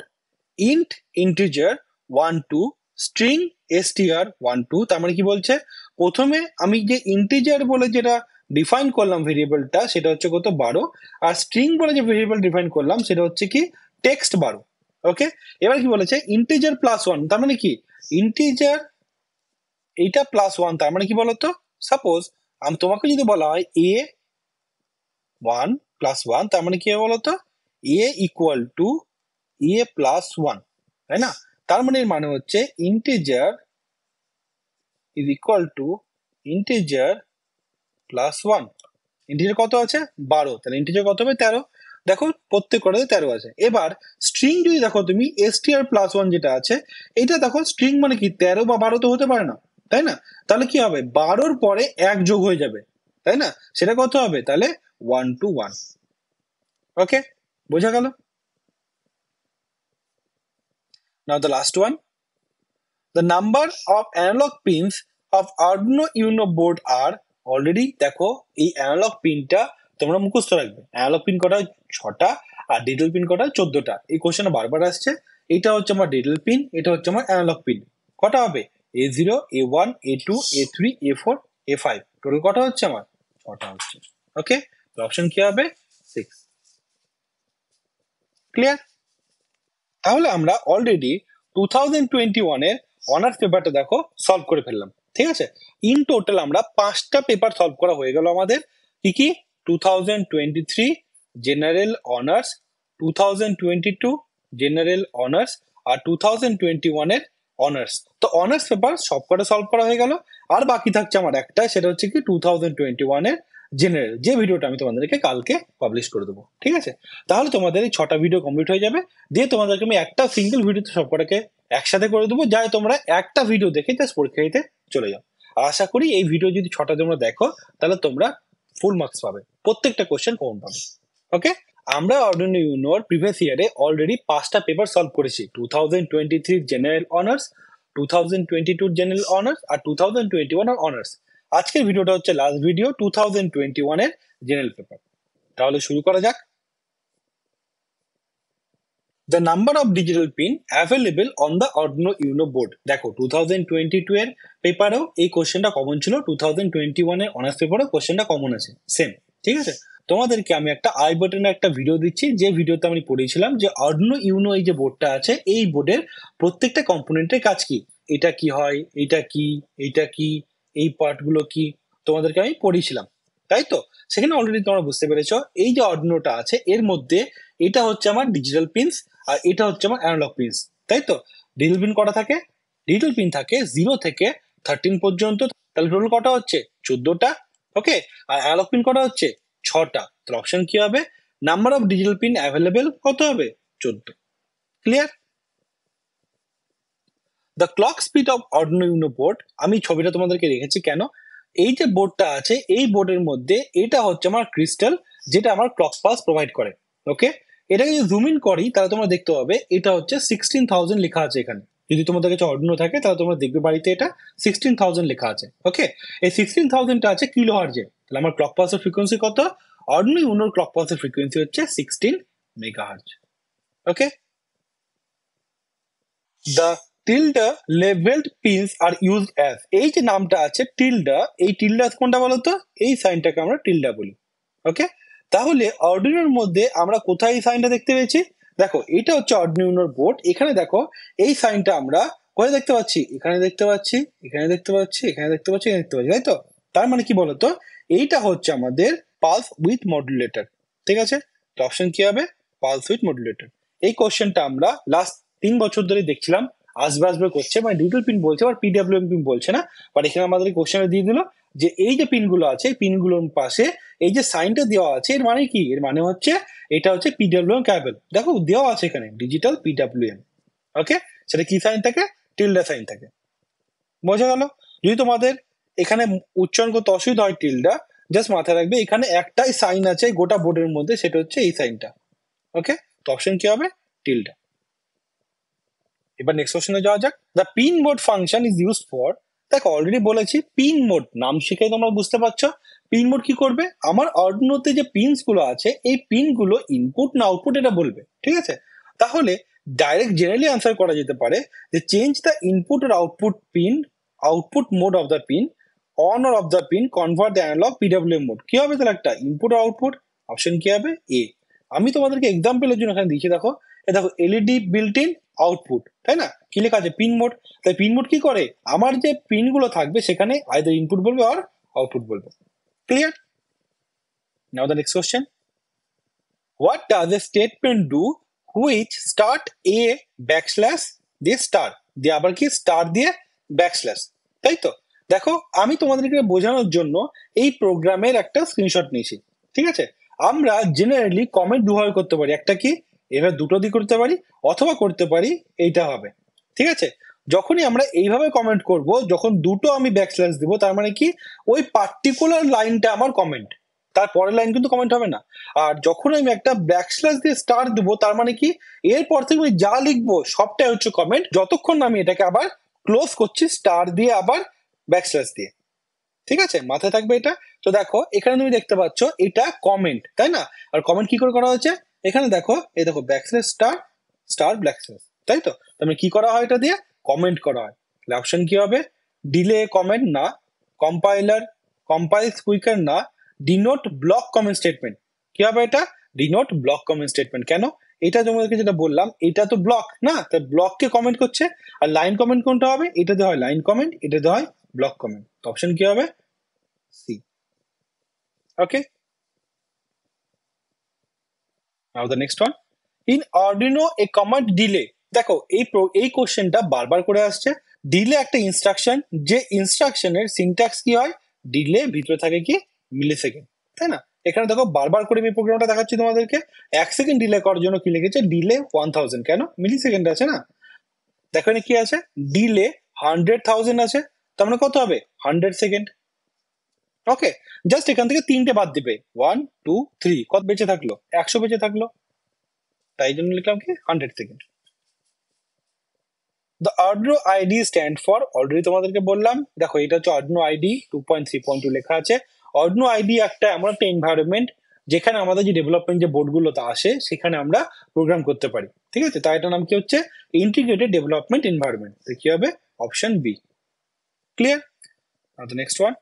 int integer 12 string str12। তার মানে কি বলছে, প্রথমে আমি যে ইন্টিজার বলে যেটা ডিফাইন করলাম ভেরিয়েবলটা সেটা হচ্ছে কত 12, আর স্ট্রিং বলে যে ভেরিয়েবল ডিফাইন করলাম সেটা হচ্ছে কি টেক্সট 12। ওকে, এবার কি বলেছে ইন্টিজার +1, তার মানে কি ইন্টিজার এইটা +1, তার মানে কি বলতো, সাপোজ তোমাকে যদি বলা হয় a1 +1, তার মানে কি হবে বলতো a ইকুয়াল টু a+1, তাই না? তার মানে এর মানে হচ্ছে integer is equal two integer +1। Integer কত আছে 12, তাহলে ইন্টিজার কত হবে 13। দেখো প্রত্যেক কটাতে 13 আছে। এবার স্ট্রিং যদি দেখো তুমি str+1 যেটা আছে এটা দেখো স্ট্রিং মানে কি 13 বা 12 তো হতে পারে না, তাই না? তাহলে কি হবে 12-র পরে 1 যোগ হয়ে যাবে, তাই না? সেটা কত হবে তাহলে 1 to 1। ওকে, বোঝা গেল? Now the last one, the number of analog pins of Arduino Uno board are, already দেখো এই অ্যানালগ পিনটা তোমরা মুখস্থ রাখবে অ্যানালগ পিন কটা 6টা আর ডিজিটাল পিন কটা 14টা। এই কোশ্চেনটা বারবার আসছে। এটা হচ্ছে আমার ডিজিটাল পিন, এটা হচ্ছে আমার অ্যানালগ পিন। কটা হবে? A0, A1, A2, A3, A4, A5। Total কটা হচ্ছে আমার? 6টা হচ্ছে। ওকে, তো অপশন কি হবে? 6। ক্লিয়ার? তাহলে আমরা অলরেডি 2021 এর অনার্স পেপারটা দেখো সলভ করে ফেললাম। ঠিক আছে, ইন টোটাল আমরা 5টা পেপার সলভ করা হয়ে গেল আমাদের। কি কি? 2023 জেনারেল অনার্স, 2022 জেনারেল অনার্স আর 2021 এর অনার্স। তো অনার্স পেপার সবকটা সলভ করা হয়ে গেল। আর বাকি থাকছে আমার একটা, সেটা হচ্ছে কি 2021 এর জেনারেল, যে ভিডিওটা আমি তোমাদেরকে কালকে পাবলিশ করে দেবো। ঠিক আছে, তাহলে তোমাদের এই 6টা ভিডিও কমপ্লিট হয়ে যাবে। দিয়ে তোমাদেরকে আমি একটা সিঙ্গেল ভিডিওতে সবকটাকে একসাথে করে দেবো, যাই তোমরা একটা ভিডিও দেখে জাস্ট পরীক্ষা দিতে চলে যাও। আর আশা করি এই ভিডিও যদি 6টা তোমরা দেখো তাহলে তোমরা ফুল মার্কস পাবে, প্রত্যেকটা কোশ্চেন কমন পাবে। ওকে, আমরা অর্ডিনারি ইউনোর প্রিভিয়াস ইয়ারে অলরেডি 5টা পেপার সলভ করেছি। 2023 জেনারেল অনার্স, 2022 জেনারেল অনার্স আর 2021 এর অনার্স। আজকের ভিডিওটা হচ্ছে লাস্ট ভিডিও 2021 এর জেনারেল পেপার। তাহলে শুরু করা যাক। The number of digital pin available on the Arduino Uno board. দেখো 2022 এর পেপারেও এই কোশ্চেনটা কমন ছিল, 2021 এর অনার্স পেপারেও কোশ্চেনটা কমন আছে সেম। ঠিক আছে, তোমাদেরকে আমি একটা আই বাটনে একটা ভিডিও দিচ্ছি, যে ভিডিওতে আমি পড়েছিলাম যে Arduino Uno এই যে বোর্ডটা আছে, এই বোর্ডের প্রত্যেকটা কম্পোনেন্টের কাজ কি, এটা কি হয়, এটা কি, এটা কি, এই পার্টগুলো কি, তোমাদেরকে আমি পড়িয়েছিলাম। তাই তো, সেখানে অলরেডি তোমরা বুঝতে পেরেছো এই যে অর্ডিনোটা আছে এর মধ্যে এটা হচ্ছে আমার ডিজিটাল পিনস আর এটা হচ্ছে আমার অ্যানালগ পিনস। তাই তো, ডিজিটাল পিন কটা থাকে? ডিজিটাল পিন থাকে 0 থেকে 13 পর্যন্ত। তাহলে টোটাল কটা হচ্ছে? 14টা। ওকে, আর অ্যানালগ পিন কটা হচ্ছে? 6টা। তাহলে অপশন কি হবে? Number of digital pin available কত হবে? 14। Clear? The clock speed of Arduino Uno board, আমি ছবিটা তোমাদেরকে রেখেছি কেন? এই যে বোর্ডটা আছে এই বোর্ডের মধ্যে এটা হচ্ছে আমার ক্রিস্টাল, যেটা আমার ক্লক পালস প্রোভাইড করে। ওকে, এটাকে যদি জুম ইন করি তাহলে তোমরা দেখতে পাবে এটা হচ্ছে 16,000 লেখা আছে এখানে। যদি তোমাদের কাছে অর্ডিনো থাকে তাহলে তোমরা দেখবে বাড়িতে এটা 16,000 লেখা আছে। ওকে, এই 16,000টা আছে কিলো হার্জে। তাহলে আমার ক্লক পালসের ফ্রিকোয়েন্সি কত? Arduino Unoর ক্লক পালসের ফ্রিকোয়েন্সি হচ্ছে 16 megahertz. Okay, the tilde levelled pins are used as, এই যে নামটা আছে টিল্ডা, এই টিল্ডা কোনটা বলতো? এই সাইনটাকে আমরা টিল্ডা বলি। ওকে, তাহলে অর্ডিনোর মধ্যে আমরা কোথায় এই সাইনটা দেখতে পেয়েছি? দেখো এটা হচ্ছে অর্ডিনোর বোর্ড, এখানে দেখো এই সাইনটা আমরা কোথায় দেখতে পাচ্ছি? এখানে দেখতে পাচ্ছি, এখানে দেখতে পাচ্ছি, এখানে দেখতে পাচ্ছি, এখানে দেখতে পাচ্ছি, তাই তো? তার মানে কি বলতো, এইটা হচ্ছে আমাদের পালস উইথ মডুলেটর। ঠিক আছে, তো অপশন কি হবে? Pulse with modulator. এই কোশ্চেনটা আমরা লাস্ট 3 বছর ধরে দেখছিলাম আসবে আসবে করছে, মানে ডিজিটাল পিন বলছে আর পিডব্লিউএম পিন বলছে না, বাট এখানে আমাদের কোশ্চেনে দিয়ে দিল যে এই যে পিনগুলো আছে পিনগুলোর পাশে এই যে সাইনটা দেওয়া আছে, এর মানে কি? এর মানে হচ্ছে এটা হচ্ছে পিডব্লিউএম ক্যাবেল। দেখো দেওয়া আছে এখানে ডিজিটাল পিডব্লিউএম। ওকে, সেটা কি সাইন থাকে? টিল্ডা সাইন থাকে। বোঝা গেল? যদি তোমাদের এখানে উচ্চারণ করতে অসুবিধা হয় টিল্ডা, জাস্ট মাথায় রাখবে এখানে একটাই সাইন আছে গোটা বোর্ডের মধ্যে, সেটা হচ্ছে এই সাইনটা। ওকে, তো অপশন কি হবে? টিল্ডা। এবার নেক্সট কোশ্চেনে যাওয়া যাক। The pin mode function is used for, দেখো অলরেডি বলেছি পিন মোড, নাম শিখে তোমরা বুঝতে পারছো পিন মোড কি করবে। আমার অর্ডিনোতে যে পিনস গুলো আছে এই পিন গুলো ইনপুট না আউটপুট এটা বলবে। ঠিক আছে, তাহলে ডাইরেক্ট জেনারেলি আনসার করা যেতে পারে যে চেঞ্জ দ্য ইনপুট আর output pin, output mode of the pin, on or off the pin, convert the analog PWM mode. কি হবে তাহলে একটা ইনপুট আর আউটপুট? অপশন কি হবে? এ। আমি তোমাদেরকে এক্সাম্পলের জন্য এখানে দিচ্ছি, দেখো এ দেখো এলইডি বিল্ট ইন আউটপুট, তাই না? কি লেখা আছে? Pin mode. তাই পিন মোড কি করে? আমার যে পিন গুলো থাকবে সেখানে আইদার ইনপুট বলবে আর আউটপুট বলবে। Clear? Now the next question. What does a statement do which start A backslash দিয়ে স্টার দিয়ে আবার কি স্টার দিয়ে ব্যাকস্ল্যাশ? তাই তো, দেখো আমি তোমাদেরকে বোঝানোর জন্য এই প্রোগ্রামের একটা স্ক্রিনশট নিয়েছি। ঠিক আছে, আমরা জেনারেলি কমেন্ট দুভাবে করতে পারি, একটা কি এবার দুটো দিয়ে করতে পারি, অথবা করতে পারি এইটা হবে। ঠিক আছে, যখনই আমরা এইভাবে কমেন্ট করব, যখন দুটো আমি ব্যাকস্ল্যাশ দিব তার মানে কি ওই পার্টিকুলার লাইনটা আমার কমেন্ট, তার পরের লাইন কিন্তু কমেন্ট হবে না। আর যখন আমি একটা ব্যাকস্ল্যাশ দিয়ে স্টার দেবো তার মানে কি এরপর থেকে আমি যা লিখবো সবটাই হচ্ছে কমেন্ট, যতক্ষণ না আমি এটাকে আবার ক্লোজ করছি স্টার দিয়ে আবার ব্যাকস্ল্যাশ দিয়ে। ঠিক আছে, মাথায় থাকবে এটা। তো দেখো এখানে তুমি দেখতে পাচ্ছ এটা কমেন্ট, তাই না? আর কমেন্ট কি করে করা হয়েছে, এখানে দেখো, এই দেখো ব্যাকস্ল্যাশ স্টার স্টার ব্যাকস্ল্যাশ, তাই তো? তাহলে কি করা হয়, এটা দিয়ে কমেন্ট করা হয়। তাহলে অপশন কি হবে, ডিলে কমেন্ট না, কম্পাইলার কম্পাইলস কুইকার না, ডিনোট ব্লক কমেন্ট স্টেটমেন্ট। কি হবে এটা, ডিনোট ব্লক কমেন্ট স্টেটমেন্ট। কেন, এটা তোমাদেরকে যেটা বললাম, এটা তো ব্লক না, তাই ব্লককে কমেন্ট করছে। আর লাইন কমেন্ট কোনটা হবে, এটাতে হয় লাইন কমেন্ট, এটাতে হয় ব্লক কমেন্ট। তো অপশন কি হবে, C. Okay, now the next one. In Arduino a command delay. দেখো এই কোশ্চেনটা বারবার করে আসছে। ডিলে একটা ইনস্ট্রাকশন, যে ইনস্ট্রাকশনের সিনট্যাক্স কি হয়, ডিলে ভিতরে থাকে কি, মিলি সেকেন্ড, তাই না? এখানে দেখো বারবার করে আমি প্রোগ্রামটা দেখাচ্ছি তোমাদেরকে। 1 সেকেন্ড ডিলে করার জন্য কি লিখেছে, ডিলে 1000, কেন, মিলি সেকেন্ড আছে না। দেখো এখানে কি আছে, ডিলে 100,000 আছে, তার মানে কত হবে, 100 সেকেন্ড। ওকে, জাস্ট এখান থেকে 3টে বাদ দিবে, 1 2 3, কত বেঁচে থাকলো, 100 বেঁচে থাকলো, তাই জন্য লিখলাম কি 100 second. The Arduino ID stand for, already তোমাদেরকে বললাম। দেখো এটা হচ্ছে আর্ডিনো আইডি 2.3.2 লেখা আছে। আর্ডিনো আইডি একটা এমন একটা এনভায়রনমেন্ট যেখানে আমাদের যে ডেভেলপমেন্ট যে বোর্ডগুলোতে আসে সেখানে আমরা প্রোগ্রাম করতে পারি, ঠিক আছে? তাই এটার নাম কি হচ্ছে, ইন্টিগ্রেটেড ডেভেলপমেন্ট এনভায়রনমেন্ট। তো কি হবে, option B. Clear? Now the next one,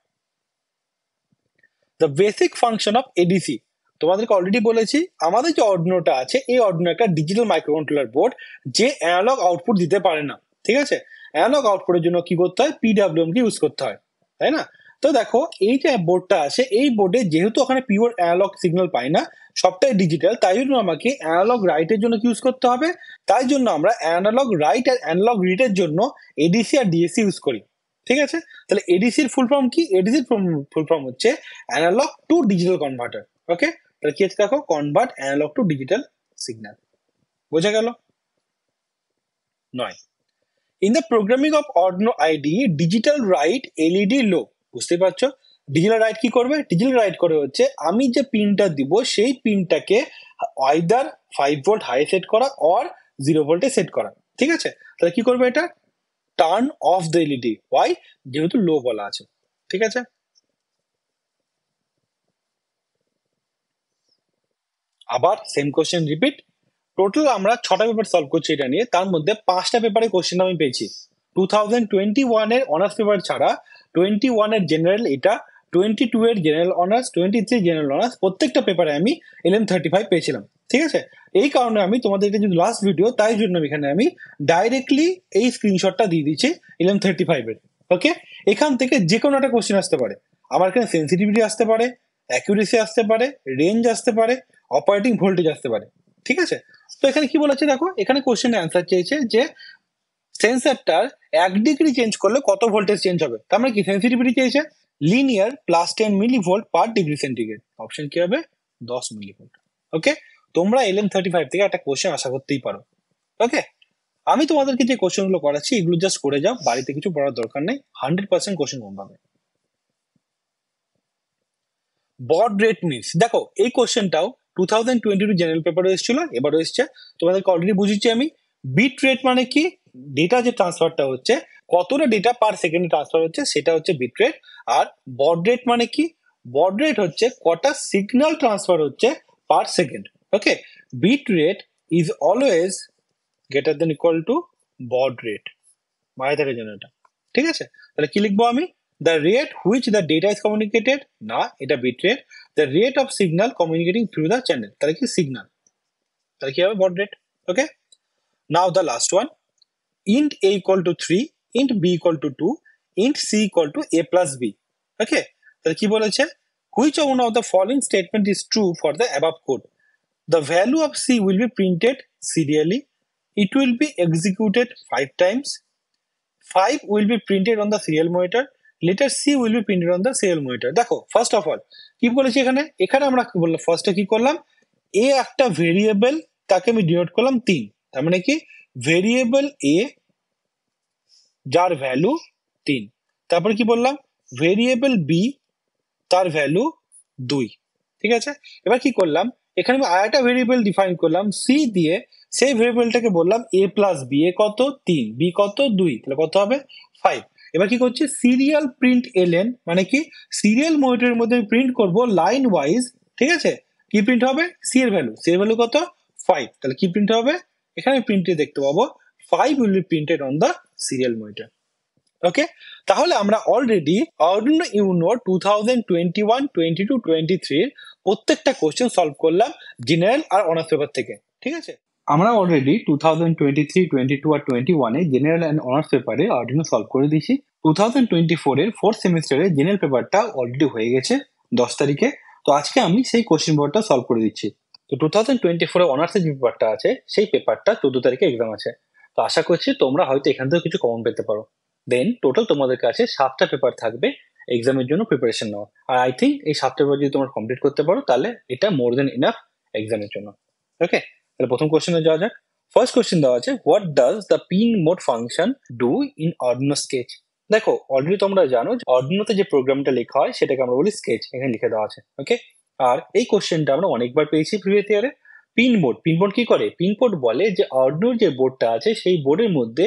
the basic function of ADC. তোমাদেরকে অলরেডি বলেছি আমাদের যে অর্ডিনোটা আছে, এই অর্ডিনো একটা ডিজিটাল মাইক্রোকন্ট্রোলার বোর্ড, যে অ্যানালগ আউটপুট দিতে পারে না, ঠিক আছে? অ্যানালগ আউটপুটের জন্য কি করতে হয়, পিডাব্লিউএম কে ইউজ করতে হয়, তাই না? তো দেখো এই যে বোর্ডটা আছে, এই বোর্ডে যেহেতু ওখানে পিওর অ্যানালগ সিগন্যাল পাই না, সবটাই ডিজিটাল, তাই জন্য আমাকে অ্যানালগ রাইটের জন্য কি ইউজ করতে হবে, তাই জন্য আমরা অ্যানালগ রাইট আর অ্যানালগ রিডের জন্য এডিসি আর ডিএসি ইউজ করি, ঠিক আছে? তাহলে এডিসির ফুল ফর্ম কি, এডিসির ফুল ফর্ম হচ্ছে analog to digital converter. Okay, তাহলে কি আছে দেখো, convert analog to digital signal. বোঝা গেল? নয়। In the programming of Arduino IDE digital write LED low. বুঝতে পারছো, ডিজিটাল রাইট কি করবে, ডিজিটাল রাইট করে হচ্ছে আমি যে পিনটা দিব সেই পিনটাকে আইদার 5 ভোল্ট হাই সেট করা অর 0 ভোল্টে সেট করা, ঠিক আছে? তাহলে কি করবে এটা, turn off the LED, why, যেহেতু লো বলা আছে, ঠিক আছে? আবার সেম কোশ্চেন রিপিট। টোটাল আমরা 6টা পেপার সলভ করছি এটা নিয়ে, তার মধ্যে 5টা পেপারে কোশ্চেন আমি পেয়েছি। 2021 এর অনার্স পেপার ছাড়া 21 এর জেনারেল, এটা 22 এর জেনারেল অনার্স, 23 জেনারেল অনার্স, প্রত্যেকটা পেপারে আমি LM35 পেয়েছিলাম, ঠিক আছে? এই কারণে আমি তোমাদের এটা যদি লাস্ট ভিডিও, তাই জন্য এখানে আমি ডাইরেক্টলি এই স্ক্রিনশটটা দিয়ে দিচ্ছি LM35 এর। ওকে, এখান থেকে যে কোনো একটা কোশ্চেন আসতে পারে। আমার এখানে সেন্সিটিভিটি আসতে পারে, অ্যাকুরেসি আসতে পারে, রেঞ্জ আসতে পারে, অপারেটিং ভোল্টেজ আসতে পারে, ঠিক আছে? তো এখানে কি বলেছে দেখো, এখানে কোশ্চেনের অ্যান্সার চেয়েছে যে সেন্সরটার 1 ডিগ্রি চেঞ্জ করলে কত ভোল্টেজ চেঞ্জ হবে, তার মানে কি সেন্সিটিভিটি চেয়েছে লিনিয়ার +10 মিলিভোল্ট পার ডিগ্রি সেন্টিগ্রেড। অপশন কি হবে, 10 মিলিভোল্ট। ওকে, তোমরা LM35 থেকে একটা কোশ্চেন আশা করতেই পারো। ওকে, আমি তোমাদেরকে যে কোশ্চেনগুলো করাচ্ছি এগুলো জাস্ট করে যাও, বাড়িতে কিছু পড়ার দরকার নেই, 100% কোশ্চেন কম পাবে। বড রেট মিনস, দেখো এই কোশ্চেনটাও 2022 জেনারেল পেপারে এসেছিল, এবারও এসছে। তোমাদেরকে অলরেডি বুঝিয়েছি আমি। বিট রেট মানে কি, ডেটা যে ট্রান্সফারটা হচ্ছে, কতটা ডেটা পার সেকেন্ডে ট্রান্সফার হচ্ছে, সেটা হচ্ছে বিট রেট। আর বড রেট মানে কি, বড রেট হচ্ছে কটা সিগন্যাল ট্রান্সফার হচ্ছে per second. Okay, bit rate is always greater than equal to baud rate, মাথায় থাকে যেন এটা, ঠিক আছে? তাহলে কি লিখবো আমি, the rate which the data is communicated, না এটা bit rate, the rate of signal communicating through the channel, তাহলে কি সিগন্যাল, তাহলে কি হবে baud rate. Okay, now the last one, int a equal to 3, int b equal to 2, int c equal to a plus b. ওকে, তাহলে কি বলেছে, which one of the following statement is true for the above code, the value of c will be printed serially, it will be executed 5 times, 5 will be printed on the serial monitor, letter c will be printed on the serial monitor। দেখো first of all কি বলেছি এখানে, এখানে আমরা কি বললাম, ফার্স্টে কি করলাম, এ একটা ভেরিয়েবল, তাকে আমি ডিনোট করলাম 3, তার মানে কি ভেরিয়েবল এ যার ভ্যালু 3, তারপরে কি বললাম ভেরিয়েবল বি তার ভ্যালু 2, ঠিক আছে? এবার কি করলাম, এখানে আমি আরেকটা ভেরিয়েবল ডিফাইন করলাম সি দিয়ে, সেই ভেরিয়েবলটাকে বললাম এ প্লাস বি, এ কত 3, বি কত 2, তাহলে কত হবে 5। এবার কি করছি, সিরিয়াল প্রিন্ট এলএন মানে কি, সিরিয়াল মনিটরের মধ্যে আমি প্রিন্ট করব লাইন ওয়াইজ, ঠিক আছে। কি প্রিন্ট হবে, সি এর ভ্যালু কত 5, তাহলে কি প্রিন্ট হবে, এখানে প্রিন্টে দেখতে পাবো 5 will be printed on the serial monitor. ওকে, তাহলে আমরা অলরেডি আরডুইনো ইউনো 2021, 22, 23 এর প্রত্যেকটা কোশ্চেন সলভ করলাম জেনারেল আর অনার্স পেপার থেকে, ঠিক আছে। আমরা অলরেডি 2023, 22 আর 21 এ জেনারেল অ্যান্ড অনার্স পেপারে আরডুইনো সলভ করে দিয়েছি। 2024 এর ফোর্থ সেমিস্টারের জেনারেল পেপারটা অলরেডি হয়ে গেছে 10 তারিখে। তো আজকে আমি সেই কোশ্চেন পেপারটা সলভ করে দিচ্ছি। তো 2024 এর অনার্সের যে পেপারটা আছে সেই পেপারটা 14 তারিখে এক্সাম আছে। তো আশা করছি তোমরা হয়তো এখান থেকে কিছু কমন পেতে পারো। দেন টোটাল তোমাদের কাছে 7টা পেপার থাকবে এক্সামের জন্য প্রিপারেশন নেওয়া। আর আই থিঙ্ক এই 7টা পেপার যদি তোমরা কমপ্লিট করতে পারো তাহলে এটা মোর দেন ইনাফ এক্সামের জন্য। ওকে, তাহলে প্রথম কোশ্চেনে যাওয়া যাক। ফার্স্ট কোশ্চেন দেওয়া আছে, what does the pin mode function do in Arduino sketch. দেখো অলরেডি তোমরা জানো আরডুইনোতে যে প্রোগ্রামটা লেখা হয় সেটাকে আমরা বলি স্কেচ, এখানে লিখে দেওয়া আছে। ওকে, আর এই কোশ্চেনটা আমরা অনেকবার পেয়েছি প্রিভিয়াস ইয়ারে। পিন বোর্ড কি করে, পিন বোর্ড বলে যে আরডুইনোর যে বোর্ডটা আছে সেই বোর্ডের মধ্যে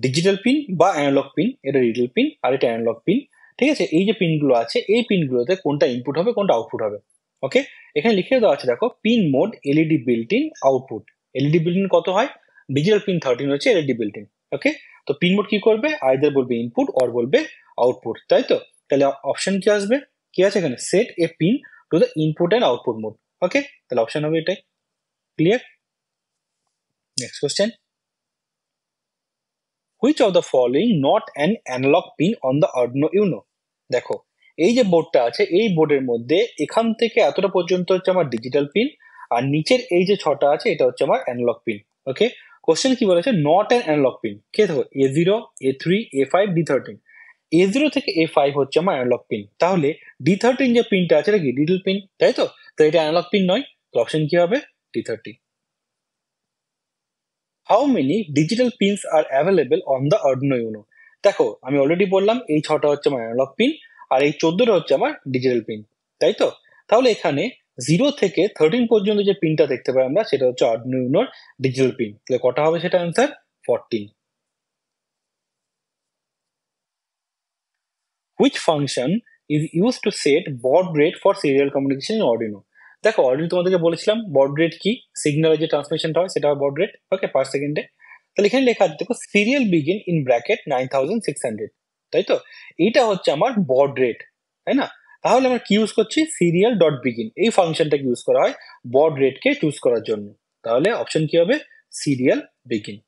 ডিজিটাল পিন বা অ্যানালগ পিন, এটা ডিজিটাল পিন আর এটা অ্যানালগ পিন, ঠিক আছে। এই যে পিনগুলো আছে এই পিনগুলোতে কোনটা ইনপুট হবে কোনটা আউটপুট হবে। ওকে, এখানে লিখে দেওয়া আছে দেখো, pin mode LED built in output. LED built in কত হয়, ডিজিটাল পিন 13 হচ্ছে এলইডি বিল্ট ইন। ওকে, তো পিন মোড কি করবে, আইদার বলবে ইনপুট অর বলবে আউটপুট, তাই তো। তাহলে অপশন কি আসবে, কি আছে এখানে, set a pin to the input and output mode. Okay, তাহলে অপশন হবে এটাই। Clear? Next question, which of the following not an analog pin on the Arduino Uno. দেখো এই যে বোর্ডটা আছে এই বোর্ডের মধ্যে এখান থেকে এতটা পর্যন্ত হচ্ছে আমার ডিজিটাল পিন, আর নিচের এই যে 6টা আছে এটা হচ্ছে আমার অ্যানালগ পিন। ওকে, কোশ্চেন কি বলেছে, নট অ্যান অ্যানালগ পিন। কে দেখো A0, A3, A5, D13। A0 থেকে A5 হচ্ছে আমার অ্যানালগ পিন, তাহলে D13 যে পিনটা আছে এটা কি ডিজিটাল পিন, তাই তো। তো এটা অ্যানালগ পিন নয়, তো অপশন কি হবে, D13। How many digital pins are available on the Arduino Uno. দেখো আমি অলরেডি বললাম এই 6টা হচ্ছে আমার অ্যানালগ পিন আর এই 14টা হচ্ছে আমার ডিজিটাল পিন, তাই তো। তাহলে এখানে 0 থেকে 13 পর্যন্ত যে পিনটা দেখতে পাই আমরা সেটা হচ্ছে আরডুইনো ইউনোর ডিজিটাল পিন, তাহলে কটা হবে সেটা answer 14। Which function is used to set baud rate for serial communication in Arduino? দেখো অলরেডি তোমাদেরকে বলেছিলাম baud rate কি, সিগন্যালের যে ট্রান্সমিশনটা হয় সেটা হয় baud rate, ওকে, পার সেকেন্ডে। তাহলে এখানে লেখা আছে দেখো, সিরিয়াল বিগিন ইন ব্র্যাকেট 9600, তাই তো। এইটা হচ্ছে আমার baud rate, তাই না। তাহলে আমরা কি ইউজ করছি, সিরিয়াল ডট বিগিন, এই ফাংশনটাকে ইউজ করা হয় baud rate কে চুজ করার জন্য। তাহলে অপশন কি হবে, serial begin.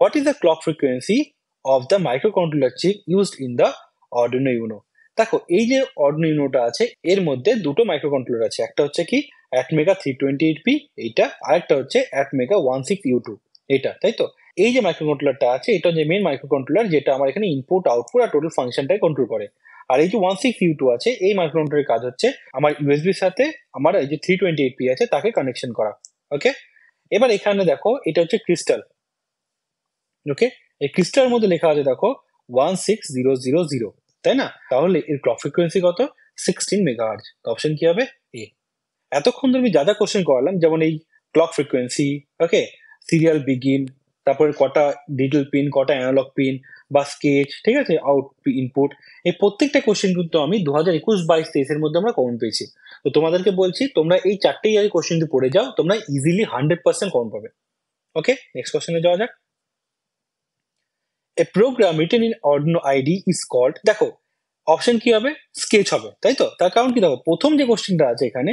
What is the clock frequency of the microcontroller chip used in the Arduino Uno? দেখো এই যে Arduino Unoটা আছে এর মধ্যে দুটো মাইক্রোকন্ট্রোলার আছে, একটা হচ্ছে কি Atmega 328P এইটা, আরেকটা হচ্ছে Atmega 16U2 এটা, তাই তো। এই যে মাইক্রোকন্ট্রোলারটা আছে এটা যে মেইন মাইক্রোকন্ট্রোলার যেটা আমার এখানে ইনপুট আউটপুট আর টোটাল ফাংশনটাকে কন্ট্রোল করে। আর এই যে 16U2 আছে এই মাইক্রোকন্ট্রোলারের কাজ হচ্ছে আমার ইউএসবির সাথে আমার এই যে 328P আছে তাকে কানেকশন করা। ওকে, এবার এখানে দেখো এটা হচ্ছে ক্রিস্টাল। ওকে, এই ক্রিস্টালের মধ্যে লেখা আছে দেখো 16000, তাই না। তাহলে এর ক্লক ফ্রিকোয়েন্সি কত, 16 মেগাহার্জ। অপশন কি হবে, এ। এতক্ষণ ধরে আমি যা যা কোশ্চেন করালাম যেমন এই ক্লক ফ্রিকোয়েন্সি, ওকে, সিরিয়াল বিগিন, তারপরে কটা ডিজিটাল পিন, কটা অ্যানালগ পিন বা স্কেচ, ঠিক আছে, আউট ইনপুট, এই প্রত্যেকটা কোশ্চেন কিন্তু আমি 2021, 22, 23 এর মধ্যে আমরা কমন পেয়েছি। তো তোমাদেরকে বলছি তোমরা এই 4টে ইয়ারের কোশ্চেন যদি পড়ে যাও তোমরা ইজিলি 100% কমন পাবে। ওকে, নেক্সট কোশ্চেনে যাওয়া যাক। A program written in Arduino IDE is called, দেখো অপশন কি হবে, স্কেচ হবে, তাই তো। তার কারণ কি, দেখো প্রথম যে কোশ্চেনটা আছে এখানে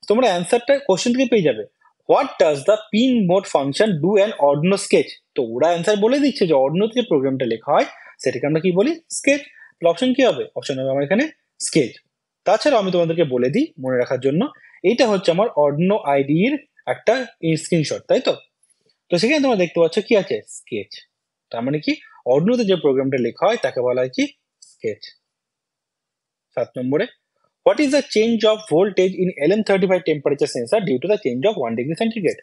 তোমরা অ্যান্সারটা কোশ্চেন থেকে পেয়ে যাবে, what does the pin mode function do an Arduino sketch. তো ওরা অ্যান্সার বলে দিচ্ছে যে অর্ডিনোতে যে প্রোগ্রামটা লেখা হয় সেটাকে আমরা কি বলি, স্কেচ। তাহলে অপশন কি হবে, অপশন হবে আমার এখানে স্কেচ। তাছাড়াও আমি তোমাদেরকে বলে দিই মনে রাখার জন্য, এইটা হচ্ছে আমার অর্ডিনো আইডির একটা স্ক্রিনশট, তাই তো। তো সেখানে তোমরা দেখতে পাচ্ছ কি আছে, স্কেচ। তার মানে কি অর্ডিনোতে যে প্রোগ্রামটা লেখা হয় তাকে বলা হয় কি, স্কেচ। 7 নম্বরে, what is the change of voltage in LM35 temperature sensor due to the change of 1 degree centigrade.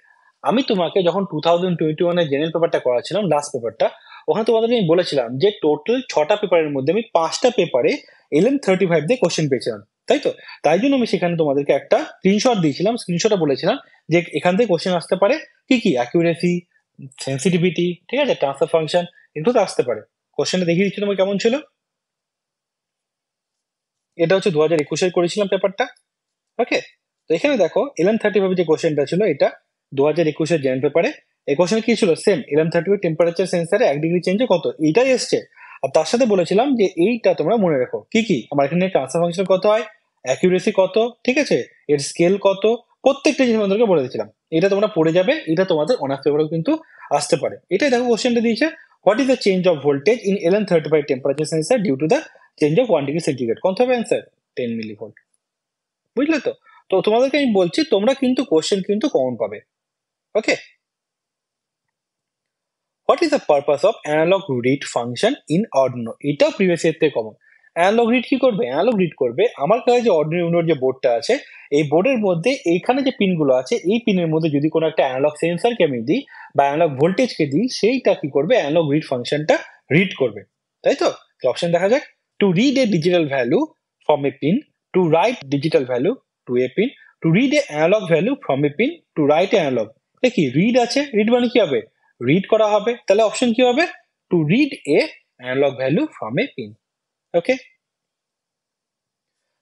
আমি তোমাকে যখন 2021 এর জেনারেল পেপারটা করাছিলাম লাস্ট পেপারটা, ওখানে তোমাদেরকে আমি বলেছিলাম যে টোটাল 6টা পেপারের মধ্যে আমি 5টা পেপারে LM35 দিয়ে কোশ্চেন পেয়েছিলাম, তাই তো। তাই জন্য আমি সেখানে তোমাদেরকে একটা স্ক্রিনশট দিয়েছিলাম, স্ক্রিনশটে বলেছিলাম যে এখান থেকে কোশ্চেন আসতে পারে কি কি, অ্যাকিউরেসি, সেন্সিটিভিটি, ঠিক আছে, ট্রান্সফার ফাংশন, একটু তো আসতে পারে। কোশ্চেনটা দেখিয়ে দিচ্ছি তোমার কেমন ছিল। এটা হচ্ছে 2021 করেছিলাম পেপারটা। ওকে, তো এখানে দেখো 1130 ভাবে যে কোশ্চেনটা ছিল এটা 2021 জেনারেল পেপারে। এই কোশ্চেন কি ছিল? সেম 1130 টেম্পারেচার সেন্সারে 1 ডিগ্রি চেঞ্জে কত, এইটাই এসছে। আর তার সাথে বলেছিলাম যে এইটা তোমরা মনে রাখো কি কি আমার এখানে ট্রান্সফার ফাংশন কত হয়, অ্যাকিউরেসি কত, ঠিক আছে, এর স্কেল কত, প্রত্যেকটা জিনিস আমাদেরকে বলে দিয়েছিলাম। এটা তোমরা পড়ে যাবে, এটা তোমাদের অনার্স পেপারেও কিন্তু আসতে পারে। এটাই দেখো কোশ্চেনটা দিয়েছে, what is the change of voltage in 1135 temperature sensor due to the change of 1 degree centigrade. কত হবে অ্যান্সার? 10 মিলিভোল্ট। বুঝলে তো? তো তোমাদেরকে আমি বলছি তোমরা কিন্তু কোশ্চেন কিন্তু কমন পাবে। Okay, what is the purpose of analog read function in Arduino? এটাও প্রিভিয়াস ইয়ার থেকে কমন। অ্যানালগ রিড কি করবে? অ্যানালগ রিড করবে আমার কাছে যে অর্ডিনো ইউনোর যে বোর্ডটা আছে, এই বোর্ডের মধ্যে এইখানে যে পিনগুলো আছে, এই পিনের মধ্যে যদি কোনো একটা অ্যানালগ সেন্সারকে আমি দিই বা অ্যানালগ ভোল্টেজকে দিই, সেইটা কি করবে? অ্যানালগ রিড ফাংশনটা রিড করবে, তাই তো? অপশন দেখা যাক। To read a digital value from a pin, to write digital value to a pin, to read a analog value from a pin, to write analog. কি রিড আছে? Read মানে কি হবে? রিড করা হবে। তাহলে অপশন কি হবে? To read a analog value from a pin. Okay,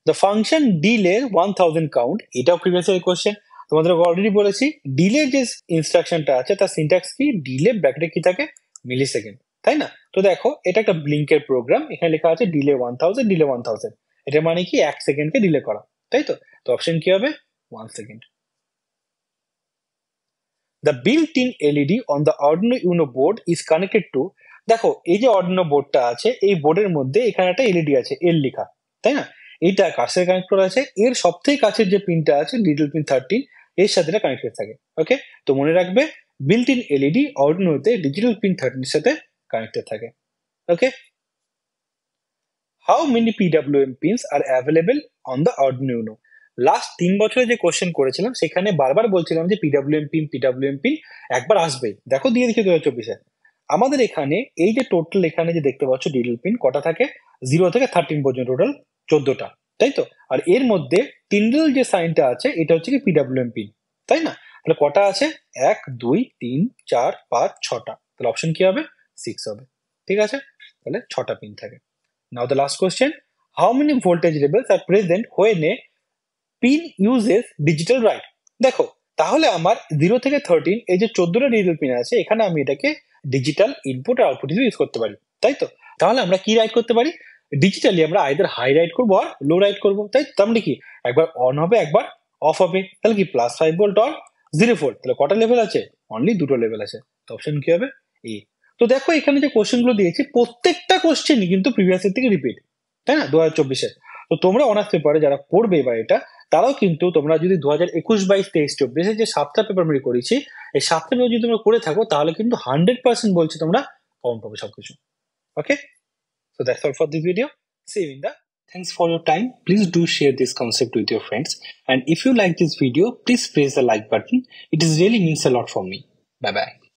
the function delay 1000 count, এটাও প্রিভিয়াস ইয়ার কোশ্চেন। তোমাদের অলরেডি বলেছি ডিলে যে ইনস্ট্রাকশনটা আছে তার সিনট্যাক্স কি? ডিলে ব্র্যাকেটে কি থাকে? মিলি সেকেন্ড, তাই না? তো দেখো এটা একটা ব্লিঙ্কের প্রোগ্রাম, এখানে লেখা আছে ডিলে 1000, ডিলে 1000, এটা মানে কি 1 সেকেন্ডকে ডিলে করা, তাই তো? তো অপশন কি হবে? 1 second. The built-in LED on the Arduino Uno board is connected to, দেখো এই যে Arduino বোর্ডটা আছে, এই বোর্ডের মধ্যে এখানে একটা এলইডি আছে, এল লেখা, তাই না? এইটা কার সাথে কানেক্ট করা আছে? এর সব থেকে কাছের যে পিনটা আছে লিটল পিন 13, এর সাথে এটা কানেক্টেড থাকে। ওকে, তো মনে রাখবে বিল্ট ইন এলইডি অর্ডিনোতে ডিজিটাল পিন 13 এর সাথে কানেক্টেড থাকে। Okay, how many PWM pins are available on the Arduino Uno? লাস্ট 3 বছরে যে কোশ্চেন করেছিলাম সেখানে বারবার বলছিলাম যে পিডব্লিউএম পিন একবার আসবেই। দেখো দিয়ে দিচ্ছি 2024-এ। আমাদের এখানে এই যে টোটাল এখানে যে দেখতে পাচ্ছ ডিজিটাল পিন কটা থাকে? 0 থেকে 13 পর্যন্ত টোটাল 14টা, তাই তো? আর এর মধ্যে টিন্ডল যে সাইনটা আছে এটা হচ্ছে কি পিডব্লিউএম পিন, তাই না? তাহলে কটা আছে? 1 2 3 4 5 6টা। তাহলে অপশন কি হবে? 6 হবে। ঠিক আছে, তাহলে 6টা পিন থাকে। Now the last question, how many voltage levels are present when a pin uses digital write? দেখো তাহলে আমার 0 থেকে 13 এই যে 14টা ডিজিটাল পিন আছে, এখানে আমি এটাকে ডিজিটাল ইনপুট আর আউটপুট হিসেবে ইউজ করতে পারি, তাই তো? তাহলে আমরা কি রাইট করতে পারি? ডিজিটালি আমরা আইদার হাই রাইট করবো আর লো রাইট করবো, তাই? তার মানে কি একবার অন হবে একবার অফ হবে, তাহলে কি +5 ভোল্ট আর 0 ভোল্ট। তাহলে কটা লেভেল আছে? অনলি দুটো লেভেল আছে। তো অপশন কি হবে? এ। তো দেখো এখানে যে কোশ্চেন গুলো দিয়েছি প্রত্যেকটা কোশ্চেনই কিন্তু প্রিভিয়াস ইয়ার থেকে রিপিট, তাই না? 2024-এর। তো তোমরা অনার্স পেপারে যারা পড়বে এবার এটা, তারাও কিন্তু তোমরা যদি 2021, 22, 23, 24 যে 7টা পেপার আমি করেছি, এই 7টা পেপার যদি তোমরা করে থাকো তাহলে কিন্তু 100% বলছি তোমরা কমন পাবে সবকিছু। ওকে, so that's all for this video. See you in the. Thanks for your time. Please do share this concept with your friends. And if you like this video, please press the like button. It is really means a lot for me. Bye bye.